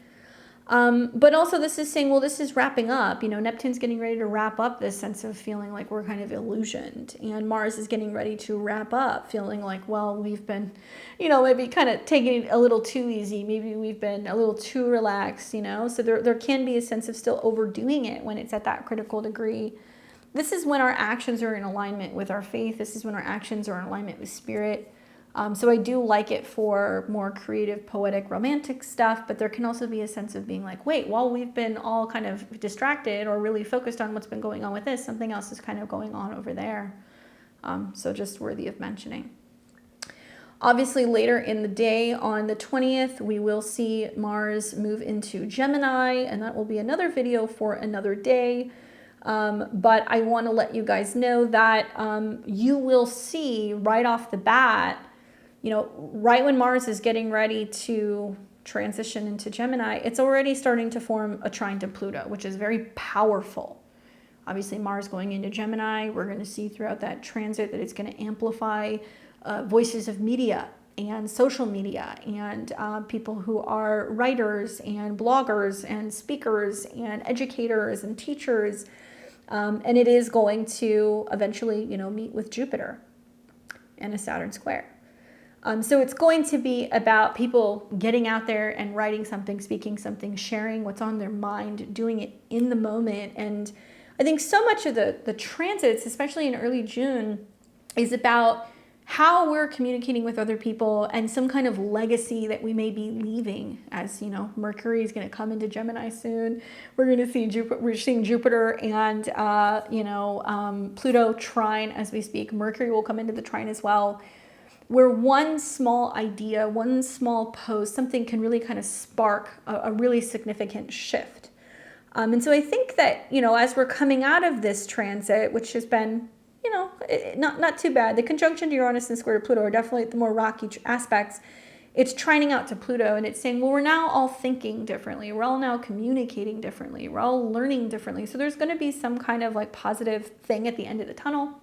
But also this is saying, well, this is wrapping up, you know, Neptune's getting ready to wrap up this sense of feeling like we're kind of illusioned, and Mars is getting ready to wrap up feeling like, well, we've been, you know, maybe kind of taking it a little too easy. Maybe we've been a little too relaxed, you know, so there can be a sense of still overdoing it when it's at that critical degree. This is when our actions are in alignment with our faith. This is when our actions are in alignment with spirit. So I do like it for more creative, poetic, romantic stuff, but there can also be a sense of being like, wait, while we've been all kind of distracted or really focused on what's been going on with this, something else is kind of going on over there. So just worthy of mentioning. Obviously, later in the day on the 20th, we will see Mars move into Gemini, and that will be another video for another day. But I want to let you guys know that you will see right off the bat, you know, right when Mars is getting ready to transition into Gemini, it's already starting to form a trine to Pluto, which is very powerful. Obviously, Mars going into Gemini, we're going to see throughout that transit that it's going to amplify voices of media and social media and people who are writers and bloggers and speakers and educators and teachers. And it is going to eventually, you know, meet with Jupiter and a Saturn square. So it's going to be about people getting out there and writing something, speaking something, sharing what's on their mind, doing it in the moment. And I think so much of the transits, especially in early June, is about how we're communicating with other people and some kind of legacy that we may be leaving. As you know, Mercury is going to come into Gemini soon. We're going to see Jupiter. We're seeing Jupiter and Pluto trine as we speak. Mercury will come into the trine as well, where one small idea, one small post, something can really kind of spark a really significant shift. And so I think that, you know, as we're coming out of this transit, which has been, you know, not too bad. The conjunction to Uranus and square to Pluto are definitely the more rocky aspects. It's trining out to Pluto, and it's saying, well, we're now all thinking differently. We're all now communicating differently. We're all learning differently. So there's going to be some kind of like positive thing at the end of the tunnel.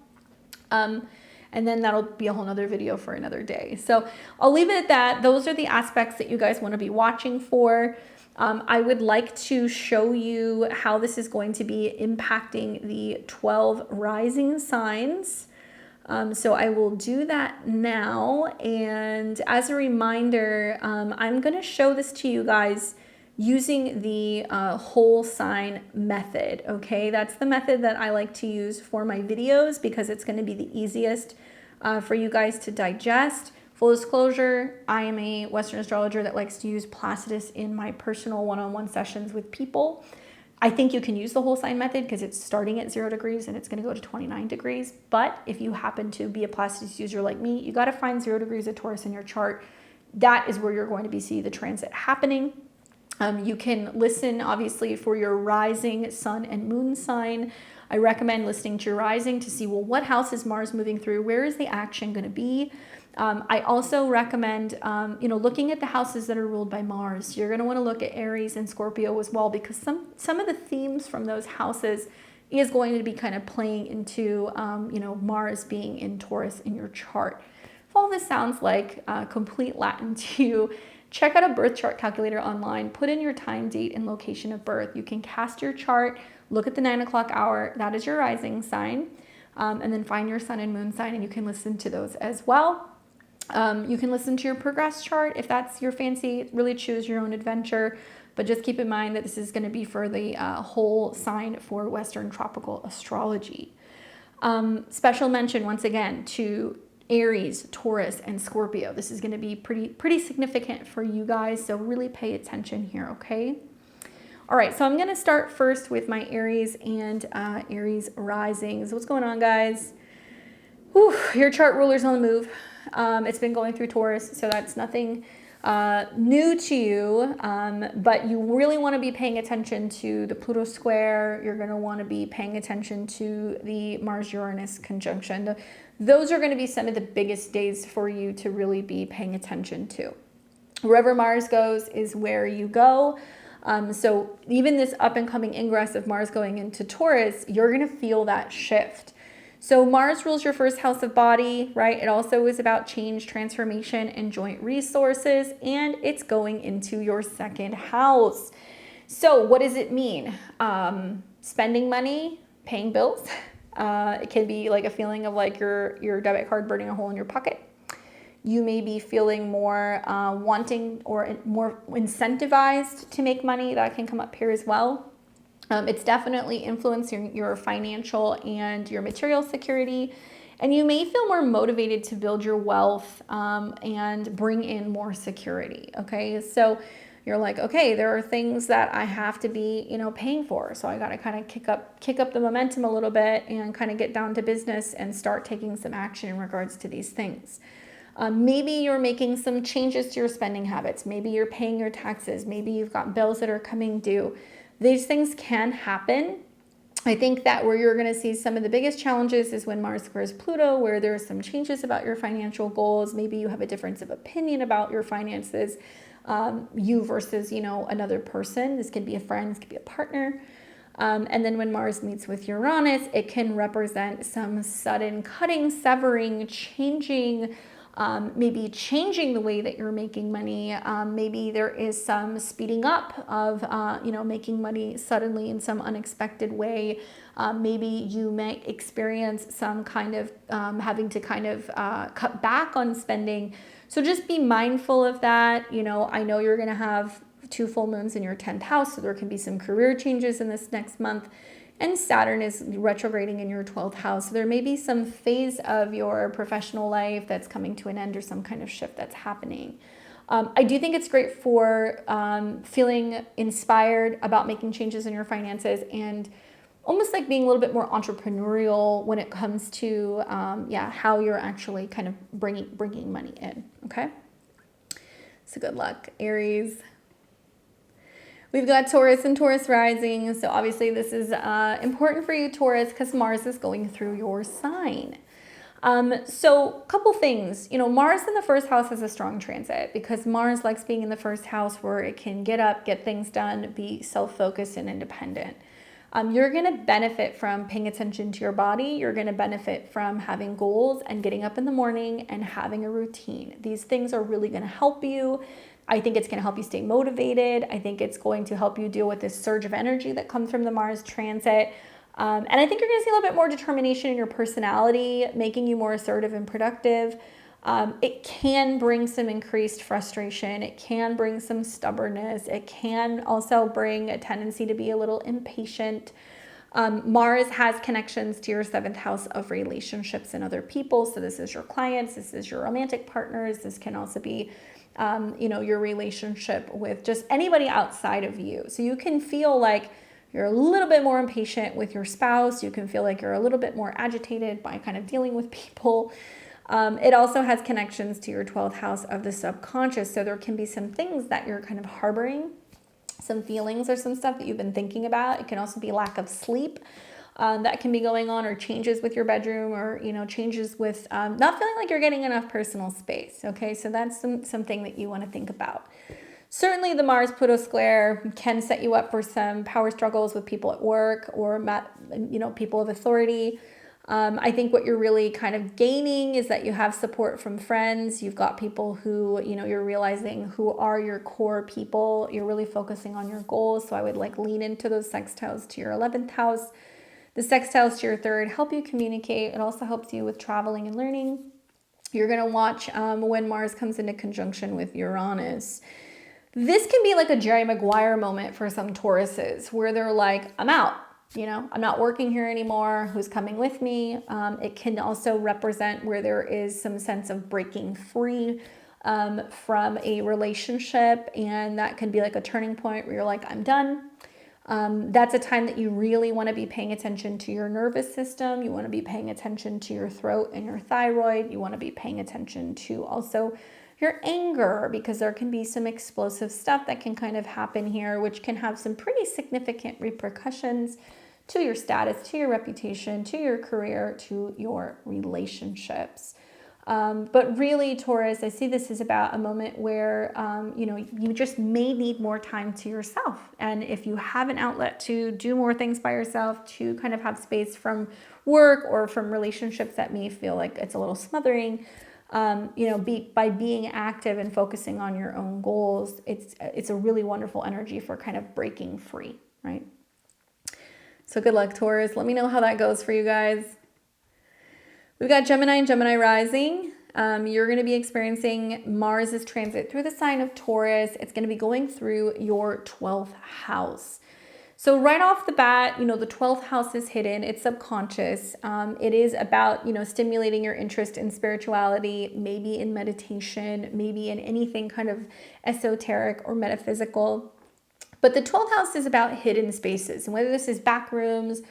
And then that'll be a whole nother video for another day. So I'll leave it at that. Those are the aspects that you guys want to be watching for. I would like to show you how this is going to be impacting the 12 rising signs. So I will do that now. And as a reminder, I'm going to show this to you guys using the whole sign method. Okay, that's the method that I like to use for my videos because it's going to be the easiest for you guys to digest. Full disclosure, I am a Western astrologer that likes to use Placidus in my personal one-on-one sessions with people. I think you can use the whole sign method because it's starting at 0 degrees and it's going to go to 29 degrees. But if you happen to be a Placidus user like me, you got to find 0 degrees of Taurus in your chart. That is where you're going to be seeing the transit happening. You can listen, obviously, for your rising sun and moon sign. I recommend listening to your rising to see, well, what house is Mars moving through? Where is the action going to be? I also recommend, looking at the houses that are ruled by Mars. You're going to want to look at Aries and Scorpio as well, because some of the themes from those houses is going to be kind of playing into, you know, Mars being in Taurus in your chart. If all this sounds like complete Latin to you, check out a birth chart calculator online, put in your time, date, and location of birth. You can cast your chart, look at the 9 o'clock hour, that is your rising sign, and then find your sun and moon sign, and you can listen to those as well. You can listen to your progress chart if that's your fancy, really choose your own adventure, but just keep in mind that this is going to be for the whole sign for Western tropical astrology. Special mention once again to Aries, Taurus, and Scorpio. This is going to be pretty significant for you guys, so really pay attention here, okay? All right, so I'm going to start first with my Aries and Aries risings. What's going on, guys? Whew, your chart ruler's on the move. It's been going through Taurus, so that's nothing new to you, but you really want to be paying attention to the Pluto square. You're going to want to be paying attention to the Mars-Uranus conjunction. Those are going to be some of the biggest days for you to really be paying attention to. Wherever Mars goes is where you go. So even this up and coming ingress of Mars going into Taurus, you're going to feel that shift. So Mars rules your first house of body, right? It also is about change, transformation, and joint resources, and it's going into your second house. So what does it mean? Spending money, paying bills. It can be like a feeling of like your debit card burning a hole in your pocket. You may be feeling more wanting or more incentivized to make money. That can come up here as well. It's definitely influencing your financial and your material security. And you may feel more motivated to build your wealth and bring in more security, okay? So you're like, okay, there are things that I have to be, you know, paying for. So I got to kind of kick up the momentum a little bit and kind of get down to business and start taking some action in regards to these things. Maybe you're making some changes to your spending habits. Maybe you're paying your taxes. Maybe you've got bills that are coming due. These things can happen. I think that where you're going to see some of the biggest challenges is when Mars squares Pluto, where there are some changes about your financial goals. Maybe you have a difference of opinion about your finances, you versus, you know, another person. This could be a friend, this could be a partner. And then when Mars meets with Uranus, it can represent some sudden cutting, severing, changing, maybe changing the way that you're making money. Maybe there is some speeding up of, you know, making money suddenly in some unexpected way. Maybe you may experience some kind of having to kind of cut back on spending. So just be mindful of that. You know, I know you're going to have 2 full moons in your 10th house, so there can be some career changes in this next month. And Saturn is retrograding in your 12th house. So there may be some phase of your professional life that's coming to an end or some kind of shift that's happening. I do think it's great for feeling inspired about making changes in your finances and almost like being a little bit more entrepreneurial when it comes to, how you're actually kind of bringing money in, okay? So good luck, Aries. We've got Taurus and Taurus rising. So obviously this is important for you, Taurus, because Mars is going through your sign. So a couple things, you know, Mars in the first house has a strong transit because Mars likes being in the first house where it can get up, get things done, be self-focused and independent. You're going to benefit from paying attention to your body. You're going to benefit from having goals and getting up in the morning and having a routine. These things are really going to help you. I think it's going to help you stay motivated. I think it's going to help you deal with this surge of energy that comes from the Mars transit. And I think you're going to see a little bit more determination in your personality, making you more assertive and productive. It can bring some increased frustration. It can bring some stubbornness. It can also bring a tendency to be a little impatient. Mars has connections to your 7th house of relationships and other people. So this is your clients. This is your romantic partners. This can also be your relationship with just anybody outside of you. So you can feel like you're a little bit more impatient with your spouse. You can feel like you're a little bit more agitated by kind of dealing with people. It also has connections to your 12th house of the subconscious. So there can be some things that you're kind of harboring, some feelings or some stuff that you've been thinking about. It can also be lack of sleep. That can be going on, or changes with your bedroom, or changes with not feeling like you're getting enough personal space. Okay, so that's something that you want to think about. Certainly the Mars-Pluto square can set you up for some power struggles with people at work or, people of authority. I think what you're really kind of gaining is that you have support from friends. You've got people who, you're realizing who are your core people. You're really focusing on your goals. So I would lean into those sextiles to your 11th house. The sextiles to your 3rd help you communicate. It also helps you with traveling and learning. You're going to watch when Mars comes into conjunction with Uranus. This can be like a Jerry Maguire moment for some Tauruses where they're like, I'm out. I'm not working here anymore. Who's coming with me? It can also represent where there is some sense of breaking free from a relationship. And that can be like a turning point where you're like, I'm done. That's a time that you really want to be paying attention to your nervous system. You want to be paying attention to your throat and your thyroid. You want to be paying attention to also your anger, because there can be some explosive stuff that can kind of happen here, which can have some pretty significant repercussions to your status, to your reputation, to your career, to your relationships. But really, Taurus, I see this as about a moment where, you just may need more time to yourself. And if you have an outlet to do more things by yourself, to kind of have space from work or from relationships that may feel like it's a little smothering, by being active and focusing on your own goals, it's a really wonderful energy for kind of breaking free, right? So good luck, Taurus. Let me know how that goes for you guys. We've got Gemini and Gemini rising. You're going to be experiencing Mars's transit through the sign of Taurus. It's going to be going through your 12th house. So right off the bat, the 12th house is hidden. It's subconscious. It is about, stimulating your interest in spirituality, maybe in meditation, maybe in anything kind of esoteric or metaphysical. But the 12th house is about hidden spaces. And whether this is back rooms,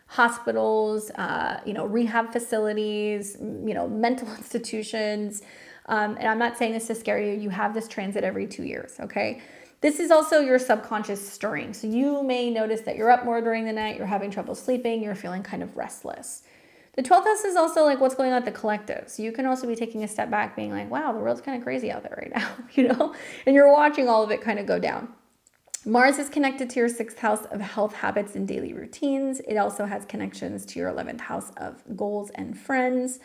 hospitals, rehab facilities, mental institutions. And I'm not saying this to scare you. You have this transit every 2 years, okay? This is also your subconscious stirring. So you may notice that you're up more during the night, you're having trouble sleeping, you're feeling kind of restless. The 12th house is also like what's going on at the collective. So you can also be taking a step back being like, wow, the world's kind of crazy out there right now, and you're watching all of it kind of go down. Mars is connected to your 6th house of health habits and daily routines. It also has connections to your 11th house of goals and friends.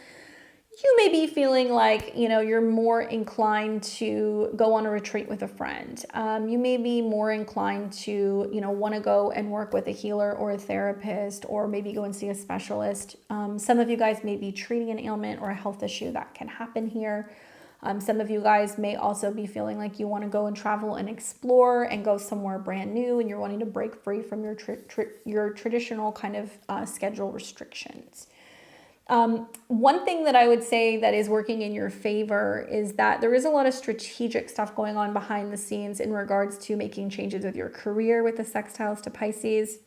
You may be feeling like, you're more inclined to go on a retreat with a friend. You may be more inclined to, want to go and work with a healer or a therapist, or maybe go and see a specialist. Some of you guys may be treating an ailment or a health issue that can happen here. Some of you guys may also be feeling like you want to go and travel and explore and go somewhere brand new, and you're wanting to break free from your traditional kind of schedule restrictions. One thing that I would say that is working in your favor is that there is a lot of strategic stuff going on behind the scenes in regards to making changes with your career with the sextiles to Pisces.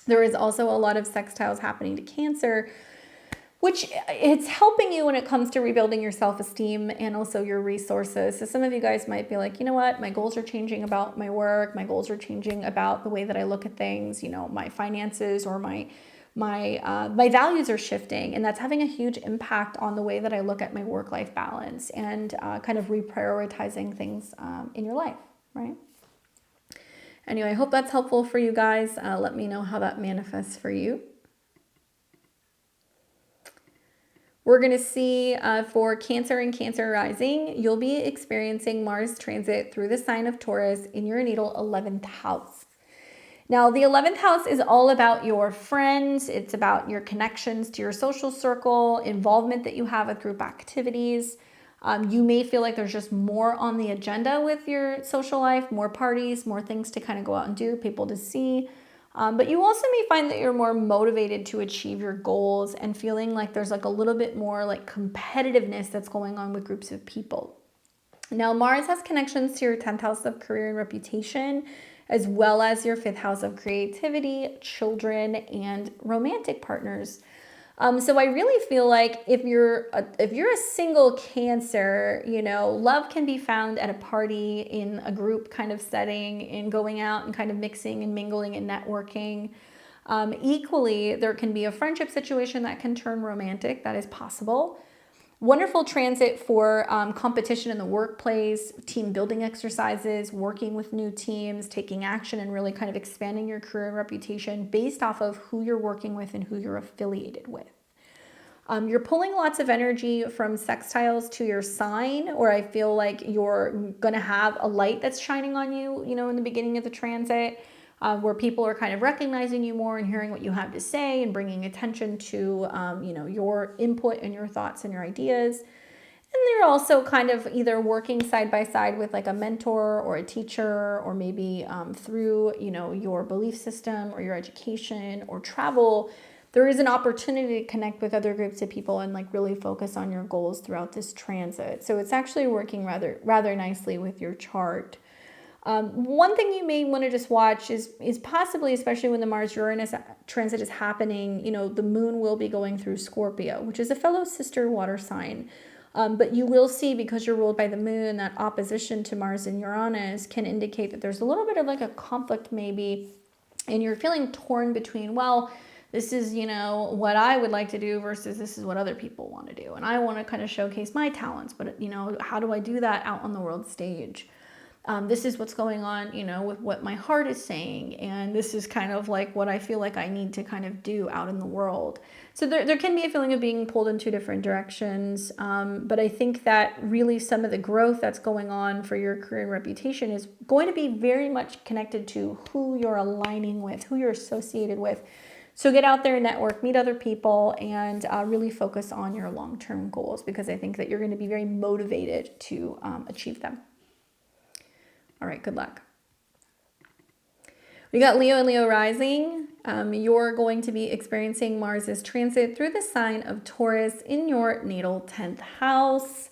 There is also a lot of sextiles happening to Cancer, which it's helping you when it comes to rebuilding your self-esteem and also your resources. So some of you guys might be like, you know what, my goals are changing about my work. My goals are changing about the way that I look at things, my finances or my values are shifting, and that's having a huge impact on the way that I look at my work-life balance and kind of reprioritizing things in your life, right? Anyway, I hope that's helpful for you guys. Let me know how that manifests for you. We're going to see for Cancer and Cancer rising, you'll be experiencing Mars transit through the sign of Taurus in your natal 11th house. Now, the 11th house is all about your friends. It's about your connections to your social circle, involvement that you have with group activities. You may feel like there's just more on the agenda with your social life, more parties, more things to kind of go out and do, people to see. But you also may find that you're more motivated to achieve your goals and feeling like there's like a little bit more like competitiveness that's going on with groups of people. Now, Mars has connections to your 10th house of career and reputation, as well as your 5th house of creativity, children, and romantic partners. So I really feel like if you're a single Cancer, love can be found at a party, in a group kind of setting, in going out and kind of mixing and mingling and networking. Equally, there can be a friendship situation that can turn romantic. That is possible. Wonderful transit for competition in the workplace, team building exercises, working with new teams, taking action, and really kind of expanding your career and reputation based off of who you're working with and who you're affiliated with. You're pulling lots of energy from sextiles to your sign, or I feel like you're going to have a light that's shining on you, in the beginning of the transit, where people are kind of recognizing you more and hearing what you have to say and bringing attention to, your input and your thoughts and your ideas. And they're also kind of either working side by side with like a mentor or a teacher, or maybe through, your belief system or your education or travel. There is an opportunity to connect with other groups of people and like really focus on your goals throughout this transit. So it's actually working rather nicely with your chart. One thing you may want to just watch is possibly, especially when the Mars-Uranus transit is happening, the moon will be going through Scorpio, which is a fellow sister water sign. But you will see, because you're ruled by the moon, that opposition to Mars and Uranus can indicate that there's a little bit of like a conflict maybe, and you're feeling torn between, well, this is, what I would like to do versus this is what other people want to do. And I want to kind of showcase my talents, but, how do I do that out on the world stage? This is what's going on, with what my heart is saying. And this is kind of like what I feel like I need to kind of do out in the world. So there can be a feeling of being pulled in two different directions. But I think that really some of the growth that's going on for your career and reputation is going to be very much connected to who you're aligning with, who you're associated with. So get out there, network, meet other people, and really focus on your long-term goals, because I think that you're going to be very motivated to achieve them. All right, good luck. We got Leo and Leo rising. You're going to be experiencing Mars's transit through the sign of Taurus in your natal 10th house.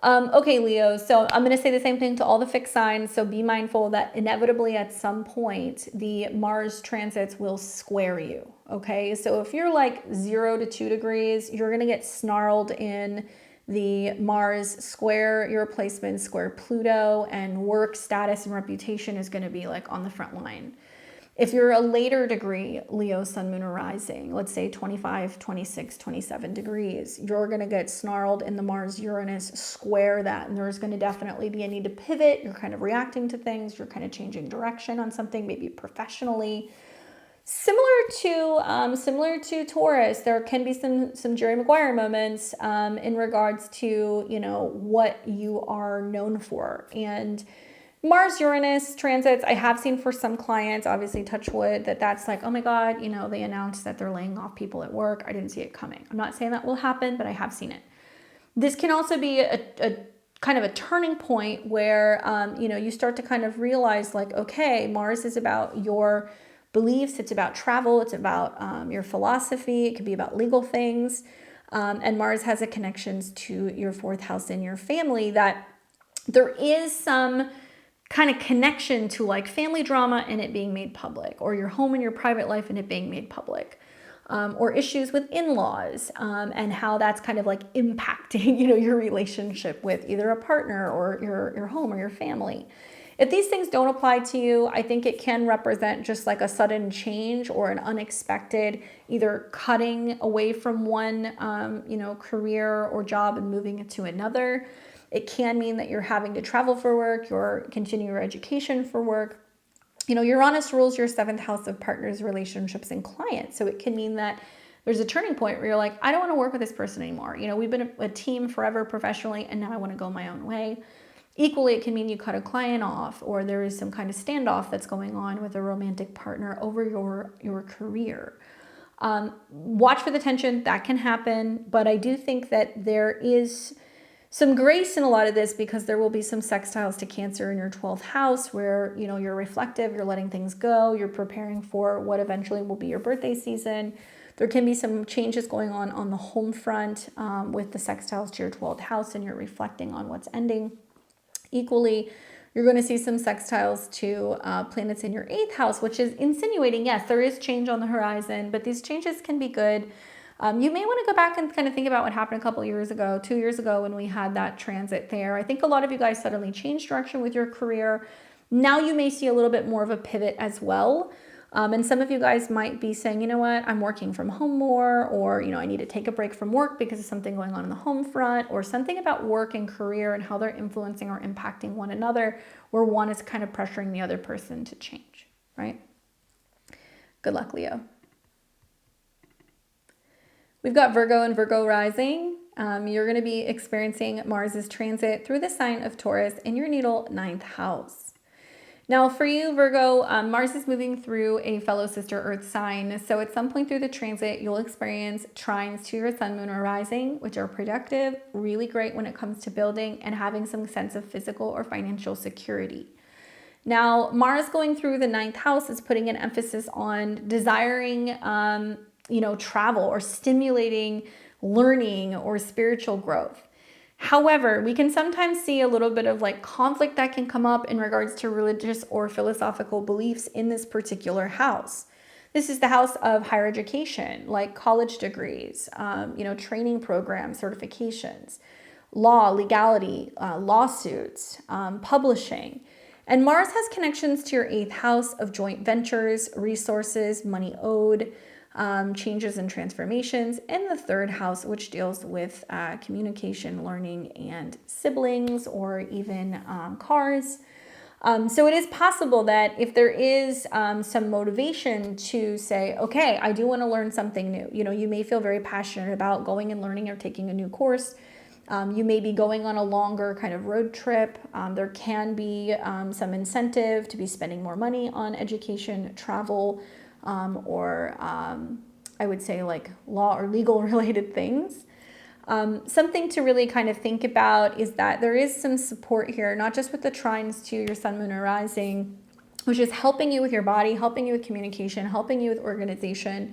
Okay, Leo, so I'm going to say the same thing to all the fixed signs. So be mindful that inevitably at some point, the Mars transits will square you. Okay, so if you're like 0 to 2 degrees, you're going to get snarled in the Mars square your placement, square Pluto, and work status and reputation is going to be like on the front line. If you're a later degree, Leo, Sun, Moon, or Rising, let's say 25, 26, 27 degrees, you're going to get snarled in the Mars-Uranus square that, and there's going to definitely be a need to pivot. You're kind of reacting to things. You're kind of changing direction on something, maybe professionally. Similar to Taurus, there can be some Jerry Maguire moments in regards to, what you are known for. And Mars-Uranus transits, I have seen for some clients, obviously touch wood, that's like, oh my God, they announced that they're laying off people at work. I didn't see it coming. I'm not saying that will happen, but I have seen it. This can also be a kind of a turning point where, you start to kind of realize like, okay, Mars is about your beliefs. It's about travel. It's about your philosophy. It could be about legal things. And Mars has a connections to your 4th house in your family, that there is some kind of connection to like family drama and it being made public, or your home and your private life and it being made public, or issues with in-laws, and how that's kind of like impacting, your relationship with either a partner or your home or your family. If these things don't apply to you, I think it can represent just like a sudden change or an unexpected, either cutting away from one, career or job and moving it to another. It can mean that you're having to travel for work, or continue your education for work. Uranus rules your 7th house of partners, relationships, and clients. So it can mean that there's a turning point where you're like, I don't want to work with this person anymore. We've been a team forever professionally, and now I want to go my own way. Equally, it can mean you cut a client off, or there is some kind of standoff that's going on with a romantic partner over your career. Watch for the tension. That can happen. But I do think that there is some grace in a lot of this, because there will be some sextiles to Cancer in your 12th house where, you're reflective, you're letting things go, you're preparing for what eventually will be your birthday season. There can be some changes going on the home front with the sextiles to your 12th house, and you're reflecting on what's ending. Equally, you're going to see some sextiles to planets in your 8th house, which is insinuating, yes, there is change on the horizon, but these changes can be good. You may want to go back and kind of think about what happened a couple years ago, 2 years ago, when we had that transit there. I think a lot of you guys suddenly changed direction with your career. Now you may see a little bit more of a pivot as well. And some of you guys might be saying, you know what, I'm working from home more, or, I need to take a break from work because of something going on in the home front, or something about work and career and how they're influencing or impacting one another, where one is kind of pressuring the other person to change, right? Good luck, Leo. We've got Virgo and Virgo rising. You're going to be experiencing Mars's transit through the sign of Taurus in your natal 9th house. Now for you, Virgo, Mars is moving through a fellow sister Earth sign. So at some point through the transit, you'll experience trines to your sun, moon, or rising, which are productive, really great when it comes to building and having some sense of physical or financial security. Now, Mars going through the 9th house is putting an emphasis on desiring, travel or stimulating learning or spiritual growth. However, we can sometimes see a little bit of like conflict that can come up in regards to religious or philosophical beliefs in this particular house. This is the house of higher education, like college degrees, training programs, certifications, law, legality, lawsuits, publishing. And Mars has connections to your 8th house of joint ventures, resources, money owed, changes and transformations, and the 3rd house, which deals with communication, learning, and siblings, or even cars. So it is possible that if there is some motivation to say, okay, I do want to learn something new. You may feel very passionate about going and learning or taking a new course. You may be going on a longer kind of road trip. There can be some incentive to be spending more money on education, travel, or I would say like law or legal related things. Something to really kind of think about is that there is some support here, not just with the trines to your sun, moon, or rising, which is helping you with your body, helping you with communication, helping you with organization,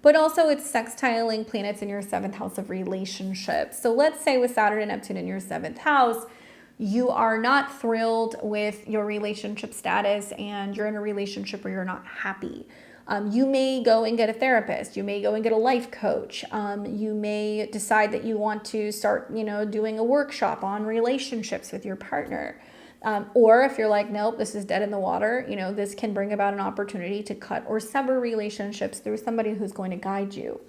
but also it's sextiling planets in your 7th house of relationships. So let's say with Saturn and Neptune in your 7th house, you are not thrilled with your relationship status and you're in a relationship where you're not happy. You may go and get a therapist. You may go and get a life coach. You may decide that you want to start, doing a workshop on relationships with your partner. Or if you're like, nope, this is dead in the water, this can bring about an opportunity to cut or sever relationships through somebody who's going to guide you.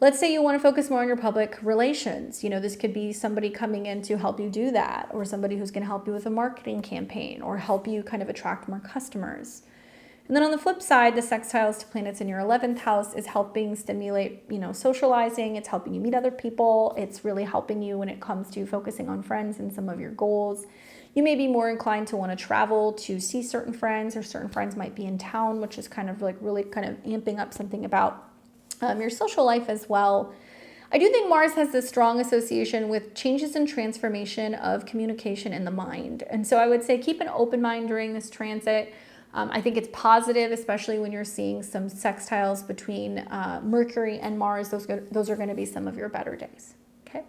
Let's say you want to focus more on your public relations. This could be somebody coming in to help you do that, or somebody who's going to help you with a marketing campaign or help you kind of attract more customers. And then on the flip side, the sextiles to planets in your 11th house is helping stimulate, socializing. It's helping you meet other people. It's really helping you when it comes to focusing on friends and some of your goals. You may be more inclined to want to travel to see certain friends, or certain friends might be in town, which is kind of like really kind of amping up something about your social life as well. I do think Mars has this strong association with changes and transformation of communication in the mind. And so I would say keep an open mind during this transit. I think it's positive, especially when you're seeing some sextiles between Mercury and Mars. Those are going to be some of your better days. Okay?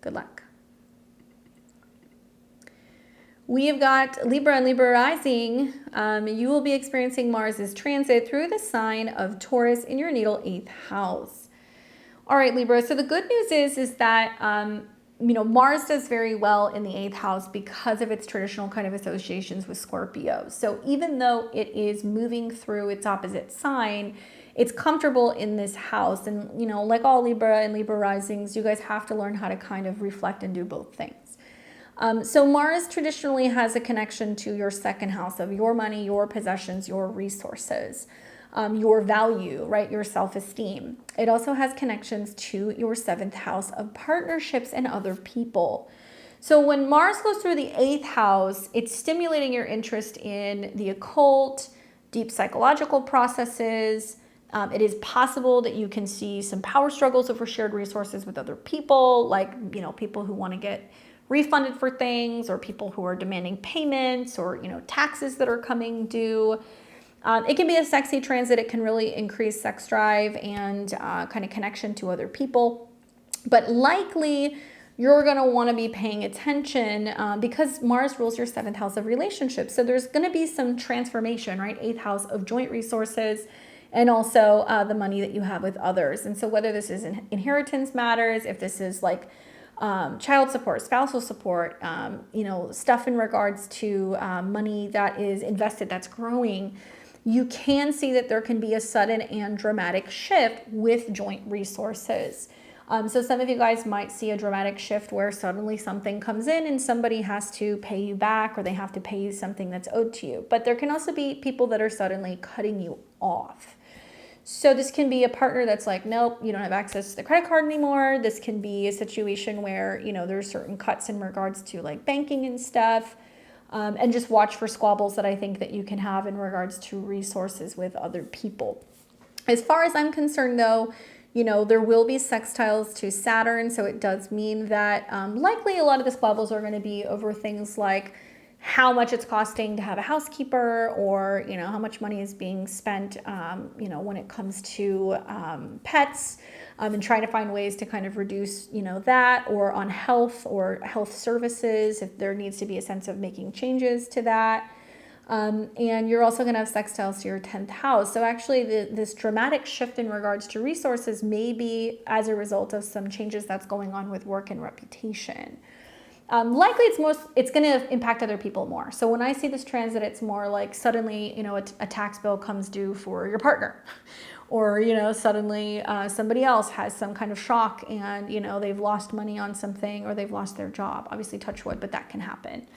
Good luck. We have got Libra and Libra rising. You will be experiencing Mars's transit through the sign of Taurus in your natal 8th house. All right, Libra. So the good news is that Mars does very well in the 8th house because of its traditional kind of associations with Scorpio. So even though it is moving through its opposite sign, it's comfortable in this house. And, like all Libra and Libra risings, you guys have to learn how to kind of reflect and do both things. So Mars traditionally has a connection to your 2nd house of your money, your possessions, your resources. Your value, right? Your self-esteem. It also has connections to your 7th house of partnerships and other people. So when Mars goes through the 8th house, it's stimulating your interest in the occult, deep psychological processes. It is possible that you can see some power struggles over shared resources with other people, like, people who want to get refunded for things, or people who are demanding payments, or, taxes that are coming due. It can be a sexy transit. It can really increase sex drive and kind of connection to other people. But likely you're going to want to be paying attention because Mars rules your 7th house of relationships. So there's going to be some transformation, right? 8th house of joint resources, and also the money that you have with others. And so whether this is inheritance matters, if this is like child support, spousal support, stuff in regards to money that is invested, that's growing. you can see that there can be a sudden and dramatic shift with joint resources. So some of you guys might see a dramatic shift where suddenly something comes in and somebody has to pay you back, or they have to pay you something that's owed to you. But there can also be people that are suddenly cutting you off. So this can be a partner that's like, nope, you don't have access to the credit card anymore. This can be a situation where, you know, there's certain cuts in regards to like banking and stuff. And just watch for squabbles that I think that you can have in regards to resources with other people. As far as I'm concerned though, you know, there will be sextiles to Saturn. So it does mean that likely a lot of the squabbles are going to be over things like how much it's costing to have a housekeeper, or, you know, how much money is being spent, you know, when it comes to pets, and trying to find ways to kind of reduce, you know, that, or on health or health services, if there needs to be a sense of making changes to that. And you're also going to have sextiles to your 10th house. So actually this dramatic shift in regards to resources may be as a result of some changes that's going on with work and reputation. Likely it's going to impact other people more. So when I see this transit, it's more like suddenly, you know, a tax bill comes due for your partner, or, you know, suddenly somebody else has some kind of shock and, you know, they've lost money on something, or they've lost their job. Obviously touch wood, but that can happen.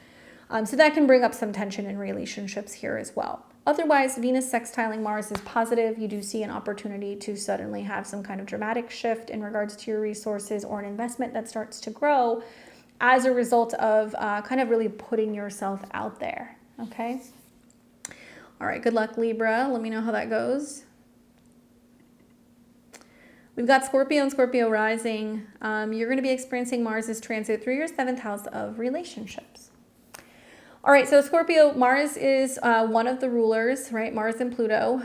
So that can bring up some tension in relationships here as well. Otherwise, Venus sextiling Mars is positive. You do see an opportunity to suddenly have some kind of dramatic shift in regards to your resources, or an investment that starts to grow as a result of kind of really putting yourself out there, okay? All right, good luck, Libra. Let me know how that goes. We've got Scorpio and Scorpio rising. You're going to be experiencing Mars's transit through your 7th house of relationships. All right, so Scorpio, Mars is one of the rulers, right? Mars and Pluto.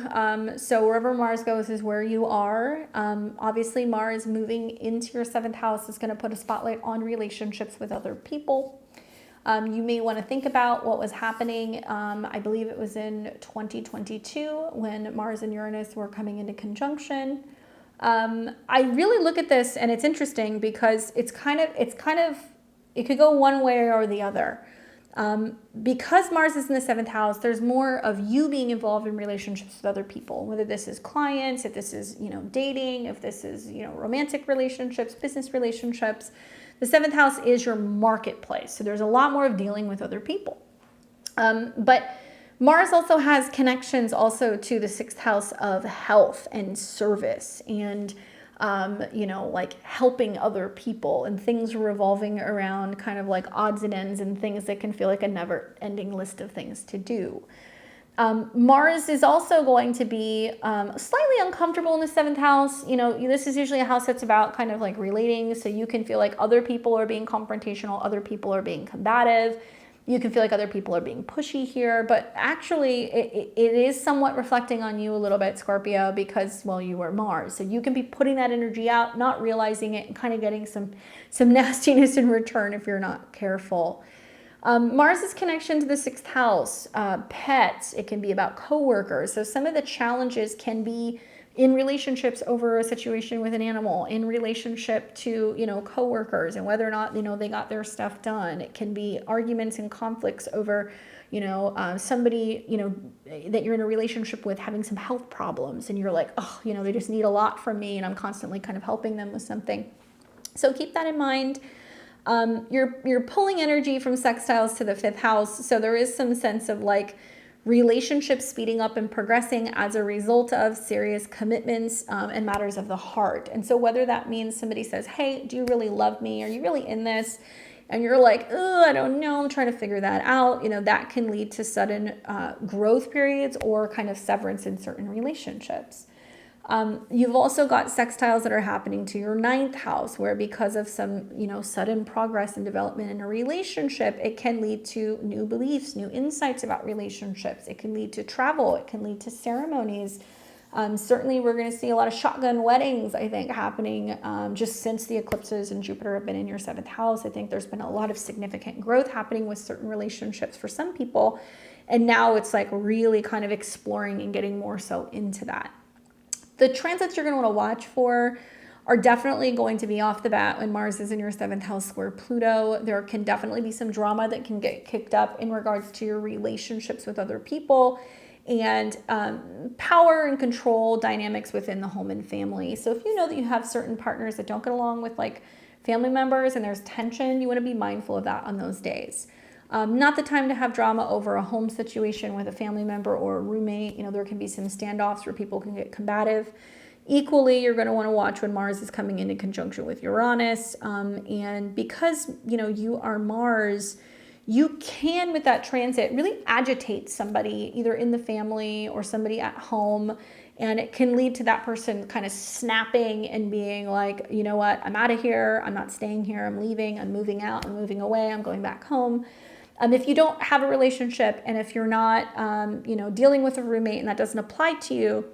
So wherever Mars goes is where you are. Obviously, Mars moving into your 7th house is going to put a spotlight on relationships with other people. You may want to think about what was happening. I believe it was in 2022 when Mars and Uranus were coming into conjunction. I really look at this, and it's interesting because it could go one way or the other. Because Mars is in the 7th house, there's more of you being involved in relationships with other people, whether this is clients, if this is, you know, dating, if this is, you know, romantic relationships, business relationships. The 7th house is your marketplace. So there's a lot more of dealing with other people. But Mars also has connections also to the 6th house of health and service, and you know, like helping other people, and things revolving around kind of like odds and ends and things that can feel like a never-ending list of things to do. Mars is also going to be slightly uncomfortable in the 7th house. You know, this is usually a house that's about kind of like relating, so you can feel like other people are being confrontational, other people are being combative. You can feel like other people are being pushy here, but actually it is somewhat reflecting on you a little bit, Scorpio, because, well, you are Mars. So you can be putting that energy out, not realizing it, and kind of getting some nastiness in return if you're not careful. Mars's connection to the 6th house, pets, it can be about coworkers. So some of the challenges can be in relationships over a situation with an animal, in relationship to, you know, coworkers, and whether or not, you know, they got their stuff done. It can be arguments and conflicts over, you know, somebody, you know, that you're in a relationship with having some health problems, and you're like, oh, you know, they just need a lot from me, and I'm constantly kind of helping them with something. So keep that in mind. You're pulling energy from sextiles to the 5th house. So there is some sense of like relationships speeding up and progressing as a result of serious commitments and matters of the heart. And so whether that means somebody says, hey, do you really love me? Are you really in this? And you're like, oh, I don't know, I'm trying to figure that out. You know, that can lead to sudden growth periods or kind of severance in certain relationships. You've also got sextiles that are happening to your 9th house, where because of some, you know, sudden progress and development in a relationship, it can lead to new beliefs, new insights about relationships. It can lead to travel. It can lead to ceremonies. Certainly, we're going to see a lot of shotgun weddings, I think, happening just since the eclipses and Jupiter have been in your 7th house. I think there's been a lot of significant growth happening with certain relationships for some people. And now it's like really kind of exploring and getting more so into that. The transits you're going to want to watch for are definitely going to be off the bat when Mars is in your 7th house square Pluto. There can definitely be some drama that can get kicked up in regards to your relationships with other people. and power and control dynamics within the home and family. So if you know that you have certain partners that don't get along with like family members and there's tension, you want to be mindful of that on those days. Not the time to have drama over a home situation with a family member or a roommate. You know, there can be some standoffs where people can get combative. Equally, you're going to want to watch when Mars is coming into conjunction with Uranus. And because, you know, you are Mars, you can, with that transit, really agitate somebody either in the family or somebody at home. And it can lead to that person kind of snapping and being like, you know what, I'm out of here. I'm not staying here. I'm leaving. I'm moving out. I'm moving away. I'm going back home. If you don't have a relationship and if you're not, you know, dealing with a roommate and that doesn't apply to you,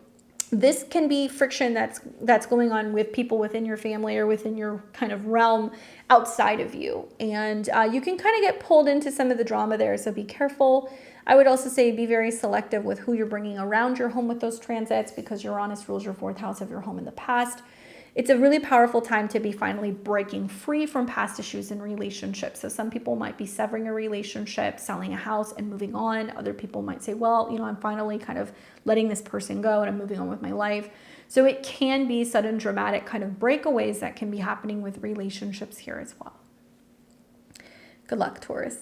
this can be friction that's going on with people within your family or within your kind of realm outside of you. And you can kind of get pulled into some of the drama there, so be careful. I would also say be very selective with who you're bringing around your home with those transits, because Uranus rules your 4th house of your home in the past. It's a really powerful time to be finally breaking free from past issues in relationships. So some people might be severing a relationship, selling a house and moving on. Other people might say, well, you know, I'm finally kind of letting this person go and I'm moving on with my life. So it can be sudden dramatic kind of breakaways that can be happening with relationships here as well. Good luck, Taurus.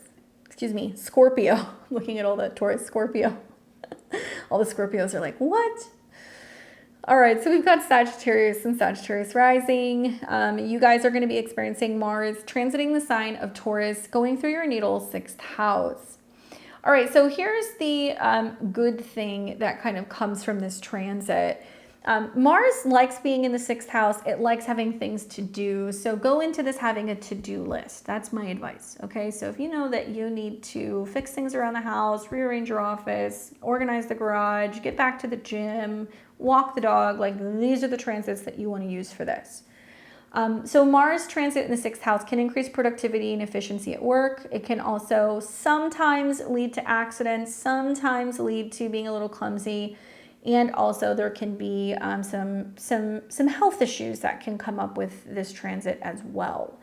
Excuse me, Scorpio. Looking at all the Taurus, Scorpio. All the Scorpios are like, what? All right, so we've got Sagittarius and Sagittarius rising. You guys are going to be experiencing Mars transiting the sign of Taurus, going through your natal 6th house. All right, so here's the good thing that kind of comes from this transit. Mars likes being in the 6th house. It likes having things to do. So go into this having a to-do list. That's my advice, okay? So if you know that you need to fix things around the house, rearrange your office, organize the garage, get back to the gym, walk the dog, like these are the transits that you want to use for this. So Mars transit in the 6th house can increase productivity and efficiency at work. It can also sometimes lead to accidents, sometimes lead to being a little clumsy. And also there can be some health issues that can come up with this transit as well.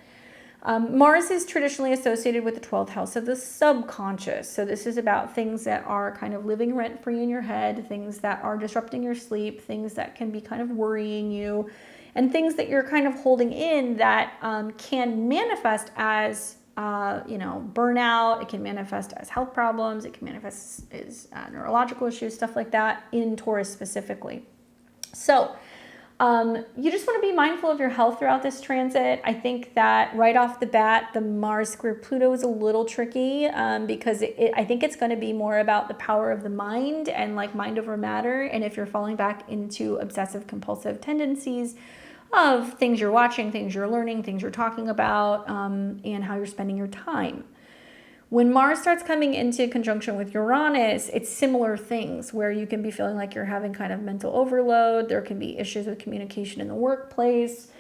Mars is traditionally associated with the 12th house of the subconscious. So this is about things that are kind of living rent-free in your head, things that are disrupting your sleep, things that can be kind of worrying you, and things that you're kind of holding in that can manifest as you know, burnout. It can manifest as health problems. It can manifest as neurological issues, stuff like that in Taurus specifically. So you just want to be mindful of your health throughout this transit. I think that right off the bat, the Mars square Pluto is a little tricky because I think it's going to be more about the power of the mind and like mind over matter. And if you're falling back into obsessive compulsive tendencies of things you're watching, things you're learning, things you're talking about, and how you're spending your time. When Mars starts coming into conjunction with Uranus, it's similar things where you can be feeling like you're having kind of mental overload. There can be issues with communication in the workplace.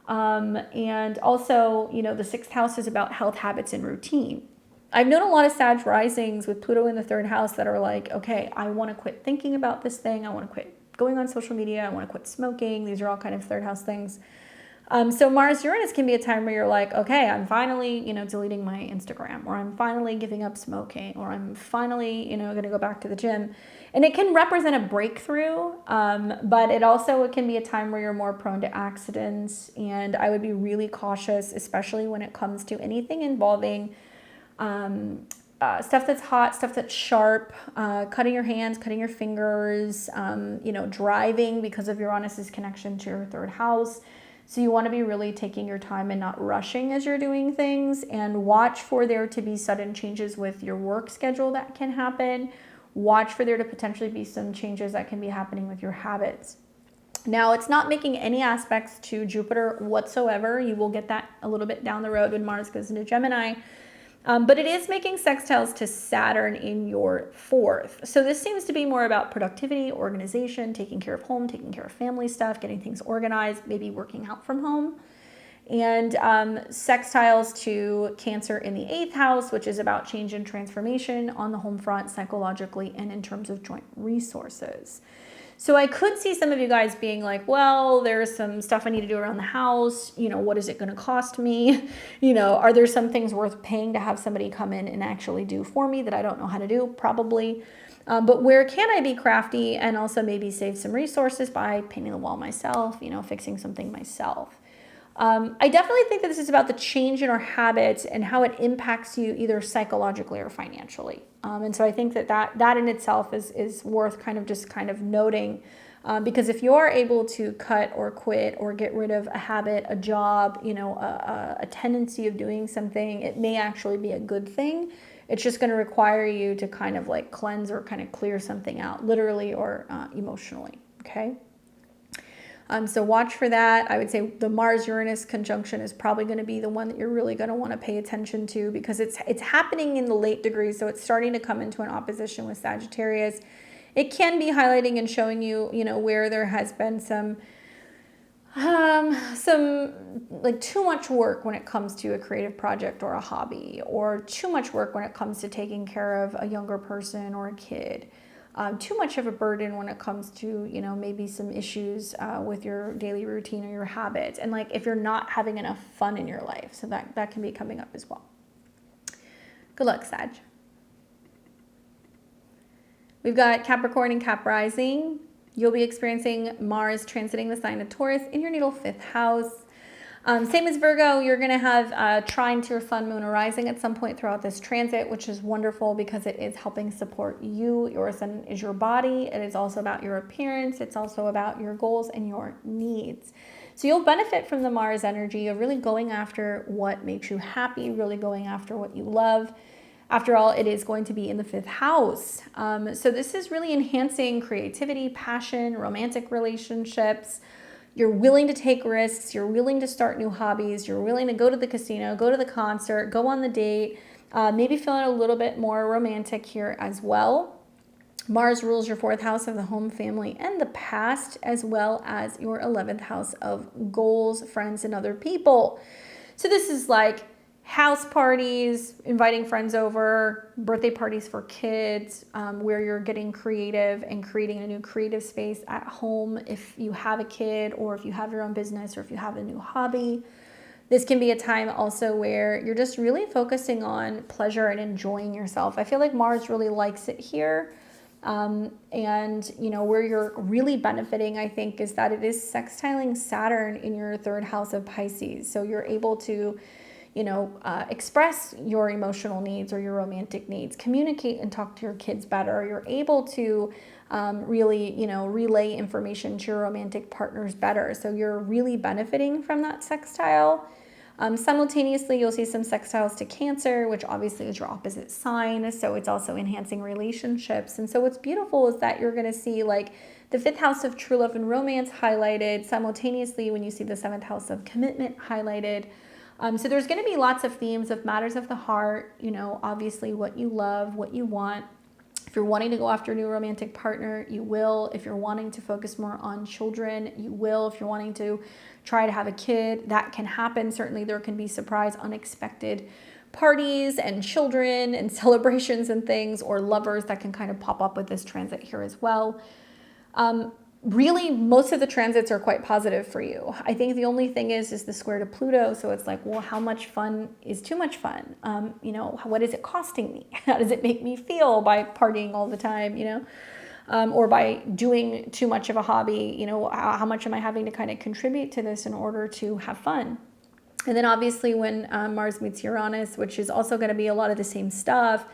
And also, you know, the 6th house is about health habits and routine. I've known a lot of Sag risings with Pluto in the 3rd house that are like, okay, I want to quit thinking about this thing. I want to quit going on social media. I want to quit smoking. These are all kind of 3rd house things. So Mars Uranus can be a time where you're like, okay, I'm finally, you know, deleting my Instagram, or I'm finally giving up smoking, or I'm finally, you know, going to go back to the gym. And it can represent a breakthrough, but it can be a time where you're more prone to accidents. And I would be really cautious, especially when it comes to anything involving stuff that's hot, stuff that's sharp, cutting your hands, cutting your fingers, you know, driving because of Uranus's connection to your 3rd house. So you want to be really taking your time and not rushing as you're doing things, and watch for there to be sudden changes with your work schedule that can happen. Watch for there to potentially be some changes that can be happening with your habits. Now, it's not making any aspects to Jupiter whatsoever. You will get that a little bit down the road when Mars goes into Gemini. But it is making sextiles to Saturn in your 4th. So this seems to be more about productivity, organization, taking care of home, taking care of family stuff, getting things organized, maybe working out from home. And sextiles to Cancer in the 8th house, which is about change and transformation on the home front, psychologically, and in terms of joint resources. So I could see some of you guys being like, well, there's some stuff I need to do around the house. You know, what is it going to cost me? You know, are there some things worth paying to have somebody come in and actually do for me that I don't know how to do? Probably. But where can I be crafty and also maybe save some resources by painting the wall myself, fixing something myself? I definitely think that this is about the change in our habits and how it impacts you either psychologically or financially. And so I think that in itself is worth kind of noting, because if you are able to cut or quit or get rid of a habit, a job, a tendency of doing something, it may actually be a good thing. It's just going to require you to kind of like cleanse or kind of clear something out, literally or emotionally. Okay. So watch for that. I would say the Mars-Uranus conjunction is probably going to be the one that you're really going to want to pay attention to, because it's happening in the late degrees. So it's starting to come into an opposition with Sagittarius. It can be highlighting and showing you, where there has been some like too much work when it comes to a creative project or a hobby, or too much work when it comes to taking care of a younger person or a kid. Too much of a burden when it comes to, maybe some issues with your daily routine or your habits. And like if you're not having enough fun in your life. So that can be coming up as well. Good luck, Sag. We've got Capricorn and Cap rising. You'll be experiencing Mars transiting the sign of Taurus in your natal 5th house. Same as Virgo, you're going to have trine to your sun, moon, or rising at some point throughout this transit, which is wonderful because it is helping support you. Your sun is your body. It is also about your appearance. It's also about your goals and your needs. So you'll benefit from the Mars energy of really going after what makes you happy, really going after what you love. After all, it is going to be in the 5th house. So this is really enhancing creativity, passion, romantic relationships. You're willing to take risks. You're willing to start new hobbies. You're willing to go to the casino, go to the concert, go on the date, maybe feeling a little bit more romantic here as well. Mars rules your 4th house of the home, family, and the past, as well as your 11th house of goals, friends, and other people. So this is like house parties, inviting friends over, birthday parties for kids, where you're getting creative and creating a new creative space at home if you have a kid, or if you have your own business, or if you have a new hobby. This can be a time also where you're just really focusing on pleasure and enjoying yourself. I feel like Mars really likes it here. And where you're really benefiting, I think, is that it is sextiling Saturn in your 3rd house of Pisces. So you're able to express your emotional needs or your romantic needs, communicate and talk to your kids better. You're able to really, relay information to your romantic partners better. So you're really benefiting from that sextile. Simultaneously, you'll see some sextiles to Cancer, which obviously is your opposite sign. So it's also enhancing relationships. And so what's beautiful is that you're going to see like the 5th house of true love and romance highlighted simultaneously when you see the 7th house of commitment highlighted. So there's going to be lots of themes of matters of the heart, obviously what you love, what you want. If you're wanting to go after a new romantic partner, you will. If you're wanting to focus more on children, you will. If you're wanting to try to have a kid, that can happen. Certainly there can be surprise, unexpected parties and children and celebrations and things, or lovers that can kind of pop up with this transit here as well. Really, most of the transits are quite positive for you. I think the only thing is the square to Pluto. So it's like, well, how much fun is too much fun? What is it costing me? How does it make me feel by partying all the time, or by doing too much of a hobby? How much am I having to kind of contribute to this in order to have fun? And then obviously when Mars meets Uranus, which is also going to be a lot of the same stuff,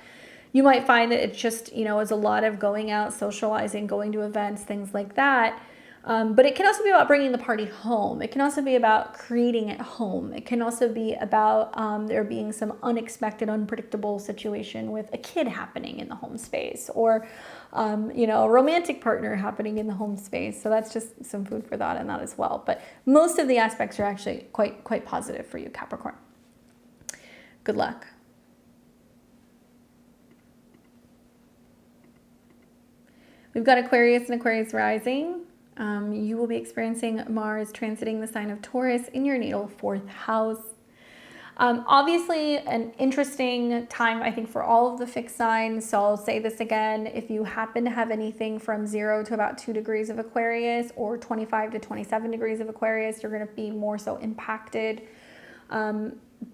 you might find that it's just, is a lot of going out, socializing, going to events, things like that. But it can also be about bringing the party home. It can also be about creating at home. It can also be about there being some unexpected, unpredictable situation with a kid happening in the home space, or, a romantic partner happening in the home space. So that's just some food for thought in that as well. But most of the aspects are actually quite positive for you, Capricorn. Good luck. We've got Aquarius and Aquarius rising. You will be experiencing Mars transiting the sign of Taurus in your natal 4th house. Obviously an interesting time, I think, for all of the fixed signs. So I'll say this again, if you happen to have anything from 0 to about 2 degrees of Aquarius, or 25 to 27 degrees of Aquarius, you're going to be more so impacted.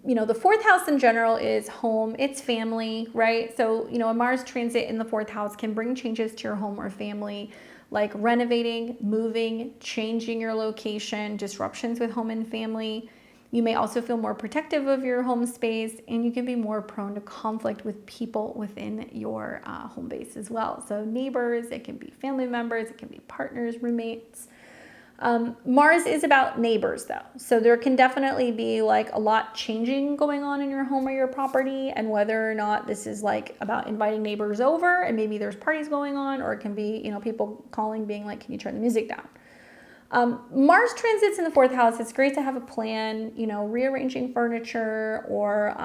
the fourth house in general is home, it's family, right? So, a Mars transit in the fourth house can bring changes to your home or family, like renovating, moving, changing your location, disruptions with home and family. You may also feel more protective of your home space, and you can be more prone to conflict with people within your home base as well. So neighbors, it can be family members, it can be partners, roommates. Mars is about neighbors though. So there can definitely be like a lot changing going on in your home or your property, and whether or not this is like about inviting neighbors over and maybe there's parties going on, or it can be, people calling being like, can you turn the music down? Mars transits in the fourth house. It's great to have a plan, rearranging furniture or,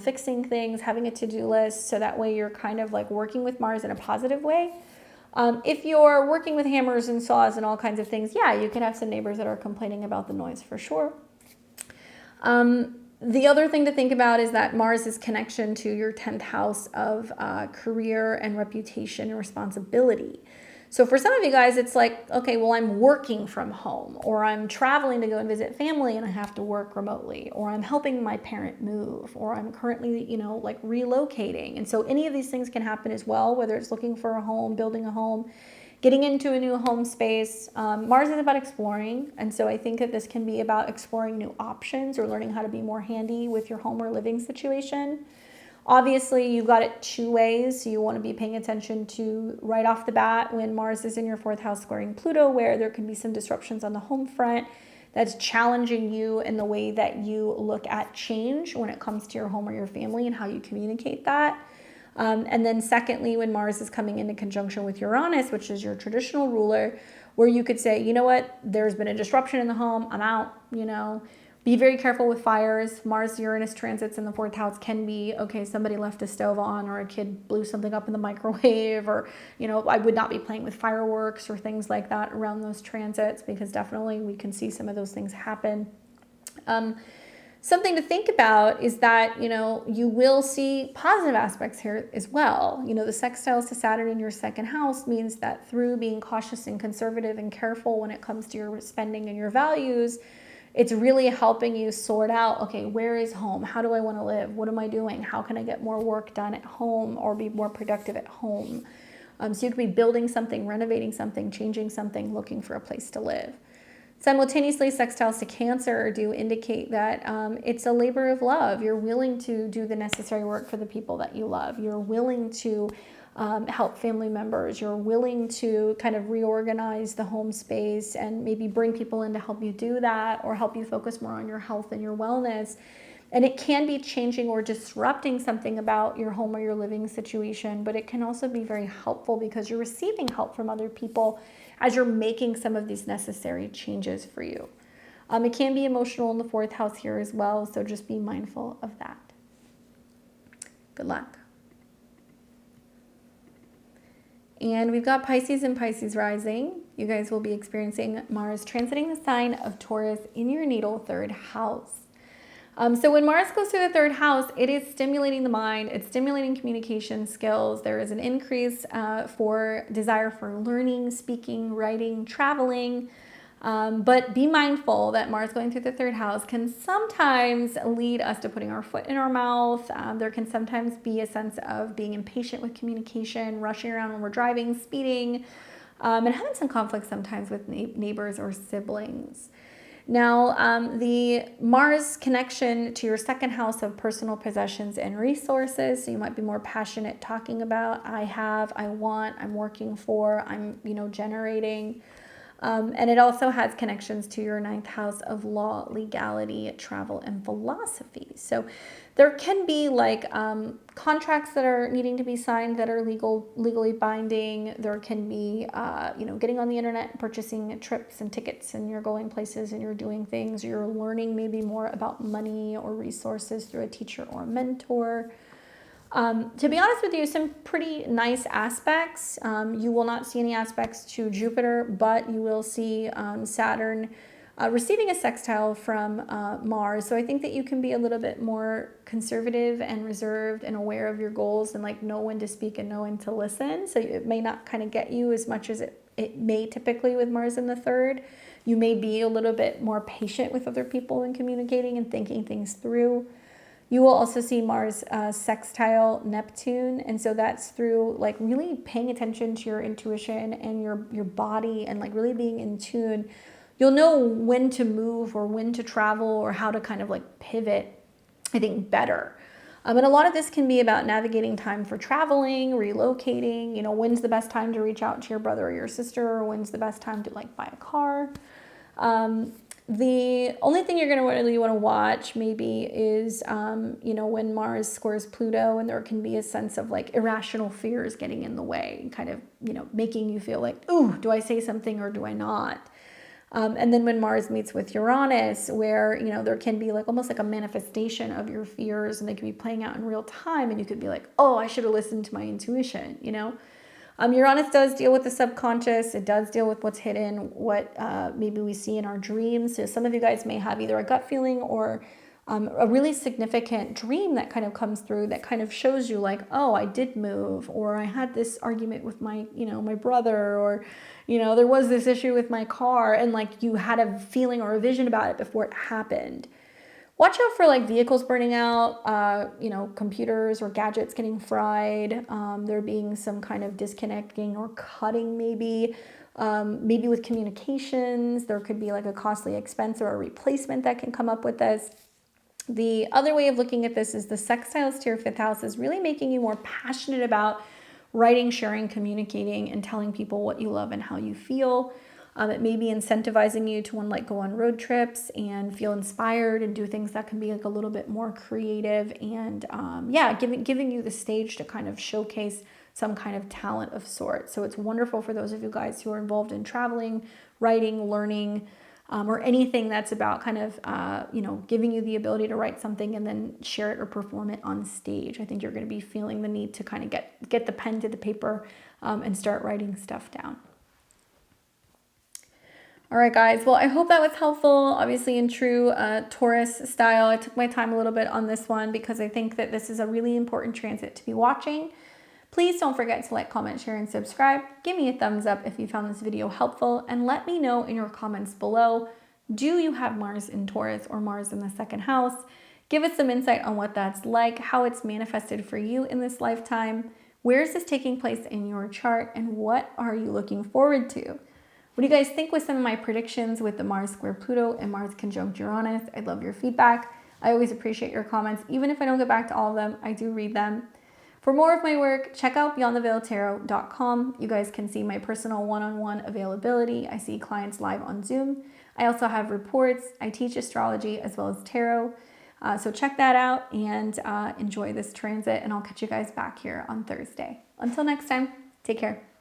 fixing things, having a to-do list. So that way you're kind of like working with Mars in a positive way. If you're working with hammers and saws and all kinds of things, yeah, you can have some neighbors that are complaining about the noise for sure. The other thing to think about is that Mars's connection to your 10th house of career and reputation and responsibility. So for some of you guys, it's like, okay, well, I'm working from home, or I'm traveling to go and visit family and I have to work remotely, or I'm helping my parent move, or I'm currently, like relocating. And so any of these things can happen as well, whether it's looking for a home, building a home, getting into a new home space. Mars is about exploring. And so I think that this can be about exploring new options or learning how to be more handy with your home or living situation. Obviously, you've got it two ways. So you want to be paying attention to right off the bat when Mars is in your fourth house squaring Pluto, where there can be some disruptions on the home front that's challenging you in the way that you look at change when it comes to your home or your family and how you communicate that. And then secondly, when Mars is coming into conjunction with Uranus, which is your traditional ruler, where you could say, you know what, there's been a disruption in the home, I'm out, Be very careful with fires. Mars-Uranus transits in the fourth house can be, okay, somebody left a stove on, or a kid blew something up in the microwave, or, I would not be playing with fireworks or things like that around those transits, because definitely we can see some of those things happen. Something to think about is that, you will see positive aspects here as well. The sextiles to Saturn in your second house means that through being cautious and conservative and careful when it comes to your spending and your values, it's really helping you sort out, okay, where is home? How do I want to live? What am I doing? How can I get more work done at home or be more productive at home? So you could be building something, renovating something, changing something, looking for a place to live. Simultaneously, sextiles to Cancer do indicate that it's a labor of love. You're willing to do the necessary work for the people that you love. You're willing to help family members. You're willing to kind of reorganize the home space and maybe bring people in to help you do that, or help you focus more on your health and your wellness. And it can be changing or disrupting something about your home or your living situation, but it can also be very helpful because you're receiving help from other people as you're making some of these necessary changes for you. It can be emotional in the fourth house here as well, so just be mindful of that. Good luck. And we've got Pisces and Pisces rising. You guys will be experiencing Mars transiting the sign of Taurus in your natal third house. So when Mars goes through the third house, it is stimulating the mind. It's stimulating communication skills. There is an increase for desire for learning, speaking, writing, traveling. But be mindful that Mars going through the third house can sometimes lead us to putting our foot in our mouth. There can sometimes be a sense of being impatient with communication, rushing around when we're driving, speeding, and having some conflict sometimes with neighbors or siblings. Now, the Mars connection to your second house of personal possessions and resources. So you might be more passionate talking about, I have, I want, I'm working for, I'm, generating. And it also has connections to your ninth house of law, legality, travel, and philosophy. So there can be like contracts that are needing to be signed that are legally binding. There can be, getting on the internet, purchasing trips and tickets, and you're going places and you're doing things. You're learning maybe more about money or resources through a teacher or a mentor. To be honest with you, some pretty nice aspects. You will not see any aspects to Jupiter, but you will see Saturn receiving a sextile from Mars. So I think that you can be a little bit more conservative and reserved and aware of your goals, and like know when to speak and know when to listen. So it may not kind of get you as much as it may typically with Mars in the third. You may be a little bit more patient with other people in communicating and thinking things through. You will also see Mars sextile Neptune. And so that's through like really paying attention to your intuition and your body and like really being in tune. You'll know when to move or when to travel or how to kind of like pivot, I think, better. And a lot of this can be about navigating time for traveling, relocating, you know, when's the best time to reach out to your brother or your sister, or when's the best time to like buy a car. The only thing you're going to really want to watch maybe is, you know, when Mars squares Pluto, and there can be a sense of like irrational fears getting in the way and kind of, you know, making you feel like, ooh, do I say something or do I not? And then when Mars meets with Uranus, where, you know, there can be like almost like a manifestation of your fears, and they can be playing out in real time, and you could be like, oh, I should have listened to my intuition, you know? Uranus does deal with the subconscious. It does deal with what's hidden, what maybe we see in our dreams. So some of you guys may have either a gut feeling or a really significant dream that kind of comes through that kind of shows you like, oh, I did move, or I had this argument with my, you know, my brother, or, you know, there was this issue with my car, and like you had a feeling or a vision about it before it happened. Watch out for like vehicles burning out, you know, computers or gadgets getting fried, there being some kind of disconnecting or cutting maybe, maybe with communications. There could be like a costly expense or a replacement that can come up with this. The other way of looking at this is the sextiles to your 5th house is really making you more passionate about writing, sharing, communicating, and telling people what you love and how you feel. It may be incentivizing you to want to like go on road trips and feel inspired and do things that can be like a little bit more creative, and yeah, giving you the stage to kind of showcase some kind of talent of sorts. So it's wonderful for those of you guys who are involved in traveling, writing, learning, or anything that's about kind of, you know, giving you the ability to write something and then share it or perform it on stage. I think you're going to be feeling the need to kind of get the pen to the paper and start writing stuff down. All right, guys. Well, I hope that was helpful. Obviously, in true Taurus style, I took my time a little bit on this one because I think that this is a really important transit to be watching. Please don't forget to like, comment, share, and subscribe. Give me a thumbs up if you found this video helpful, and let me know in your comments below, do you have Mars in Taurus or Mars in the 2nd house? Give us some insight on what that's like, how it's manifested for you in this lifetime. Where is this taking place in your chart, and what are you looking forward to? What do you guys think with some of my predictions with the Mars square Pluto and Mars conjunct Uranus? I'd love your feedback. I always appreciate your comments. Even if I don't get back to all of them, I do read them. For more of my work, check out beyondtheveiltarot.com. You guys can see my personal one-on-one availability. I see clients live on Zoom. I also have reports. I teach astrology as well as tarot. So check that out and enjoy this transit, and I'll catch you guys back here on Thursday. Until next time, take care.